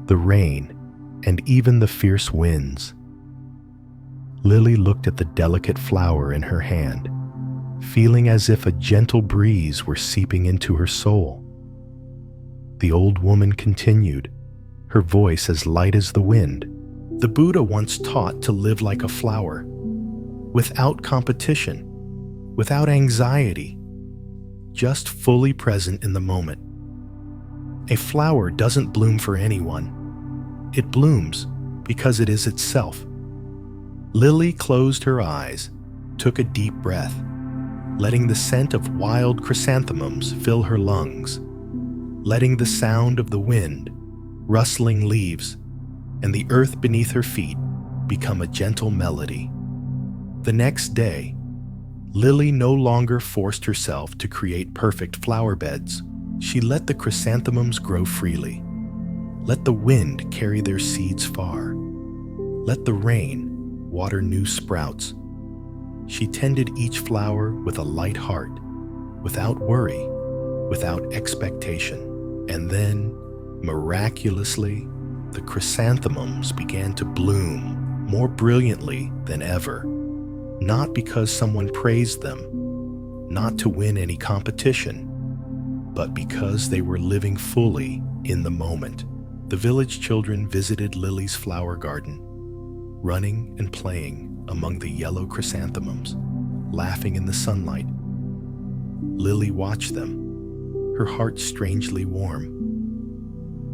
the rain, and even the fierce winds. Lily looked at the delicate flower in her hand, feeling as if a gentle breeze were seeping into her soul. The old woman continued, her voice as light as the wind. The Buddha once taught to live like a flower, without competition, without anxiety, just fully present in the moment. A flower doesn't bloom for anyone. It blooms because it is itself. Lily closed her eyes, took a deep breath, letting the scent of wild chrysanthemums fill her lungs, letting the sound of the wind, rustling leaves, and the earth beneath her feet become a gentle melody. The next day, Lily no longer forced herself to create perfect flower beds. She let the chrysanthemums grow freely. Let the wind carry their seeds far. Let the rain water new sprouts. She tended each flower with a light heart, without worry, without expectation. And then, miraculously, the chrysanthemums began to bloom more brilliantly than ever. Not because someone praised them, not to win any competition, but because they were living fully in the moment. The village children visited Lily's flower garden, running and playing among the yellow chrysanthemums, laughing in the sunlight. Lily watched them, her heart strangely warm.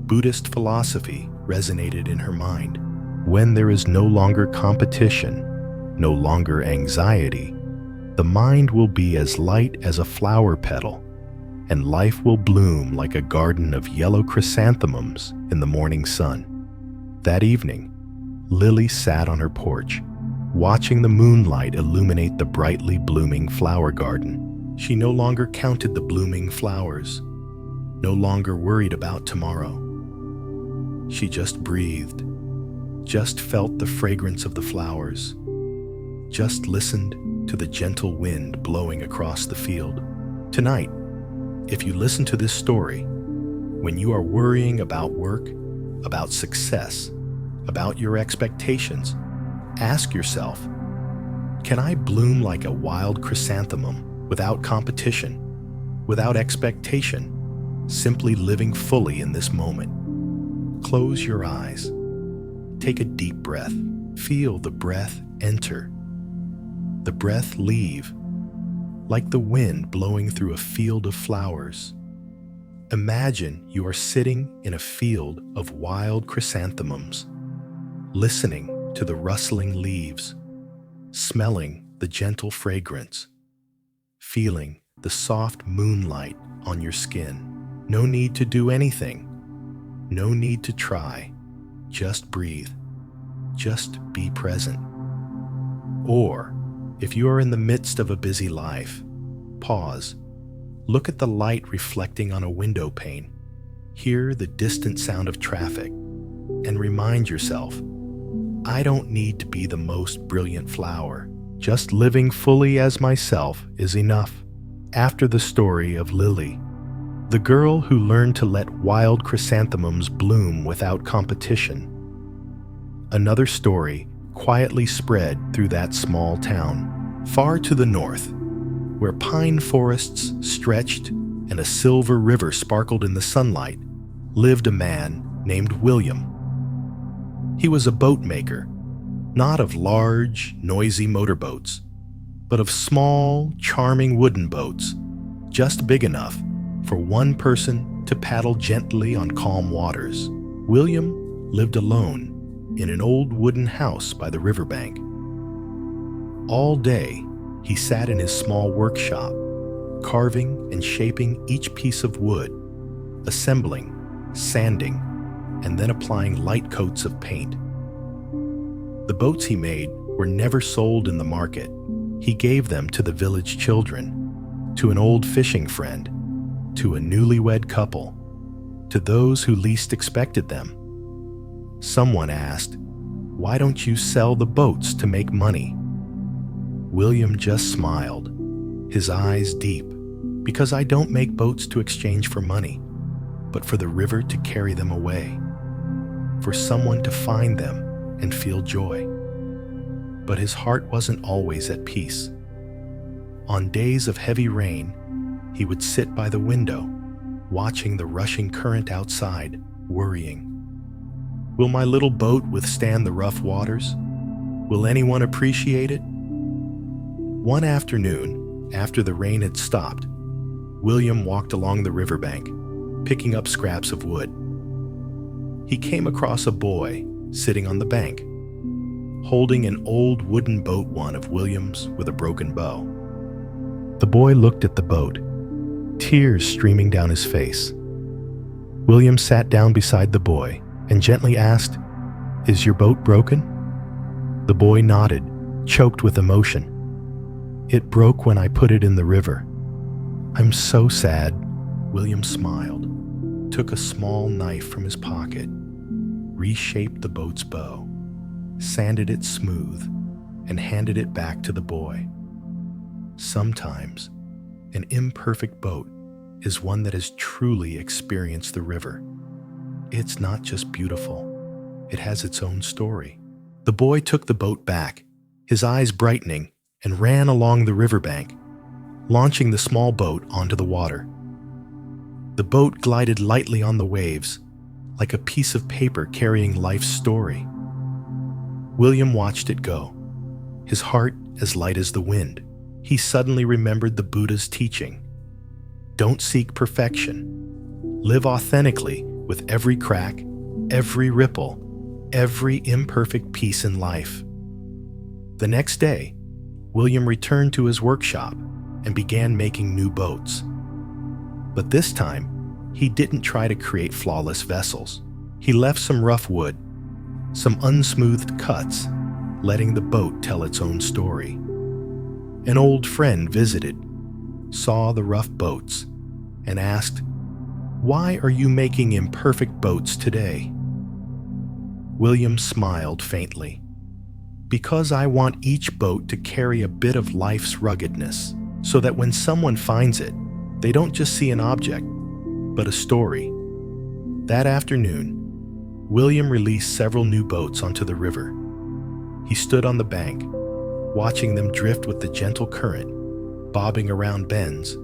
Buddhist philosophy resonated in her mind. When there is no longer competition, no longer anxiety, the mind will be as light as a flower petal, and life will bloom like a garden of yellow chrysanthemums in the morning sun. That evening, Lily sat on her porch, watching the moonlight illuminate the brightly blooming flower garden. She no longer counted the blooming flowers, no longer worried about tomorrow. She just breathed, just felt the fragrance of the flowers, just listened to the gentle wind blowing across the field. Tonight, if you listen to this story, when you are worrying about work, about success, about your expectations, ask yourself, can I bloom like a wild chrysanthemum without competition, without expectation, simply living fully in this moment? Close your eyes. Take a deep breath. Feel the breath enter, the breath leave, like the wind blowing through a field of flowers. Imagine you are sitting in a field of wild chrysanthemums, listening to the rustling leaves, smelling the gentle fragrance, feeling the soft moonlight on your skin. No need to do anything. No need to try. Just breathe. Just be present. Or, if you are in the midst of a busy life, pause. Look at the light reflecting on a window pane. Hear the distant sound of traffic, and remind yourself, I don't need to be the most brilliant flower. Just living fully as myself is enough. After the story of Lily, the girl who learned to let wild chrysanthemums bloom without competition, another story quietly spread through that small town. Far to the north, where pine forests stretched and a silver river sparkled in the sunlight, lived a man named William. He was a boat maker, not of large, noisy motorboats, but of small, charming wooden boats, just big enough for one person to paddle gently on calm waters. William lived alone in an old wooden house by the riverbank. All day, he sat in his small workshop, carving and shaping each piece of wood, assembling, sanding, and then applying light coats of paint. The boats he made were never sold in the market. He gave them to the village children, to an old fishing friend, to a newlywed couple, to those who least expected them. Someone asked, "Why don't you sell the boats to make money?" William just smiled, his eyes deep, "Because I don't make boats to exchange for money, but for the river to carry them away, for someone to find them and feel joy." But his heart wasn't always at peace. On days of heavy rain, he would sit by the window, watching the rushing current outside, worrying. Will my little boat withstand the rough waters? Will anyone appreciate it? One afternoon, after the rain had stopped, William walked along the riverbank, picking up scraps of wood. He came across a boy sitting on the bank, holding an old wooden boat, one of William's with a broken bow. The boy looked at the boat, tears streaming down his face. William sat down beside the boy and gently asked, "Is your boat broken?" The boy nodded, choked with emotion. "It broke when I put it in the river. I'm so sad." William smiled, took a small knife from his pocket, reshaped the boat's bow, sanded it smooth, and handed it back to the boy. Sometimes, an imperfect boat is one that has truly experienced the river. It's not just beautiful, it has its own story. The boy took the boat back, his eyes brightening, and ran along the riverbank, launching the small boat onto the water. The boat glided lightly on the waves, like a piece of paper carrying life's story. William watched it go, his heart as light as the wind. He suddenly remembered the Buddha's teaching, Don't seek perfection. Live authentically with every crack, every ripple, every imperfect piece in life. The next day, William returned to his workshop and began making new boats. But this time, he didn't try to create flawless vessels. He left some rough wood, some unsmoothed cuts, letting the boat tell its own story. An old friend visited, saw the rough boats, and asked, "Why are you making imperfect boats today?" William smiled faintly. "Because I want each boat to carry a bit of life's ruggedness, so that when someone finds it, they don't just see an object, but a story." That afternoon, William released several new boats onto the river. He stood on the bank, watching them drift with the gentle current, bobbing around bends,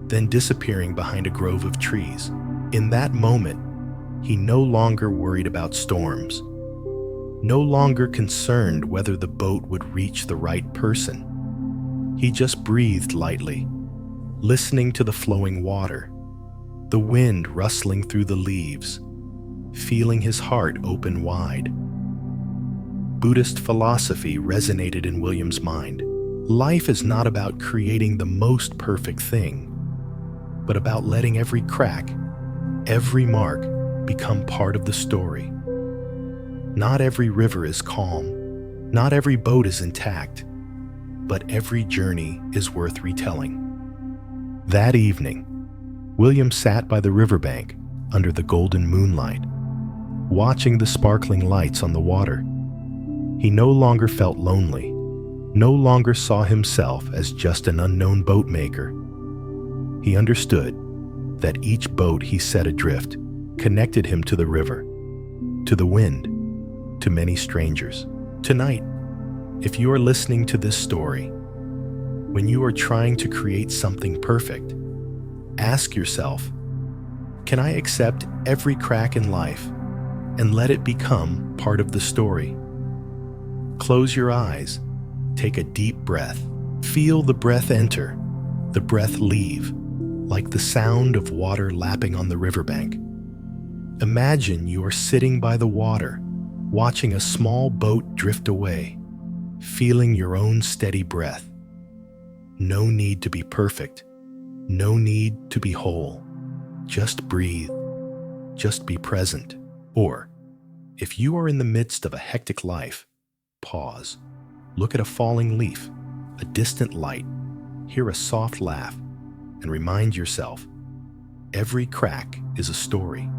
then disappearing behind a grove of trees. In that moment, he no longer worried about storms, no longer concerned whether the boat would reach the right person. He just breathed lightly, listening to the flowing water, the wind rustling through the leaves, feeling his heart open wide. Buddhist philosophy resonated in William's mind. Life is not about creating the most perfect thing, but about letting every crack, every mark, become part of the story. Not every river is calm, not every boat is intact, but every journey is worth retelling. That evening, William sat by the riverbank under the golden moonlight, watching the sparkling lights on the water. He no longer felt lonely, no longer saw himself as just an unknown boat maker. He understood that each boat he set adrift connected him to the river, to the wind, to many strangers. Tonight, if you are listening to this story, when you are trying to create something perfect, ask yourself, can I accept every crack in life and let it become part of the story? Close your eyes, take a deep breath. Feel the breath enter, the breath leave, like the sound of water lapping on the riverbank. Imagine you are sitting by the water, watching a small boat drift away, feeling your own steady breath. No need to be perfect, no need to be whole. Just breathe, just be present. Or, if you are in the midst of a hectic life, pause, look at a falling leaf, a distant light, hear a soft laugh, and remind yourself, every crack is a story.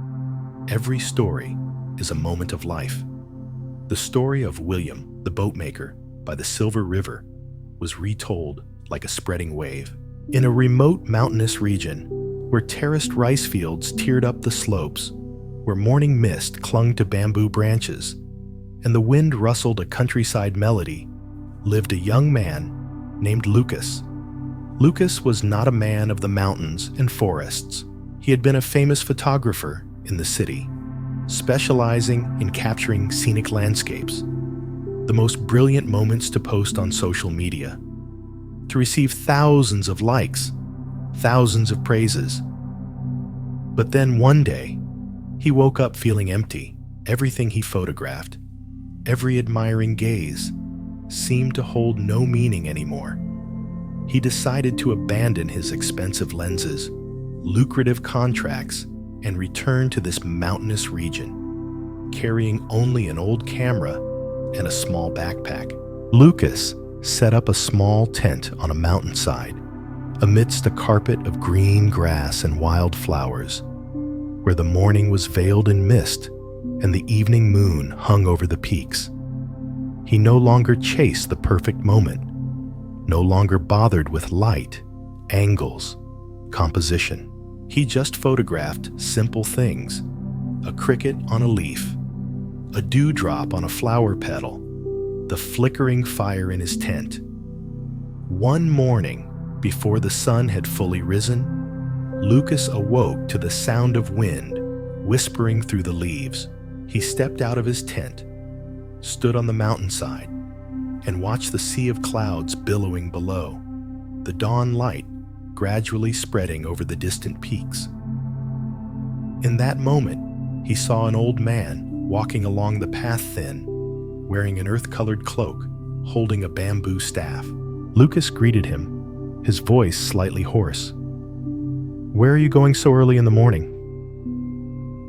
Every story is a moment of life. The story of William, the boatmaker, by the Silver River was retold like a spreading wave. In a remote mountainous region, where terraced rice fields tiered up the slopes, where morning mist clung to bamboo branches, and the wind rustled a countryside melody, lived a young man named Lucas. Lucas was not a man of the mountains and forests. He had been a famous photographer in the city, specializing in capturing scenic landscapes, the most brilliant moments to post on social media, to receive thousands of likes, thousands of praises. But then one day, he woke up feeling empty. Everything he photographed, every admiring gaze, seemed to hold no meaning anymore. He decided to abandon his expensive lenses, lucrative contracts, and return to this mountainous region, carrying only an old camera and a small backpack. Lucas set up a small tent on a mountainside, amidst a carpet of green grass and wild flowers, where the morning was veiled in mist and the evening moon hung over the peaks. He no longer chased the perfect moment, no longer bothered with light, angles, composition. He just photographed simple things: a cricket on a leaf, a dewdrop on a flower petal, the flickering fire in his tent. One morning, before the sun had fully risen, Lucas awoke to the sound of wind whispering through the leaves. He stepped out of his tent, stood on the mountainside, and watched the sea of clouds billowing below. The dawn light, gradually spreading over the distant peaks. In that moment, he saw an old man walking along the path thin, wearing an earth-colored cloak, holding a bamboo staff. Lucas greeted him, his voice slightly hoarse. "Where are you going so early in the morning?"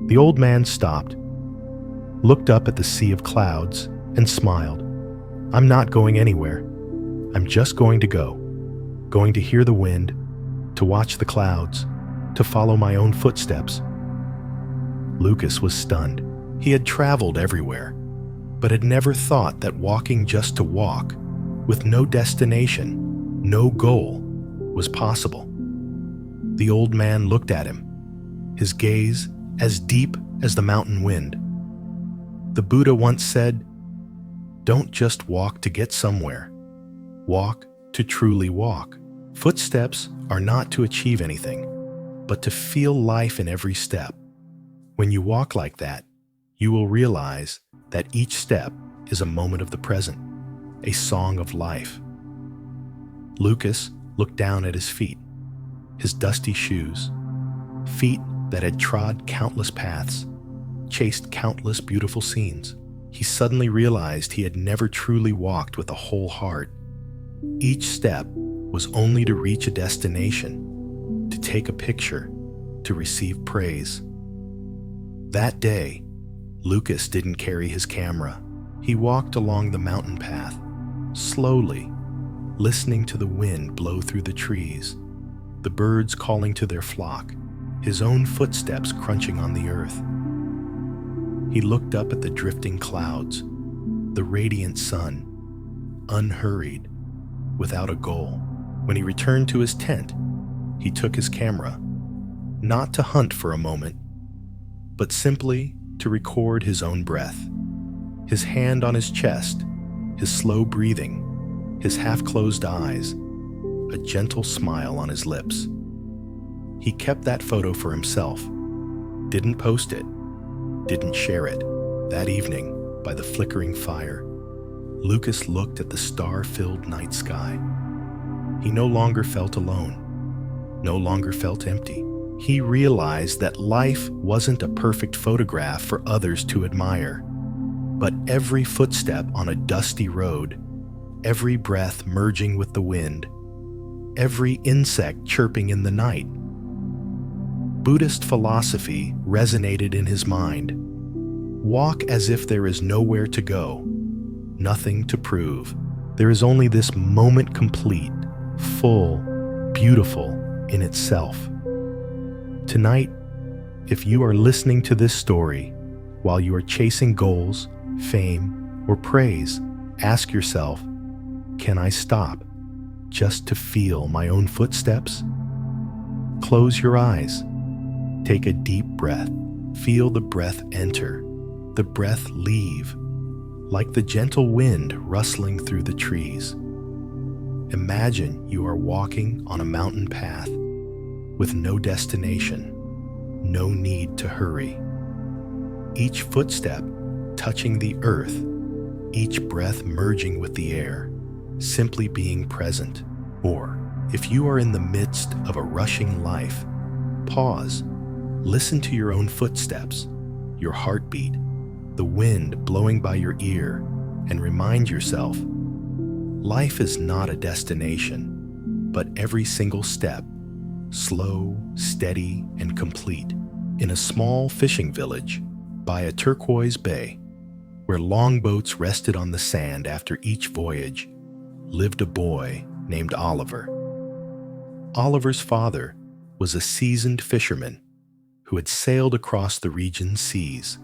The old man stopped, looked up at the sea of clouds, and smiled. "I'm not going anywhere. I'm just going to go. Going to hear the wind, to watch the clouds, to follow my own footsteps." Lucas was stunned. He had traveled everywhere, but had never thought that walking just to walk, with no destination, no goal, was possible. The old man looked at him, his gaze as deep as the mountain wind. The Buddha once said, "Don't just walk to get somewhere. Walk to truly walk." Footsteps are not to achieve anything, but to feel life in every step. When you walk like that, you will realize that each step is a moment of the present, a song of life. Lucas looked down at his feet, his dusty shoes, feet that had trod countless paths, chased countless beautiful scenes. He suddenly realized he had never truly walked with a whole heart. Each step was only to reach a destination, to take a picture, to receive praise. That day, Lucas didn't carry his camera. He walked along the mountain path, slowly, listening to the wind blow through the trees, the birds calling to their flock, his own footsteps crunching on the earth. He looked up at the drifting clouds, the radiant sun, unhurried, without a goal. When he returned to his tent, he took his camera, not to hunt for a moment, but simply to record his own breath, his hand on his chest, his slow breathing, his half-closed eyes, a gentle smile on his lips. He kept that photo for himself, didn't post it, didn't share it. That evening, by the flickering fire, Lucas looked at the star-filled night sky. He no longer felt alone, no longer felt empty. He realized that life wasn't a perfect photograph for others to admire, but every footstep on a dusty road, every breath merging with the wind, every insect chirping in the night. Buddhist philosophy resonated in his mind. Walk as if there is nowhere to go, nothing to prove. There is only this moment complete, full, beautiful in itself. Tonight, if you are listening to this story while you are chasing goals, fame, or praise, ask yourself, can I stop just to feel my own footsteps? Close your eyes. Take a deep breath. Feel the breath enter, the breath leave, like the gentle wind rustling through the trees. Imagine you are walking on a mountain path with no destination, no need to hurry. Each footstep touching the earth, each breath merging with the air, simply being present. Or, if you are in the midst of a rushing life, pause, listen to your own footsteps, your heartbeat, the wind blowing by your ear, and remind yourself, life is not a destination, but every single step, slow, steady, and complete. In a small fishing village by a turquoise bay, where longboats rested on the sand after each voyage, lived a boy named Oliver. Oliver's father was a seasoned fisherman who had sailed across the region's seas,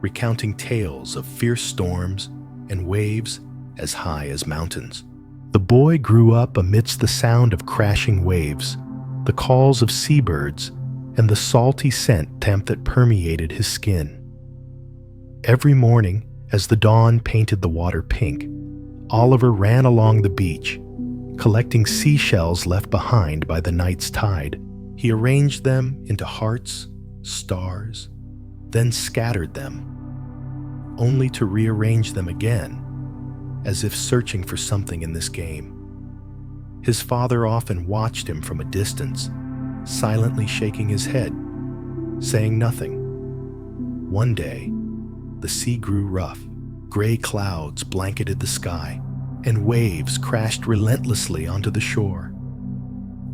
recounting tales of fierce storms and waves as high as mountains. The boy grew up amidst the sound of crashing waves, the calls of seabirds, and the salty scent that permeated his skin. Every morning, as the dawn painted the water pink, Oliver ran along the beach, collecting seashells left behind by the night's tide. He arranged them into hearts, stars, then scattered them, only to rearrange them again, as if searching for something in this game. His father often watched him from a distance, silently shaking his head, saying nothing. One day, the sea grew rough. Gray clouds blanketed the sky, and waves crashed relentlessly onto the shore.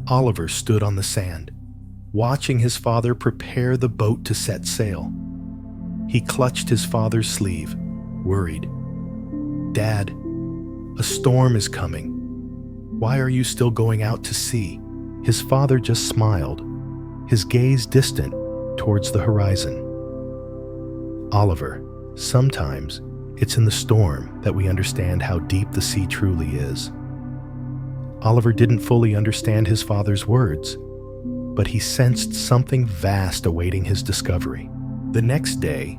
Oliver stood on the sand, watching his father prepare the boat to set sail. He clutched his father's sleeve, worried. "Dad, a storm is coming. Why are you still going out to sea?" His father just smiled, his gaze distant towards the horizon. "Oliver, sometimes it's in the storm that we understand how deep the sea truly is." Oliver didn't fully understand his father's words, but he sensed something vast awaiting his discovery. The next day,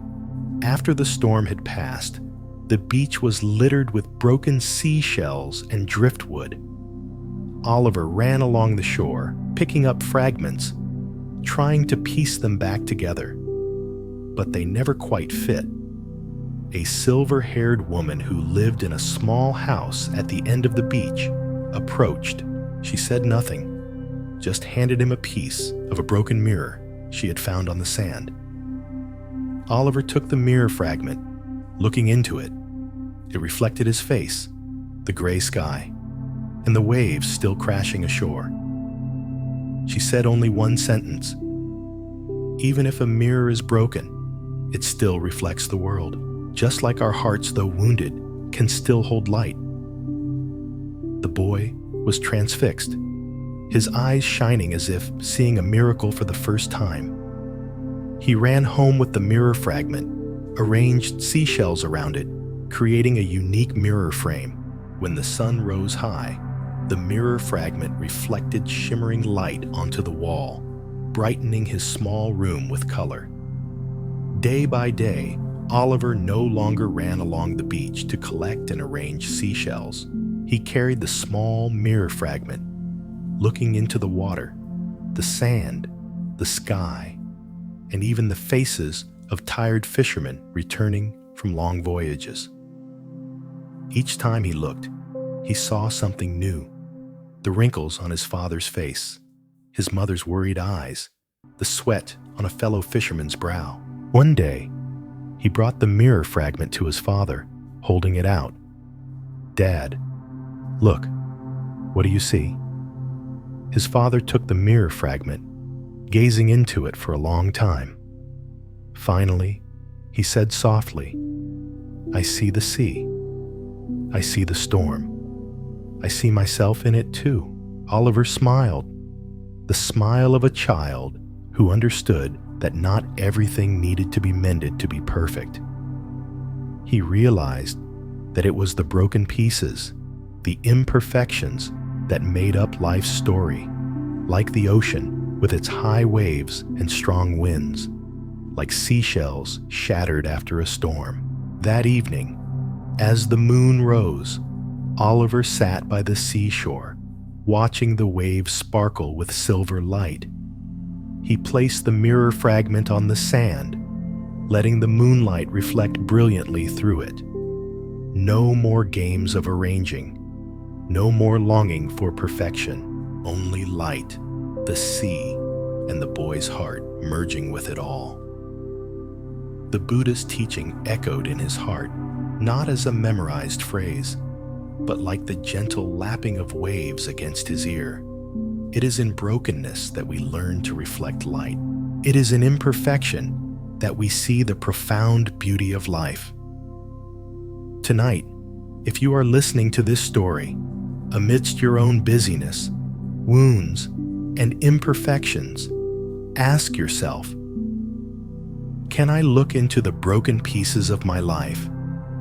after the storm had passed, the beach was littered with broken seashells and driftwood. Oliver ran along the shore, picking up fragments, trying to piece them back together. But they never quite fit. A silver-haired woman who lived in a small house at the end of the beach approached. She said nothing, just handed him a piece of a broken mirror she had found on the sand. Oliver took the mirror fragment. Looking into it, it reflected his face, the gray sky, and the waves still crashing ashore. She said only one sentence: "Even if a mirror is broken, it still reflects the world. Just like our hearts, though wounded, can still hold light." The boy was transfixed, his eyes shining as if seeing a miracle for the first time. He ran home with the mirror fragment, arranged seashells around it, creating a unique mirror frame. When the sun rose high, the mirror fragment reflected shimmering light onto the wall, brightening his small room with color. Day by day, Oliver no longer ran along the beach to collect and arrange seashells. He carried the small mirror fragment, looking into the water, the sand, the sky, and even the faces of tired fishermen returning from long voyages. Each time he looked, he saw something new: the wrinkles on his father's face, his mother's worried eyes, the sweat on a fellow fisherman's brow. One day, he brought the mirror fragment to his father, holding it out. "Dad, look, what do you see?" His father took the mirror fragment, gazing into it for a long time. Finally, he said softly, "I see the sea. I see the storm. I see myself in it too." Oliver smiled, the smile of a child who understood that not everything needed to be mended to be perfect. He realized that it was the broken pieces, the imperfections, that made up life's story, like the ocean with its high waves and strong winds, like seashells shattered after a storm. That evening, as the moon rose, Oliver sat by the seashore, watching the waves sparkle with silver light. He placed the mirror fragment on the sand, letting the moonlight reflect brilliantly through it. No more games of arranging, no more longing for perfection, only light, the sea, and the boy's heart merging with it all. The Buddhist teaching echoed in his heart, not as a memorized phrase, but like the gentle lapping of waves against his ear. It is in brokenness that we learn to reflect light. It is in imperfection that we see the profound beauty of life. Tonight, if you are listening to this story, amidst your own busyness, wounds, and imperfections, ask yourself, can I look into the broken pieces of my life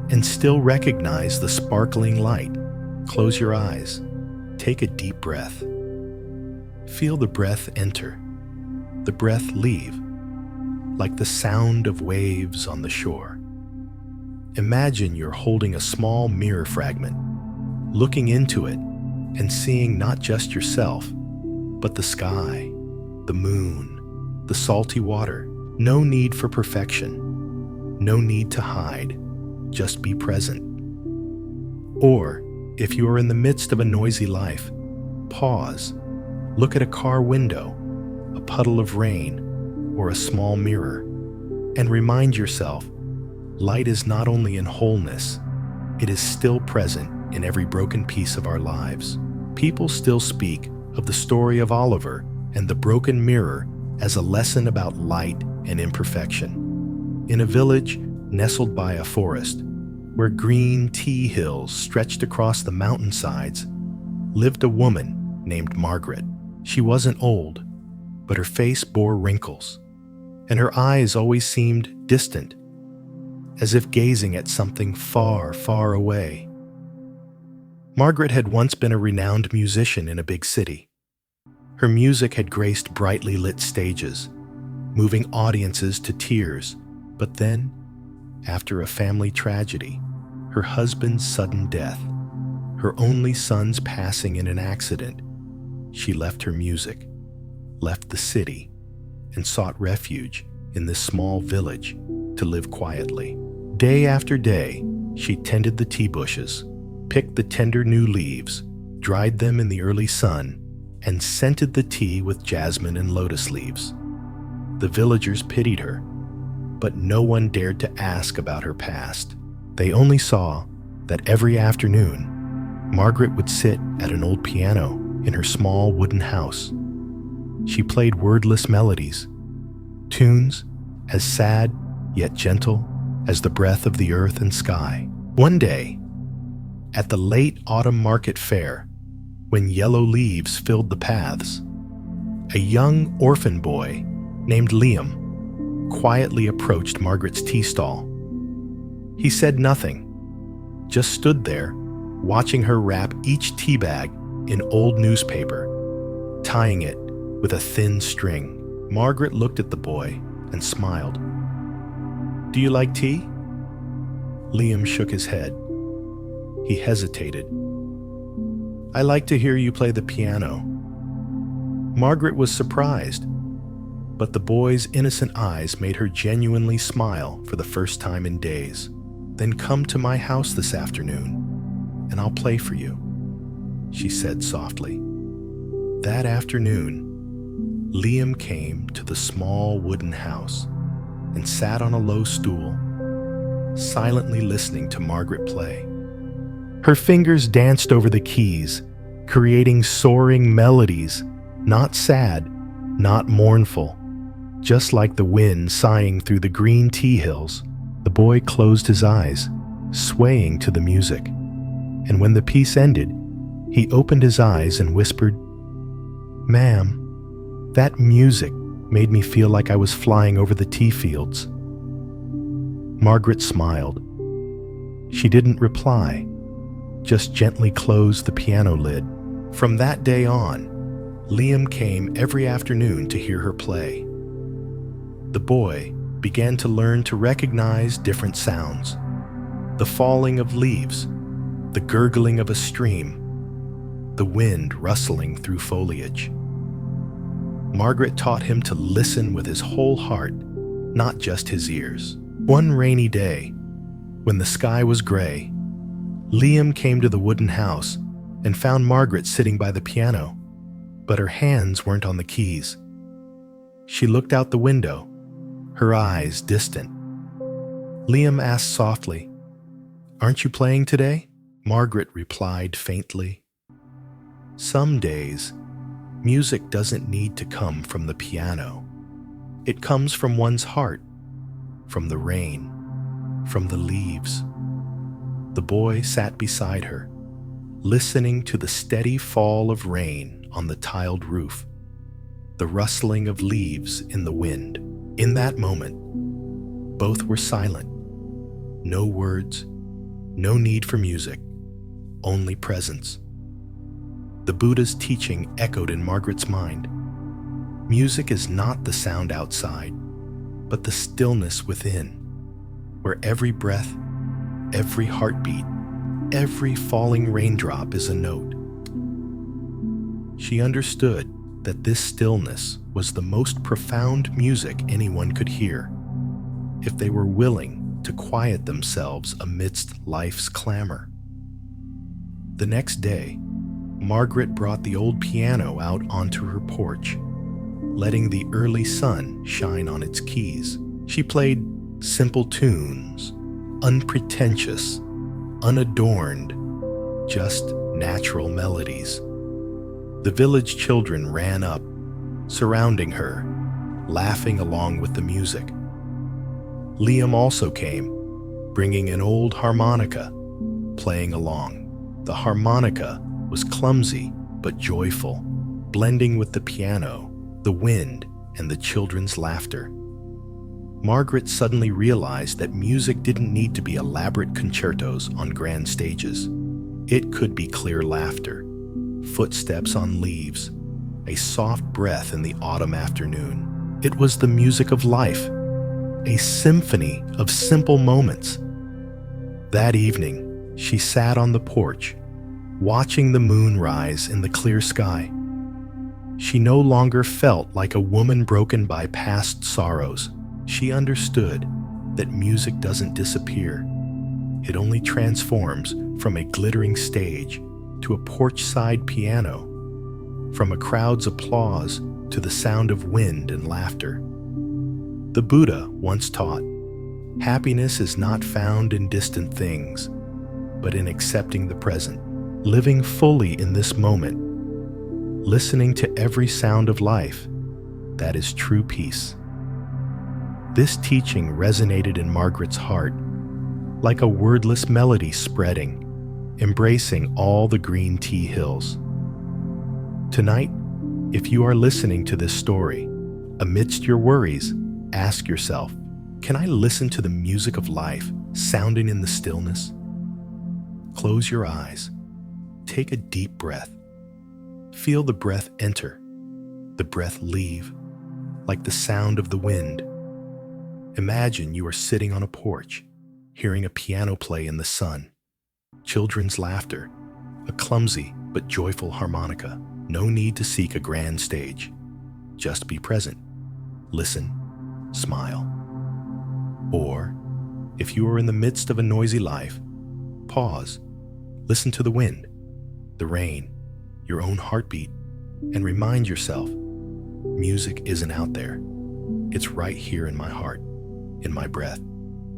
and still recognize the sparkling light? Close your eyes. Take a deep breath. Feel the breath enter, the breath leave, like the sound of waves on the shore. Imagine you're holding a small mirror fragment, looking into it and seeing not just yourself, but the sky, the moon, the salty water. No need for perfection, no need to hide, just be present. Or, if you are in the midst of a noisy life, Pause. Look at a car window, a puddle of rain, or a small mirror, and remind yourself, light is not only in wholeness, it is still present in every broken piece of our lives. People still speak of the story of Oliver and the broken mirror as a lesson about light and imperfection. In a village nestled by a forest, where green tea hills stretched across the mountainsides, lived a woman named Margaret. She wasn't old, but her face bore wrinkles, and her eyes always seemed distant, as if gazing at something far, far away. Margaret had once been a renowned musician in a big city. Her music had graced brightly lit stages, moving audiences to tears. But then, after a family tragedy, her husband's sudden death, her only son's passing in an accident, she left her music, left the city, and sought refuge in this small village to live quietly. Day after day, she tended the tea bushes, picked the tender new leaves, dried them in the early sun, and scented the tea with jasmine and lotus leaves. The villagers pitied her, but no one dared to ask about her past. They only saw that every afternoon, Margaret would sit at an old piano in her small wooden house. She played wordless melodies, tunes as sad yet gentle as the breath of the earth and sky. One day, at the late autumn market fair, when yellow leaves filled the paths, a young orphan boy named Liam quietly approached Margaret's tea stall. He said nothing, just stood there, watching her wrap each tea bag in old newspaper, tying it with a thin string. Margaret looked at the boy and smiled. "Do you like tea?" Liam shook his head. He hesitated. "I like to hear you play the piano." Margaret was surprised, but the boy's innocent eyes made her genuinely smile for the first time in days. "Then come to my house this afternoon, and I'll play for you," she said softly. That afternoon, Liam came to the small wooden house and sat on a low stool, silently listening to Margaret play. Her fingers danced over the keys, creating soaring melodies, not sad, not mournful, just like the wind sighing through the green tea hills. The boy closed his eyes, swaying to the music, and when the piece ended, he opened his eyes and whispered, "Ma'am, that music made me feel like I was flying over the tea fields." Margaret smiled. She didn't reply, just gently closed the piano lid. From that day on, Liam came every afternoon to hear her play. The boy began to learn to recognize different sounds: the falling of leaves, the gurgling of a stream, the wind rustling through foliage. Margaret taught him to listen with his whole heart, not just his ears. One rainy day, when the sky was gray, Liam came to the wooden house and found Margaret sitting by the piano, but her hands weren't on the keys. She looked out the window, her eyes distant. Liam asked softly, "Aren't you playing today?" Margaret replied faintly, "Some days, music doesn't need to come from the piano. It comes from one's heart, from the rain, from the leaves." The boy sat beside her, listening to the steady fall of rain on the tiled roof, the rustling of leaves in the wind. In that moment, both were silent. No words, no need for music, only presence. The Buddha's teaching echoed in Margaret's mind. Music is not the sound outside, but the stillness within, where every breath, every heartbeat, every falling raindrop is a note. She understood that this stillness was the most profound music anyone could hear, if they were willing to quiet themselves amidst life's clamor. The next day, Margaret brought the old piano out onto her porch, letting the early sun shine on its keys. She played simple tunes, unpretentious, unadorned, just natural melodies. The village children ran up, surrounding her, laughing along with the music. Liam also came, bringing an old harmonica, playing along. The harmonica was clumsy but joyful, blending with the piano, the wind, and the children's laughter. Margaret suddenly realized that music didn't need to be elaborate concertos on grand stages. It could be clear laughter, footsteps on leaves, a soft breath in the autumn afternoon. It was the music of life, a symphony of simple moments. That evening, she sat on the porch, watching the moon rise in the clear sky. She no longer felt like a woman broken by past sorrows. She understood that music doesn't disappear. It only transforms from a glittering stage to a porch-side piano, from a crowd's applause to the sound of wind and laughter. The Buddha once taught, happiness is not found in distant things, but in accepting the present, living fully in this moment, listening to every sound of life. That is true peace. This teaching resonated in Margaret's heart, like a wordless melody spreading, embracing all the green tea hills. Tonight, if you are listening to this story, amidst your worries, ask yourself, can I listen to the music of life sounding in the stillness? Close your eyes. Take a deep breath. Feel the breath enter, the breath leave, like the sound of the wind. Imagine you are sitting on a porch, hearing a piano play in the sun, children's laughter, a clumsy but joyful harmonica. No need to seek a grand stage. Just be present. Listen, smile. Or, if you are in the midst of a noisy life, pause, listen to the wind, the rain, your own heartbeat, and remind yourself, music isn't out there. It's right here in my heart, in my breath,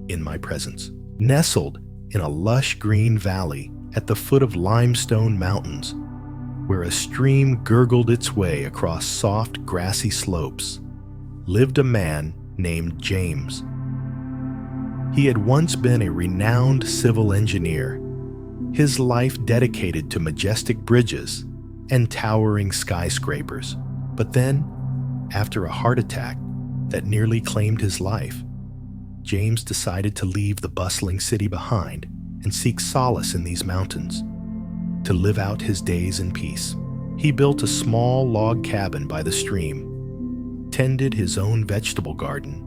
in my presence. Nestled in a lush green valley at the foot of limestone mountains, where a stream gurgled its way across soft, grassy slopes, lived a man named James. He had once been a renowned civil engineer, his life dedicated to majestic bridges and towering skyscrapers. But then, after a heart attack that nearly claimed his life, James decided to leave the bustling city behind and seek solace in these mountains, to live out his days in peace. He built a small log cabin by the stream, tended his own vegetable garden,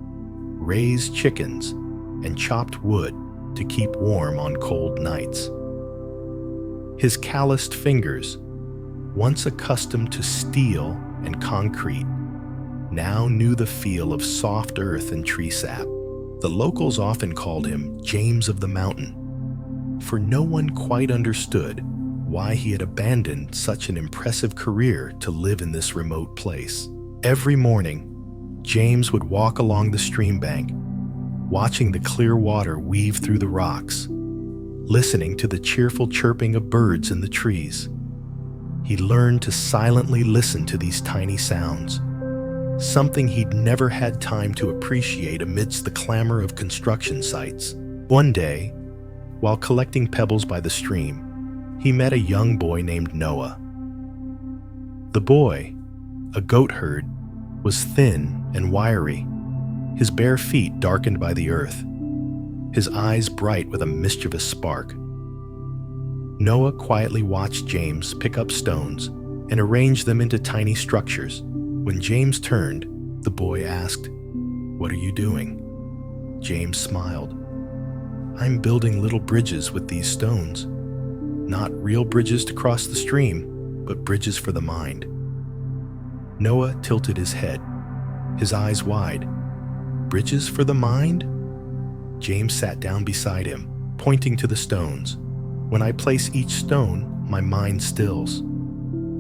raised chickens, and chopped wood to keep warm on cold nights. His calloused fingers, once accustomed to steel and concrete, now knew the feel of soft earth and tree sap. The locals often called him James of the Mountain, for no one quite understood why he had abandoned such an impressive career to live in this remote place. Every morning, James would walk along the stream bank, watching the clear water weave through the rocks, listening to the cheerful chirping of birds in the trees. He learned to silently listen to these tiny sounds, something he'd never had time to appreciate amidst the clamor of construction sites. One day, while collecting pebbles by the stream, he met a young boy named Noah. The boy, a goat herd, was thin and wiry, his bare feet darkened by the earth, his eyes bright with a mischievous spark. Noah quietly watched James pick up stones and arrange them into tiny structures. When James turned, the boy asked, "What are you doing?" James smiled. "I'm building little bridges with these stones. Not real bridges to cross the stream, but bridges for the mind." Noah tilted his head, his eyes wide. "Bridges for the mind?" James sat down beside him, pointing to the stones. "When I place each stone, my mind stills.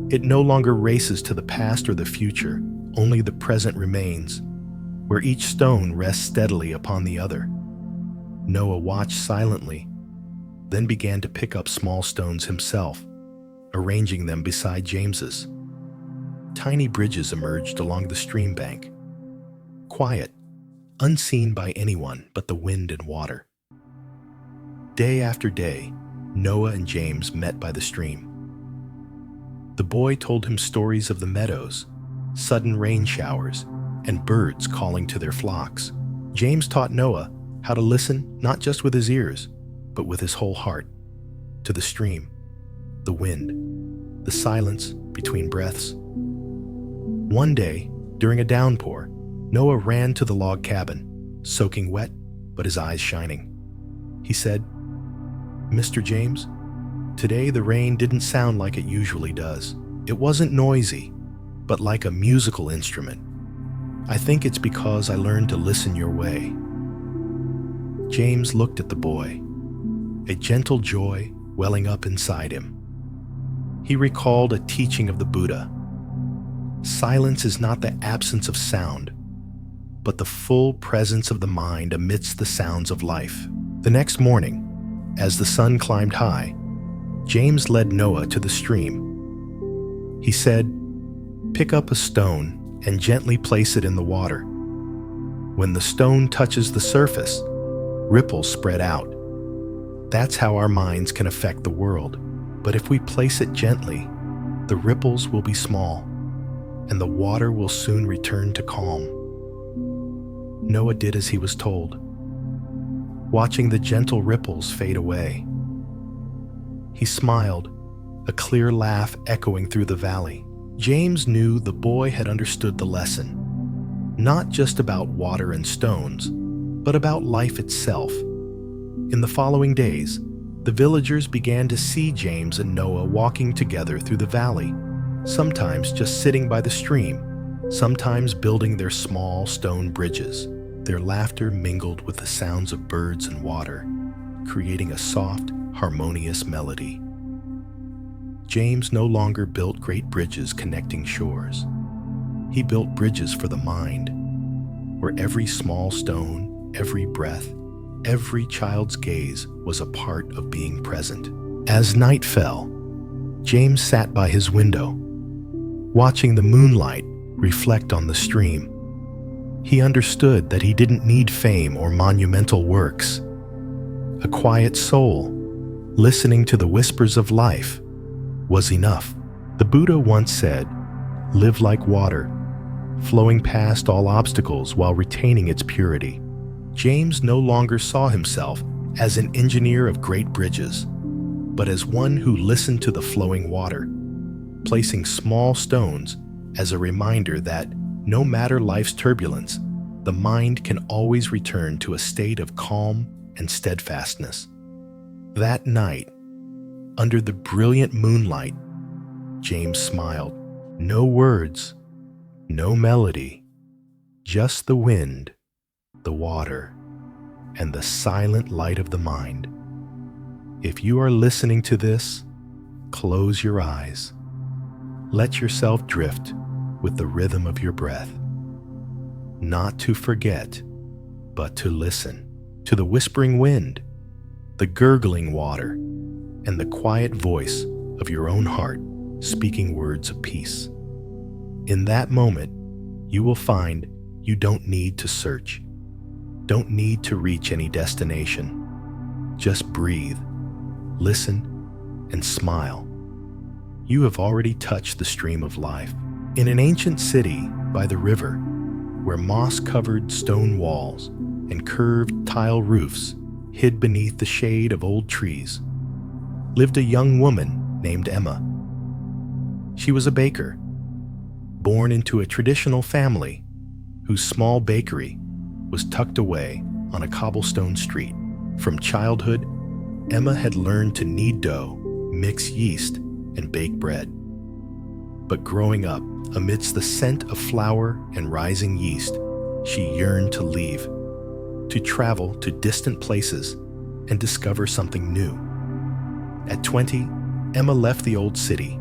It no longer races to the past or the future, only the present remains, where each stone rests steadily upon the other. Noah watched silently, then began to pick up small stones himself, arranging them beside James's. Tiny bridges emerged along the stream bank, quiet, unseen by anyone but the wind and water. Day after day, Noah and James met by the stream. The boy told him stories of the meadows, sudden rain showers, and birds calling to their flocks. James taught Noah how to listen not just with his ears, but with his whole heart, to the stream, the wind, the silence between breaths. One day, during a downpour, Noah ran to the log cabin, soaking wet, but his eyes shining. He said, "Mr. James, today the rain didn't sound like it usually does. It wasn't noisy, but like a musical instrument. I think it's because I learned to listen your way." James looked at the boy, a gentle joy welling up inside him. He recalled a teaching of the Buddha. Silence is not the absence of sound, but the full presence of the mind amidst the sounds of life. The next morning, as the sun climbed high, James led Noah to the stream. He said, "Pick up a stone and gently place it in the water. When the stone touches the surface, ripples spread out. That's how our minds can affect the world. But if we place it gently, the ripples will be small, and the water will soon return to calm." Noah did as he was told, watching the gentle ripples fade away. He smiled, a clear laugh echoing through the valley. James knew the boy had understood the lesson, not just about water and stones, but about life itself. In the following days, the villagers began to see James and Noah walking together through the valley, sometimes just sitting by the stream, sometimes building their small stone bridges. Their laughter mingled with the sounds of birds and water, creating a soft, harmonious melody. James no longer built great bridges connecting shores. He built bridges for the mind, where every small stone, every breath, every child's gaze was a part of being present. As night fell, James sat by his window, watching the moonlight reflect on the stream. He understood that he didn't need fame or monumental works. A quiet soul, listening to the whispers of life, was enough. The Buddha once said, "Live like water, flowing past all obstacles while retaining its purity." James no longer saw himself as an engineer of great bridges, but as one who listened to the flowing water, placing small stones as a reminder that no matter life's turbulence, the mind can always return to a state of calm and steadfastness. That night, under the brilliant moonlight, James smiled. No words, no melody, just the wind, the water, and the silent light of the mind. If you are listening to this, close your eyes. Let yourself drift with the rhythm of your breath. Not to forget, but to listen to the whispering wind, the gurgling water, and the quiet voice of your own heart speaking words of peace. In that moment, you will find you don't need to search, don't need to reach any destination. Just breathe, listen, and smile. You have already touched the stream of life. In an ancient city by the river, where moss-covered stone walls and curved tile roofs hid beneath the shade of old trees, lived a young woman named Emma. She was a baker, born into a traditional family whose small bakery was tucked away on a cobblestone street. From childhood, Emma had learned to knead dough, mix yeast, and bake bread. But growing up amidst the scent of flour and rising yeast, she yearned to leave, to travel to distant places and discover something new. At 20, Emma left the old city,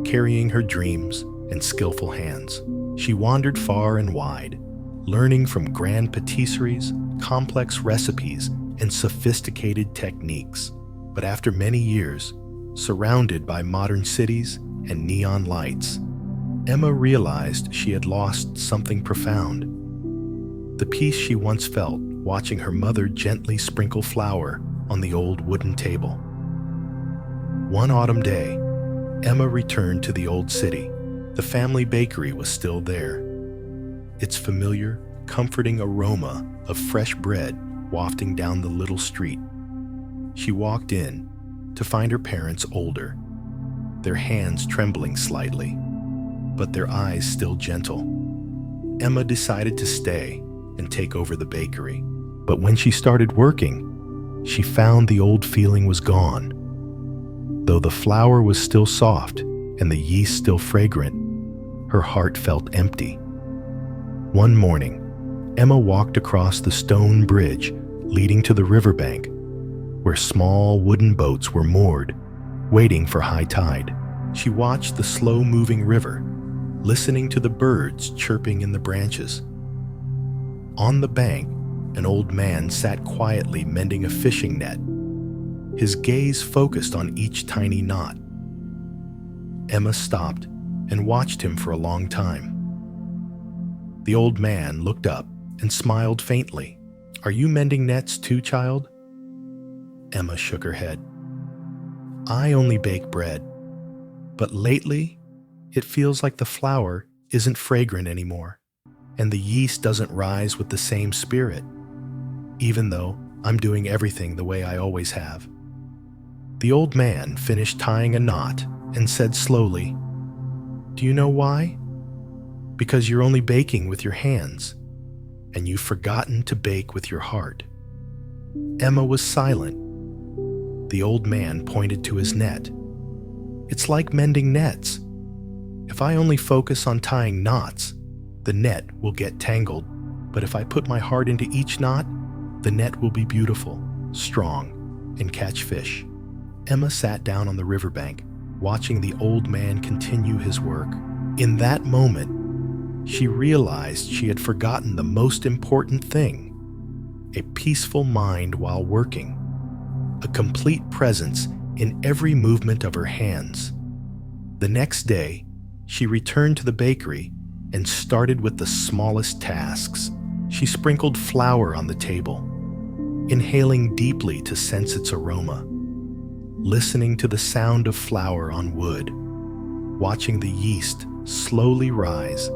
carrying her dreams and skillful hands. She wandered far and wide, learning from grand patisseries, complex recipes, and sophisticated techniques. But after many years, surrounded by modern cities and neon lights, Emma realized she had lost something profound. The peace she once felt watching her mother gently sprinkle flour on the old wooden table. One autumn day, Emma returned to the old city. The family bakery was still there, its familiar, comforting aroma of fresh bread wafting down the little street. She walked in to find her parents older, their hands trembling slightly, but their eyes still gentle. Emma decided to stay and take over the bakery. But when she started working, she found the old feeling was gone. Though the flour was still soft and the yeast still fragrant, her heart felt empty. One morning, Emma walked across the stone bridge leading to the riverbank, where small wooden boats were moored, waiting for high tide. She watched the slow-moving river, listening to the birds chirping in the branches. On the bank, an old man sat quietly mending a fishing net, his gaze focused on each tiny knot. Emma stopped and watched him for a long time. The old man looked up and smiled faintly. "Are you mending nets too, child?" Emma shook her head. "I only bake bread, but lately it feels like the flour isn't fragrant anymore, and the yeast doesn't rise with the same spirit, even though I'm doing everything the way I always have." The old man finished tying a knot and said slowly, "Do you know why? Because you're only baking with your hands, and you've forgotten to bake with your heart." Emma was silent. The old man pointed to his net. "It's like mending nets. If I only focus on tying knots, the net will get tangled. But if I put my heart into each knot, the net will be beautiful, strong, and catch fish." Emma sat down on the riverbank, watching the old man continue his work. In that moment, she realized she had forgotten the most important thing: a peaceful mind while working, a complete presence in every movement of her hands. The next day, she returned to the bakery and started with the smallest tasks. She sprinkled flour on the table, inhaling deeply to sense its aroma, listening to the sound of flour on wood, watching the yeast slowly rise,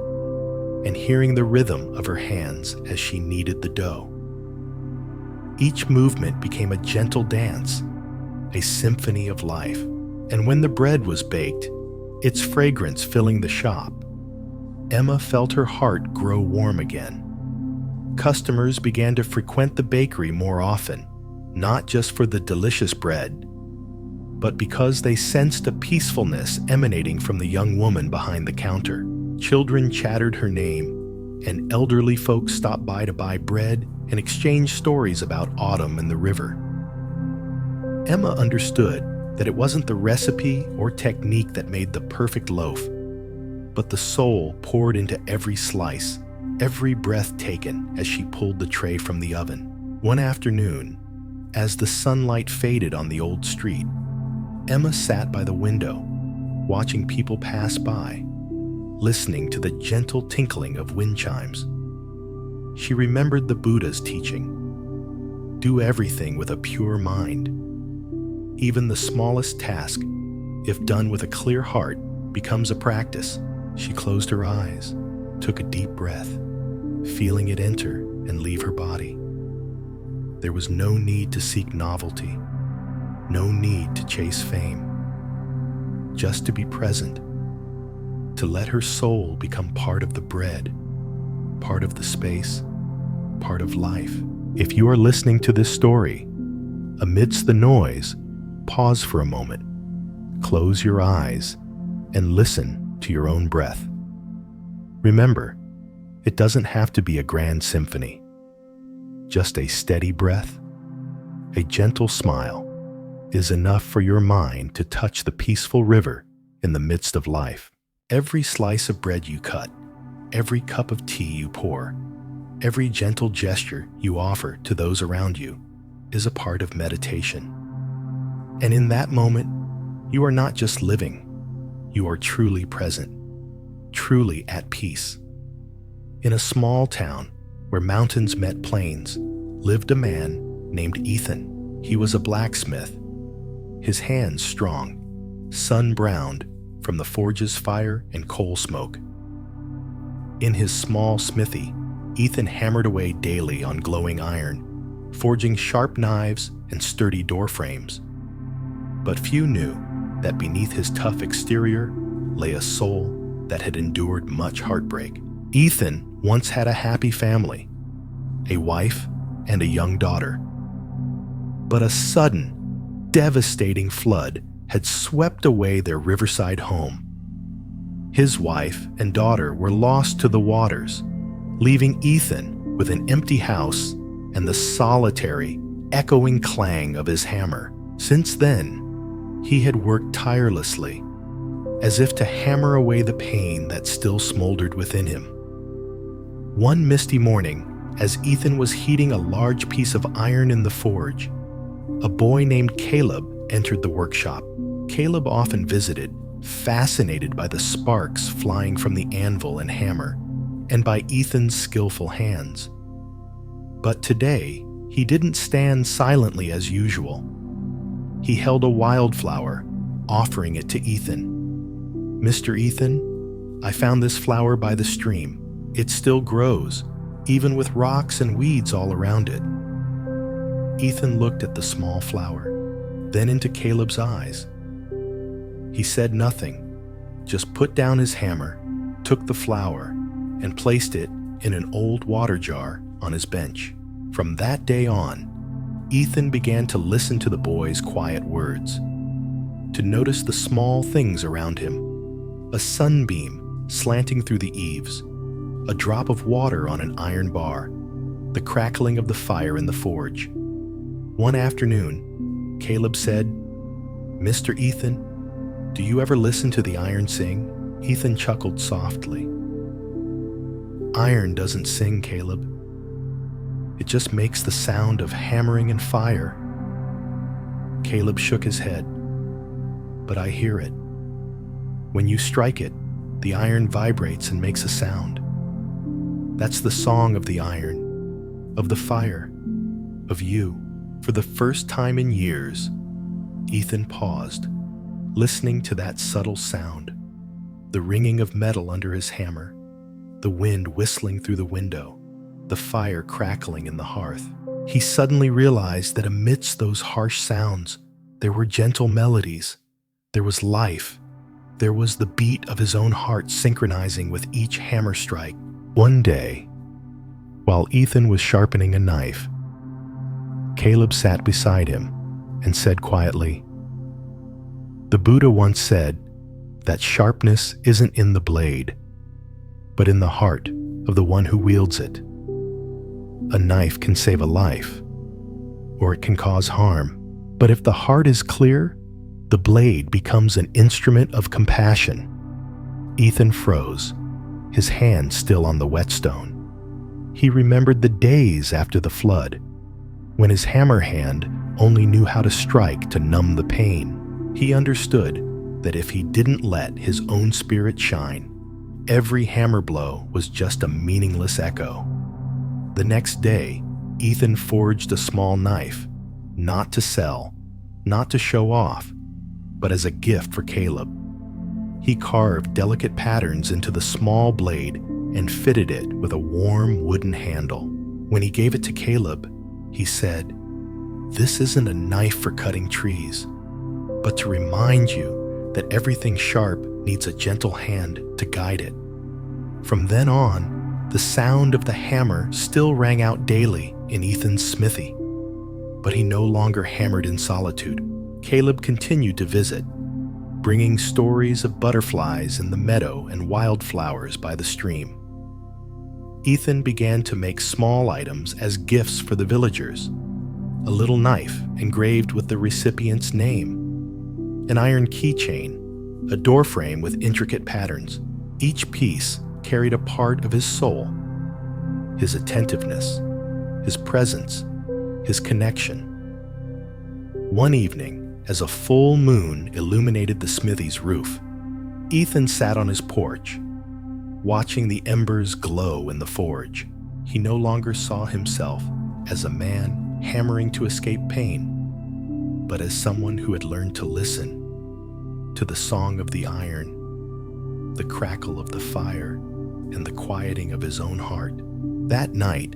and hearing the rhythm of her hands as she kneaded the dough. Each movement became a gentle dance, a symphony of life, and when the bread was baked, its fragrance filling the shop, Emma felt her heart grow warm again. Customers began to frequent the bakery more often, not just for the delicious bread, but because they sensed a peacefulness emanating from the young woman behind the counter. Children chattered her name, and elderly folks stopped by to buy bread and exchange stories about autumn and the river. Emma understood that it wasn't the recipe or technique that made the perfect loaf, but the soul poured into every slice, every breath taken as she pulled the tray from the oven. One afternoon, as the sunlight faded on the old street, Emma sat by the window, watching people pass by, listening to the gentle tinkling of wind chimes. She remembered the Buddha's teaching: do everything with a pure mind. Even the smallest task, if done with a clear heart, becomes a practice. She closed her eyes, took a deep breath, feeling it enter and leave her body. There was no need to seek novelty, no need to chase fame, just to be present, to let her soul become part of the bread, part of the space, part of life. If you are listening to this story, amidst the noise, pause for a moment, close your eyes, and listen to your own breath. Remember, it doesn't have to be a grand symphony. Just a steady breath, a gentle smile, is enough for your mind to touch the peaceful river in the midst of life. Every slice of bread you cut, every cup of tea you pour, every gentle gesture you offer to those around you is a part of meditation. And in that moment, you are not just living, you are truly present, truly at peace. In a small town where mountains met plains, lived a man named Ethan. He was a blacksmith, his hands strong, sun-browned from the forge's fire and coal smoke. In his small smithy, Ethan hammered away daily on glowing iron, forging sharp knives and sturdy door frames. But few knew that beneath his tough exterior lay a soul that had endured much heartbreak. Ethan once had a happy family, a wife and a young daughter. But a sudden, devastating flood had swept away their riverside home. His wife and daughter were lost to the waters, leaving Ethan with an empty house and the solitary, echoing clang of his hammer. Since then, he had worked tirelessly, as if to hammer away the pain that still smoldered within him. One misty morning, as Ethan was heating a large piece of iron in the forge, a boy named Caleb entered the workshop. Caleb often visited, fascinated by the sparks flying from the anvil and hammer, and by Ethan's skillful hands. But today, he didn't stand silently as usual. He held a wildflower, offering it to Ethan. "Mr. Ethan, I found this flower by the stream. It still grows, even with rocks and weeds all around it." Ethan looked at the small flower, then into Caleb's eyes. He said nothing, just put down his hammer, took the flower, and placed it in an old water jar on his bench. From that day on, Ethan began to listen to the boy's quiet words, to notice the small things around him: a sunbeam slanting through the eaves, a drop of water on an iron bar, the crackling of the fire in the forge. One afternoon, Caleb said, "Mr. Ethan, do you ever listen to the iron sing?" Ethan chuckled softly. "Iron doesn't sing, Caleb. It just makes the sound of hammering and fire." Caleb shook his head. "But I hear it. When you strike it, the iron vibrates and makes a sound. That's the song of the iron, of the fire, of you." For the first time in years, Ethan paused, listening to that subtle sound, the ringing of metal under his hammer, the wind whistling through the window, the fire crackling in the hearth. He suddenly realized that amidst those harsh sounds, there were gentle melodies, there was life, there was the beat of his own heart synchronizing with each hammer strike. One day, while Ethan was sharpening a knife, Caleb sat beside him and said quietly, "The Buddha once said that sharpness isn't in the blade, but in the heart of the one who wields it. A knife can save a life, or it can cause harm, but if the heart is clear, the blade becomes an instrument of compassion." Ethan froze, his hand still on the whetstone. He remembered the days after the flood, when his hammer hand only knew how to strike to numb the pain. He understood that if he didn't let his own spirit shine, every hammer blow was just a meaningless echo. The next day, Ethan forged a small knife, not to sell, not to show off, but as a gift for Caleb. He carved delicate patterns into the small blade and fitted it with a warm wooden handle. When he gave it to Caleb, he said, "This isn't a knife for cutting trees, but to remind you that everything sharp needs a gentle hand to guide it." From then on, the sound of the hammer still rang out daily in Ethan's smithy, but he no longer hammered in solitude. Caleb continued to visit, bringing stories of butterflies in the meadow and wildflowers by the stream. Ethan began to make small items as gifts for the villagers: a little knife engraved with the recipient's name, an iron keychain, a doorframe with intricate patterns. Each piece carried a part of his soul, his attentiveness, his presence, his connection. One evening, as a full moon illuminated the smithy's roof, Ethan sat on his porch, watching the embers glow in the forge. He no longer saw himself as a man hammering to escape pain, but as someone who had learned to listen to the song of the iron, the crackle of the fire, and the quieting of his own heart. That night,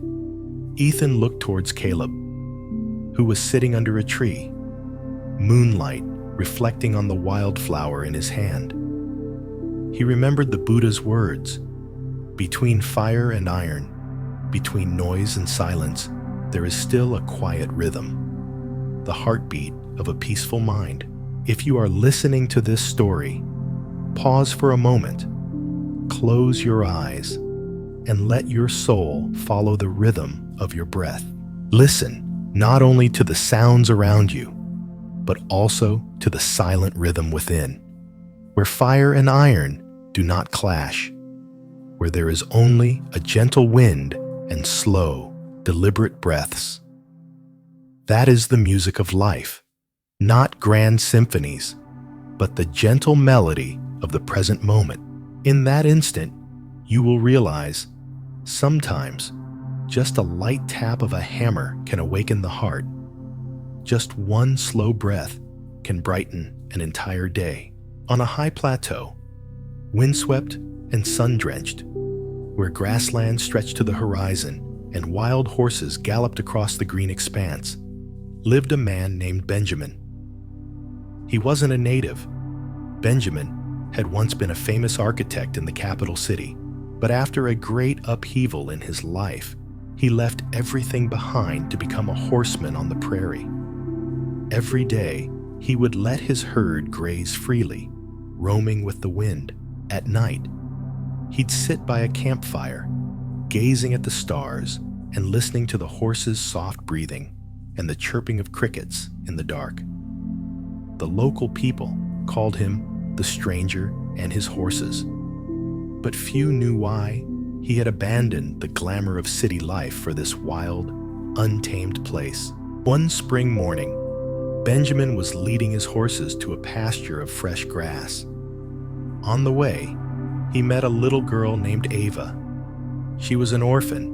Ethan looked towards Caleb, who was sitting under a tree, moonlight reflecting on the wildflower in his hand. He remembered the Buddha's words, "Between fire and iron, between noise and silence, there is still a quiet rhythm, the heartbeat of a peaceful mind." If you are listening to this story, pause for a moment, close your eyes, and let your soul follow the rhythm of your breath. Listen not only to the sounds around you, but also to the silent rhythm within, where fire and iron do not clash, where there is only a gentle wind and slow, deliberate breaths. That is the music of life, not grand symphonies, but the gentle melody of the present moment. In that instant, you will realize sometimes just a light tap of a hammer can awaken the heart. Just one slow breath can brighten an entire day. On a high plateau, windswept and sun-drenched, where grassland stretched to the horizon and wild horses galloped across the green expanse, lived a man named Benjamin. He wasn't a native. Benjamin had once been a famous architect in the capital city, but after a great upheaval in his life, he left everything behind to become a horseman on the prairie. Every day, he would let his herd graze freely, roaming with the wind. At night, he'd sit by a campfire, gazing at the stars and listening to the horses' soft breathing and the chirping of crickets in the dark. The local people called him the stranger and his horses, but few knew why he had abandoned the glamour of city life for this wild, untamed place. One spring morning, Benjamin was leading his horses to a pasture of fresh grass. On the way, he met a little girl named Ava. She was an orphan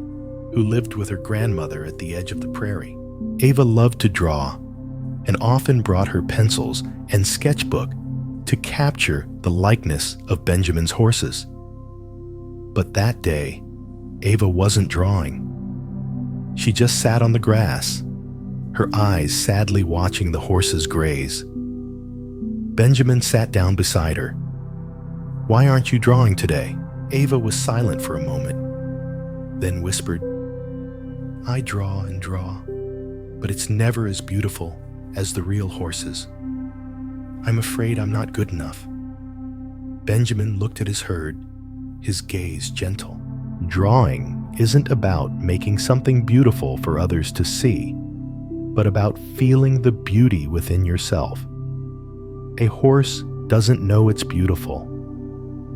who lived with her grandmother at the edge of the prairie. Ava loved to draw and often brought her pencils and sketchbook to capture the likeness of Benjamin's horses. But that day, Ava wasn't drawing. She just sat on the grass, her eyes sadly watching the horses graze. Benjamin sat down beside her. "Why aren't you drawing today?" Ava was silent for a moment, then whispered, "I draw and draw, but it's never as beautiful as the real horses. I'm afraid I'm not good enough." Benjamin looked at his herd, his gaze gentle. Drawing isn't about making something beautiful for others to see, but about feeling the beauty within yourself. A horse doesn't know it's beautiful,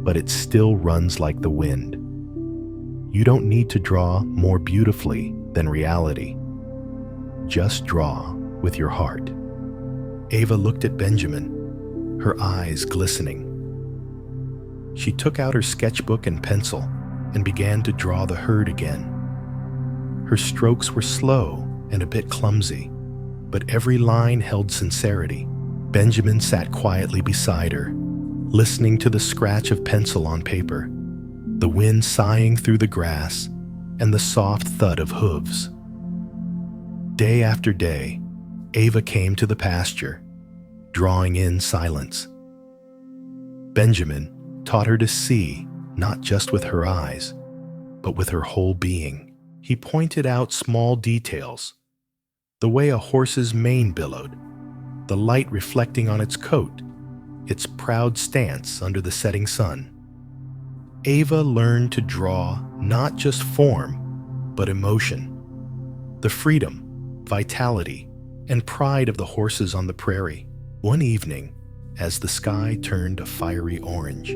but it still runs like the wind. You don't need to draw more beautifully than reality. Just draw with your heart. Ava looked at Benjamin, her eyes glistening. She took out her sketchbook and pencil and began to draw the herd again. Her strokes were slow and a bit clumsy, but every line held sincerity. Benjamin sat quietly beside her, listening to the scratch of pencil on paper, the wind sighing through the grass, and the soft thud of hooves. Day after day, Ava came to the pasture, drawing in silence. Benjamin taught her to see not just with her eyes, but with her whole being. He pointed out small details, the way a horse's mane billowed, the light reflecting on its coat, its proud stance under the setting sun. Ava learned to draw not just form, but emotion, the freedom, vitality, and pride of the horses on the prairie. One evening, As the sky turned a fiery orange,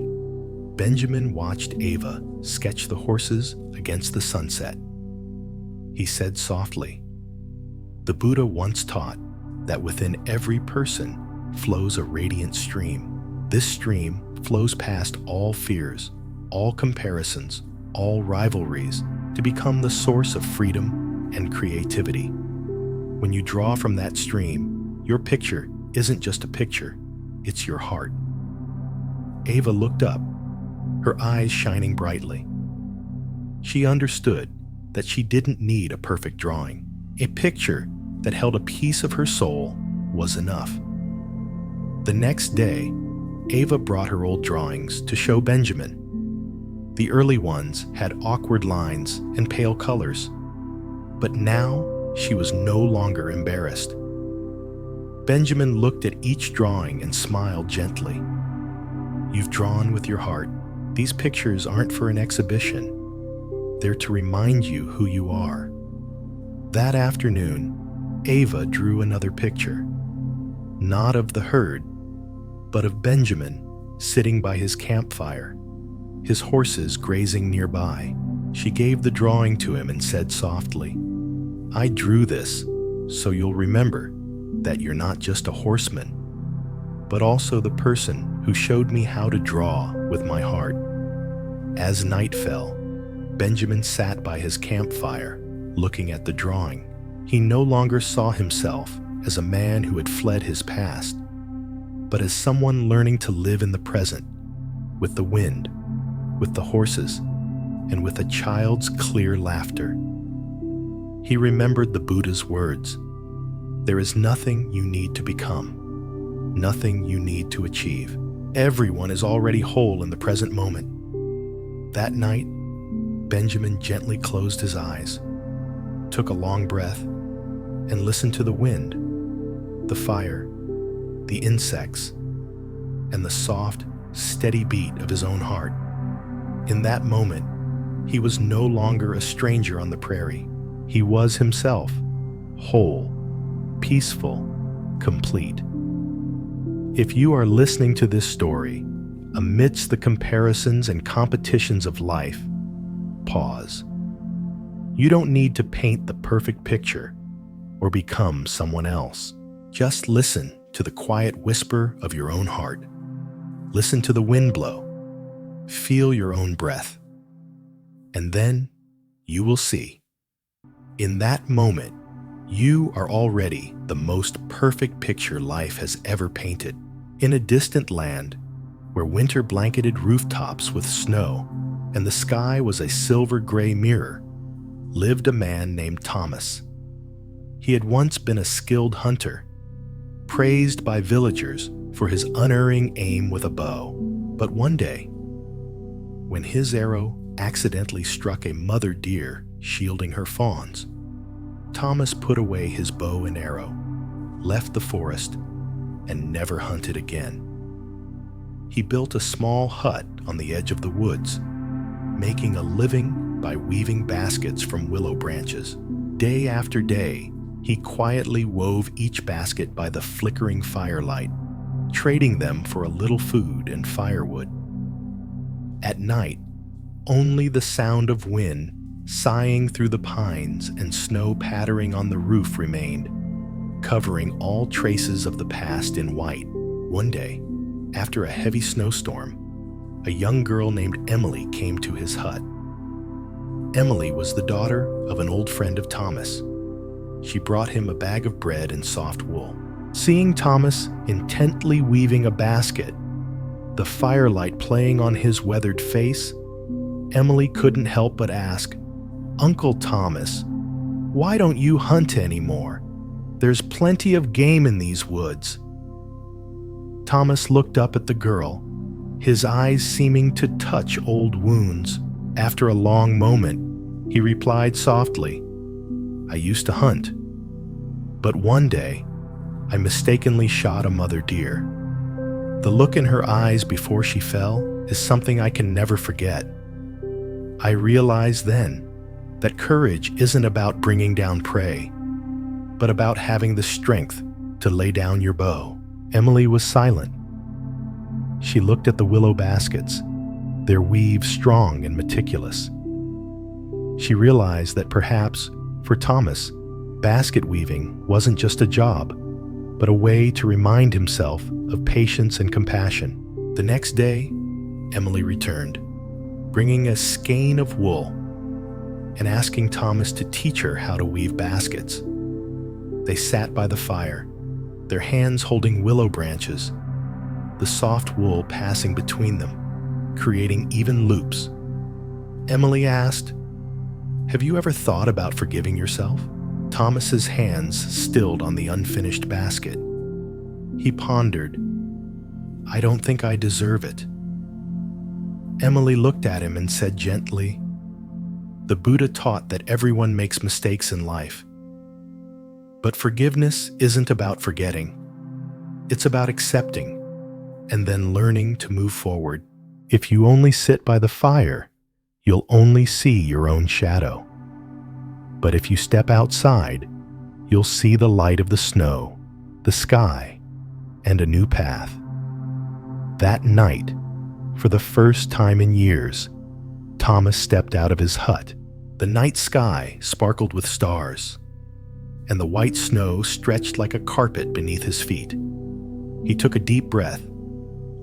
Benjamin watched Ava sketch the horses against the sunset. He said softly, "The Buddha once taught that within every person flows a radiant stream. This stream flows past all fears, all comparisons, all rivalries, to become the source of freedom and creativity. When you draw from that stream, your picture isn't just a picture, it's your heart." Ava looked up, her eyes shining brightly. She understood that she didn't need a perfect drawing. A picture that held a piece of her soul was enough. The next day, Ava brought her old drawings to show Benjamin. The early ones had awkward lines and pale colors, but now she was no longer embarrassed. Benjamin looked at each drawing and smiled gently. "You've drawn with your heart. These pictures aren't for an exhibition. They're to remind you who you are." That afternoon, Ava drew another picture, not of the herd, but of Benjamin sitting by his campfire, his horses grazing nearby. She gave the drawing to him and said softly, "I drew this so you'll remember that you're not just a horseman, but also the person who showed me how to draw with my heart." As night fell, Benjamin sat by his campfire, looking at the drawing. He no longer saw himself as a man who had fled his past, but as someone learning to live in the present, with the wind, with the horses, and with a child's clear laughter. He remembered the Buddha's words, "There is nothing you need to become, nothing you need to achieve. Everyone is already whole in the present moment." That night, Benjamin gently closed his eyes, took a long breath, and listened to the wind, the fire, the insects, and the soft, steady beat of his own heart. In that moment, he was no longer a stranger on the prairie. He was himself, whole, peaceful, complete. If you are listening to this story, amidst the comparisons and competitions of life, pause. You don't need to paint the perfect picture or become someone else. Just listen to the quiet whisper of your own heart. Listen to the wind blow. Feel your own breath. And then you will see. In that moment, you are already the most perfect picture life has ever painted. In a distant land, where winter blanketed rooftops with snow and the sky was a silver-gray mirror, lived a man named Thomas. He had once been a skilled hunter, praised by villagers for his unerring aim with a bow. But one day, when his arrow accidentally struck a mother deer shielding her fawns, Thomas put away his bow and arrow, left the forest, and never hunted again. He built a small hut on the edge of the woods, making a living by weaving baskets from willow branches. Day after day, he quietly wove each basket by the flickering firelight, trading them for a little food and firewood. At night, only the sound of wind sighing through the pines and snow pattering on the roof remained, covering all traces of the past in white. One day, after a heavy snowstorm, a young girl named Emily came to his hut. Emily was the daughter of an old friend of Thomas. She brought him a bag of bread and soft wool. Seeing Thomas intently weaving a basket, the firelight playing on his weathered face, Emily couldn't help but ask, "Uncle Thomas, why don't you hunt anymore? There's plenty of game in these woods." Thomas looked up at the girl, his eyes seeming to touch old wounds. After a long moment, he replied softly, "I used to hunt, but one day I mistakenly shot a mother deer." The look in her eyes before she fell is something I can never forget. I realized then that courage isn't about bringing down prey, but about having the strength to lay down your bow. Emily was silent, She looked at the willow baskets, their weave strong and meticulous. She realized that perhaps, for Thomas, basket weaving wasn't just a job, but a way to remind himself of patience and compassion. The next day, Emily returned, bringing a skein of wool and asking Thomas to teach her how to weave baskets. They sat by the fire, their hands holding willow branches, the soft wool passing between them, creating even loops. Emily asked, "Have you ever thought about forgiving yourself?" Thomas's hands stilled on the unfinished basket. He pondered, "I don't think I deserve it." Emily looked at him and said gently, "The Buddha taught that everyone makes mistakes in life. But forgiveness isn't about forgetting. It's about accepting and then learning to move forward. If you only sit by the fire, you'll only see your own shadow. But if you step outside, you'll see the light of the snow, the sky, and a new path." That night, for the first time in years, Thomas stepped out of his hut. The night sky sparkled with stars, and the white snow stretched like a carpet beneath his feet. He took a deep breath,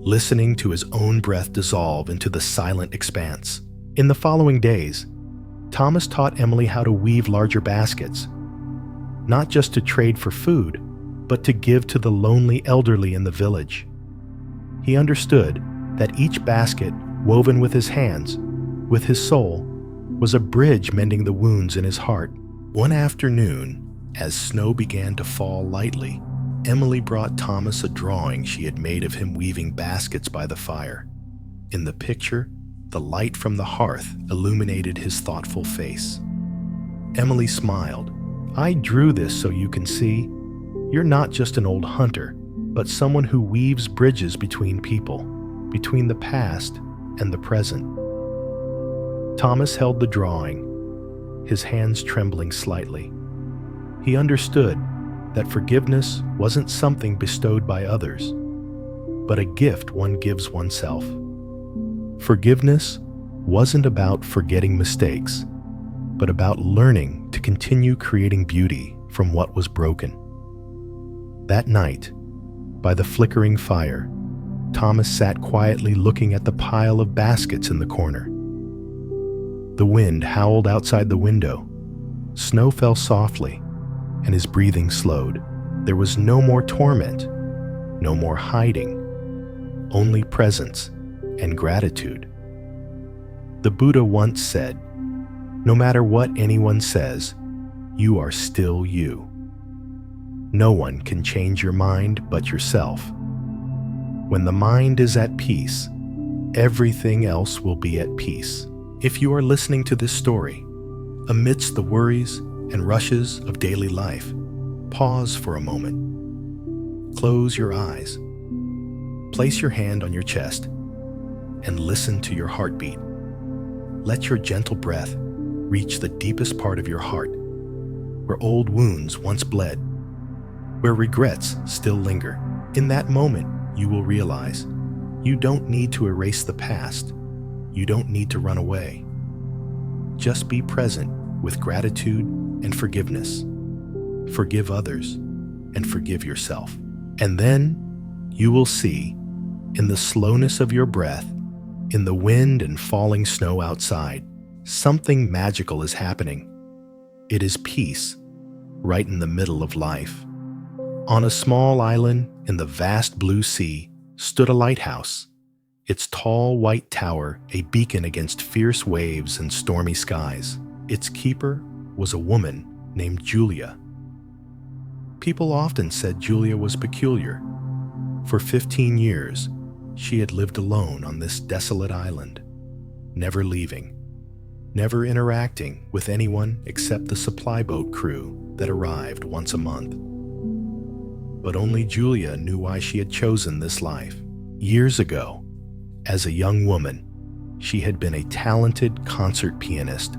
listening to his own breath dissolve into the silent expanse. In the following days, Thomas taught Emily how to weave larger baskets, not just to trade for food, but to give to the lonely elderly in the village. He understood that each basket, woven with his hands, with his soul, was a bridge mending the wounds in his heart. One afternoon, as snow began to fall lightly, Emily brought Thomas a drawing she had made of him weaving baskets by the fire. In the picture, the light from the hearth illuminated his thoughtful face. Emily smiled. "I drew this so you can see. You're not just an old hunter, but someone who weaves bridges between people, between the past and the present." Thomas held the drawing, his hands trembling slightly. He understood that forgiveness wasn't something bestowed by others, but a gift one gives oneself. Forgiveness wasn't about forgetting mistakes, but about learning to continue creating beauty from what was broken. That night, by the flickering fire, Thomas sat quietly looking at the pile of baskets in the corner. The wind howled outside the window. Snow fell softly, and his breathing slowed. There was no more torment, no more hiding, only presence and gratitude. The Buddha once said, "No matter what anyone says, you are still you. No one can change your mind but yourself. When the mind is at peace, everything else will be at peace." If you are listening to this story, amidst the worries and rushes of daily life, pause for a moment. Close your eyes. Place your hand on your chest and listen to your heartbeat. Let your gentle breath reach the deepest part of your heart, where old wounds once bled, where regrets still linger. In that moment, you will realize you don't need to erase the past. You don't need to run away. Just be present with gratitude and forgiveness. Forgive others and forgive yourself. And then you will see, in the slowness of your breath, in the wind and falling snow outside, something magical is happening. It is peace, right in the middle of life. On a small island in the vast blue sea stood a lighthouse, its tall white tower a beacon against fierce waves and stormy skies. Its keeper was a woman named Julia. People often said Julia was peculiar. For 15 years, she had lived alone on this desolate island, never leaving, never interacting with anyone except the supply boat crew that arrived once a month. But only Julia knew why she had chosen this life. Years ago, as a young woman, she had been a talented concert pianist,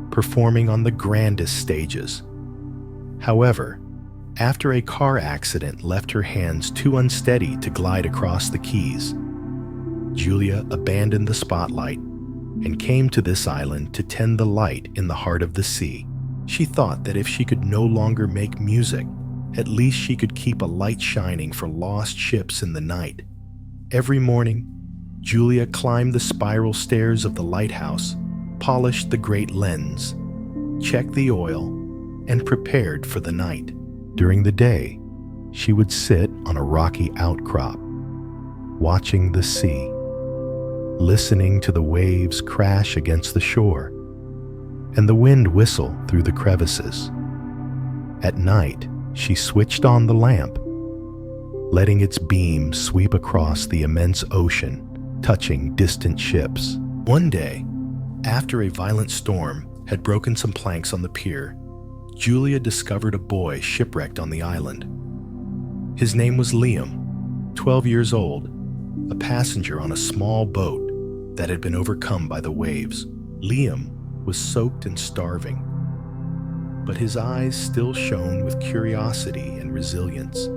performing on the grandest stages. However, after a car accident left her hands too unsteady to glide across the keys, Julia abandoned the spotlight and came to this island to tend the light in the heart of the sea. She thought that if she could no longer make music, at least she could keep a light shining for lost ships in the night. Every morning, Julia climbed the spiral stairs of the lighthouse, polished the great lens, checked the oil, and prepared for the night. During the day, she would sit on a rocky outcrop, watching the sea, listening to the waves crash against the shore, and the wind whistle through the crevices. At night, she switched on the lamp, letting its beam sweep across the immense ocean, touching distant ships. One day, after a violent storm had broken some planks on the pier, Julia discovered a boy shipwrecked on the island. His name was Liam, 12 years old, a passenger on a small boat that had been overcome by the waves. Liam was soaked and starving, but his eyes still shone with curiosity and resilience.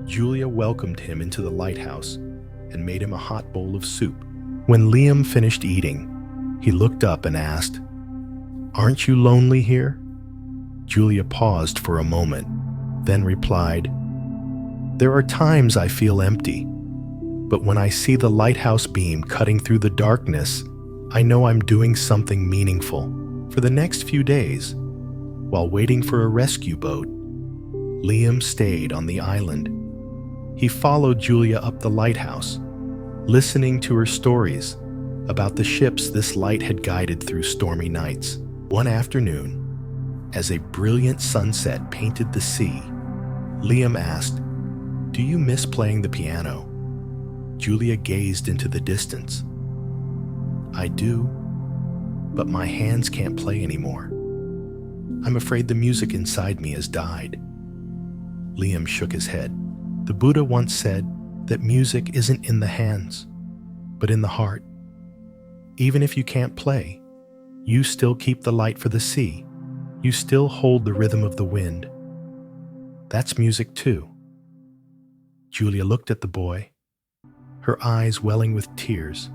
Julia welcomed him into the lighthouse and made him a hot bowl of soup. When Liam finished eating, he looked up and asked, "Aren't you lonely here?" Julia paused for a moment, then replied, "There are times I feel empty, but when I see the lighthouse beam cutting through the darkness, I know I'm doing something meaningful." For the next few days, while waiting for a rescue boat, Liam stayed on the island. He followed Julia up the lighthouse, listening to her stories about the ships this light had guided through stormy nights. One afternoon, as a brilliant sunset painted the sea, Liam asked, "Do you miss playing the piano?" Julia gazed into the distance. "I do, but my hands can't play anymore. I'm afraid the music inside me has died." Liam shook his head. The Buddha once said that music isn't in the hands, but in the heart. Even if you can't play, you still keep the light for the sea. You still hold the rhythm of the wind. That's music too. Julia looked at the boy, her eyes welling with tears.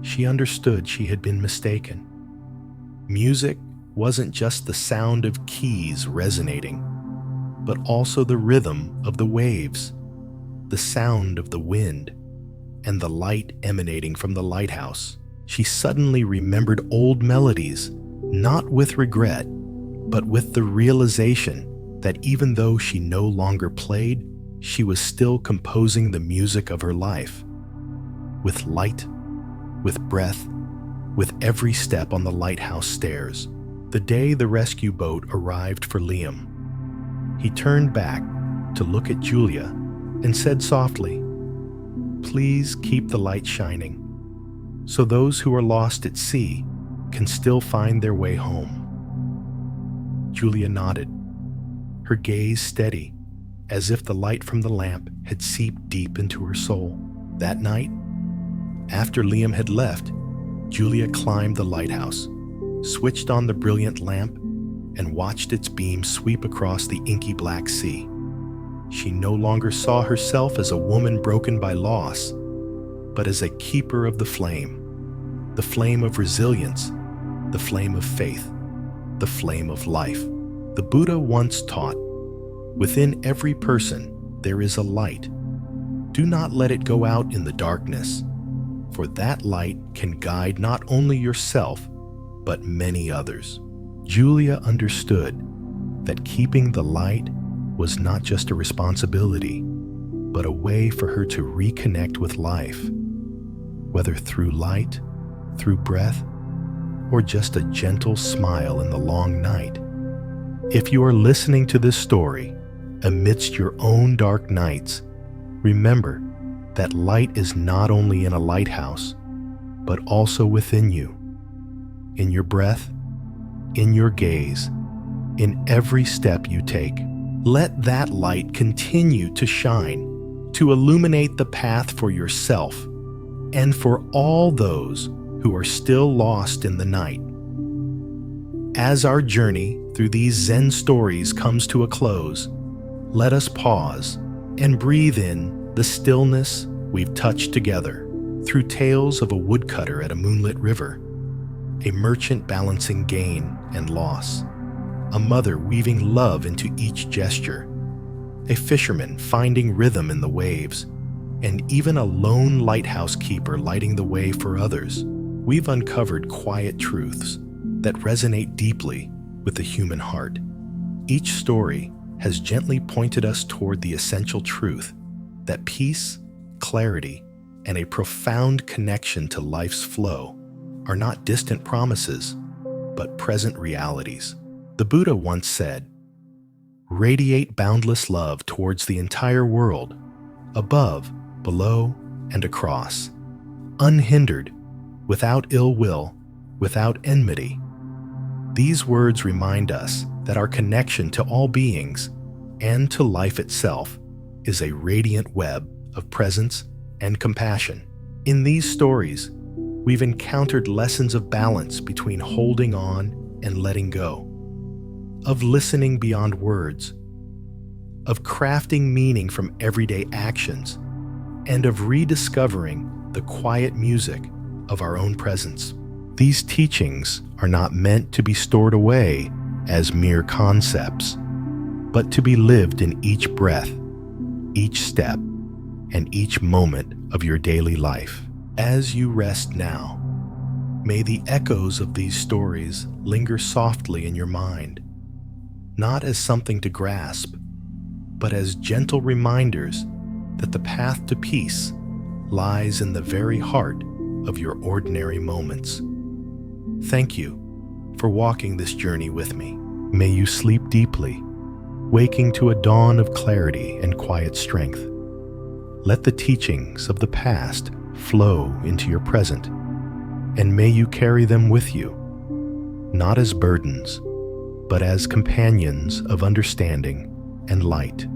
She understood she had been mistaken. Music wasn't just the sound of keys resonating, but also the rhythm of the waves, the sound of the wind, and the light emanating from the lighthouse. She suddenly remembered old melodies, not with regret, but with the realization that even though she no longer played, she was still composing the music of her life. With light, with breath, with every step on the lighthouse stairs. The day the rescue boat arrived for Liam, he turned back to look at Julia and said softly, "Please keep the light shining, so those who are lost at sea can still find their way home." Julia nodded, her gaze steady, as if the light from the lamp had seeped deep into her soul. That night, after Liam had left, Julia climbed the lighthouse, switched on the brilliant lamp, and watched its beam sweep across the inky black sea. She no longer saw herself as a woman broken by loss, but as a keeper of the flame of resilience, the flame of faith, the flame of life. The Buddha once taught, "Within every person there is a light. Do not let it go out in the darkness, for that light can guide not only yourself, but many others." Julia understood that keeping the light was not just a responsibility, but a way for her to reconnect with life, whether through light, through breath, or just a gentle smile in the long night. If you are listening to this story amidst your own dark nights, remember that light is not only in a lighthouse, but also within you, in your breath, in your gaze, in every step you take. Let that light continue to shine, to illuminate the path for yourself and for all those who are still lost in the night. As our journey through these Zen stories comes to a close, let us pause and breathe in the stillness we've touched together. through tales of a woodcutter at a moonlit river, a merchant balancing gain and loss, a mother weaving love into each gesture, a fisherman finding rhythm in the waves, and even a lone lighthouse keeper lighting the way for others, we've uncovered quiet truths that resonate deeply with the human heart. Each story has gently pointed us toward the essential truth that peace, clarity, and a profound connection to life's flow are not distant promises, but present realities. The Buddha once said, "Radiate boundless love towards the entire world, above, below, and across, unhindered, without ill will, without enmity." These words remind us that our connection to all beings and to life itself is a radiant web of presence and compassion. In these stories, we've encountered lessons of balance between holding on and letting go, of listening beyond words, of crafting meaning from everyday actions, and of rediscovering the quiet music of our own presence. These teachings are not meant to be stored away as mere concepts, but to be lived in each breath, each step, and each moment of your daily life. As you rest now, may the echoes of these stories linger softly in your mind, not as something to grasp, but as gentle reminders that the path to peace lies in the very heart of your ordinary moments. Thank you for walking this journey with me. May you sleep deeply, waking to a dawn of clarity and quiet strength. Let the teachings of the past flow into your present, and may you carry them with you, not as burdens, but as companions of understanding and light.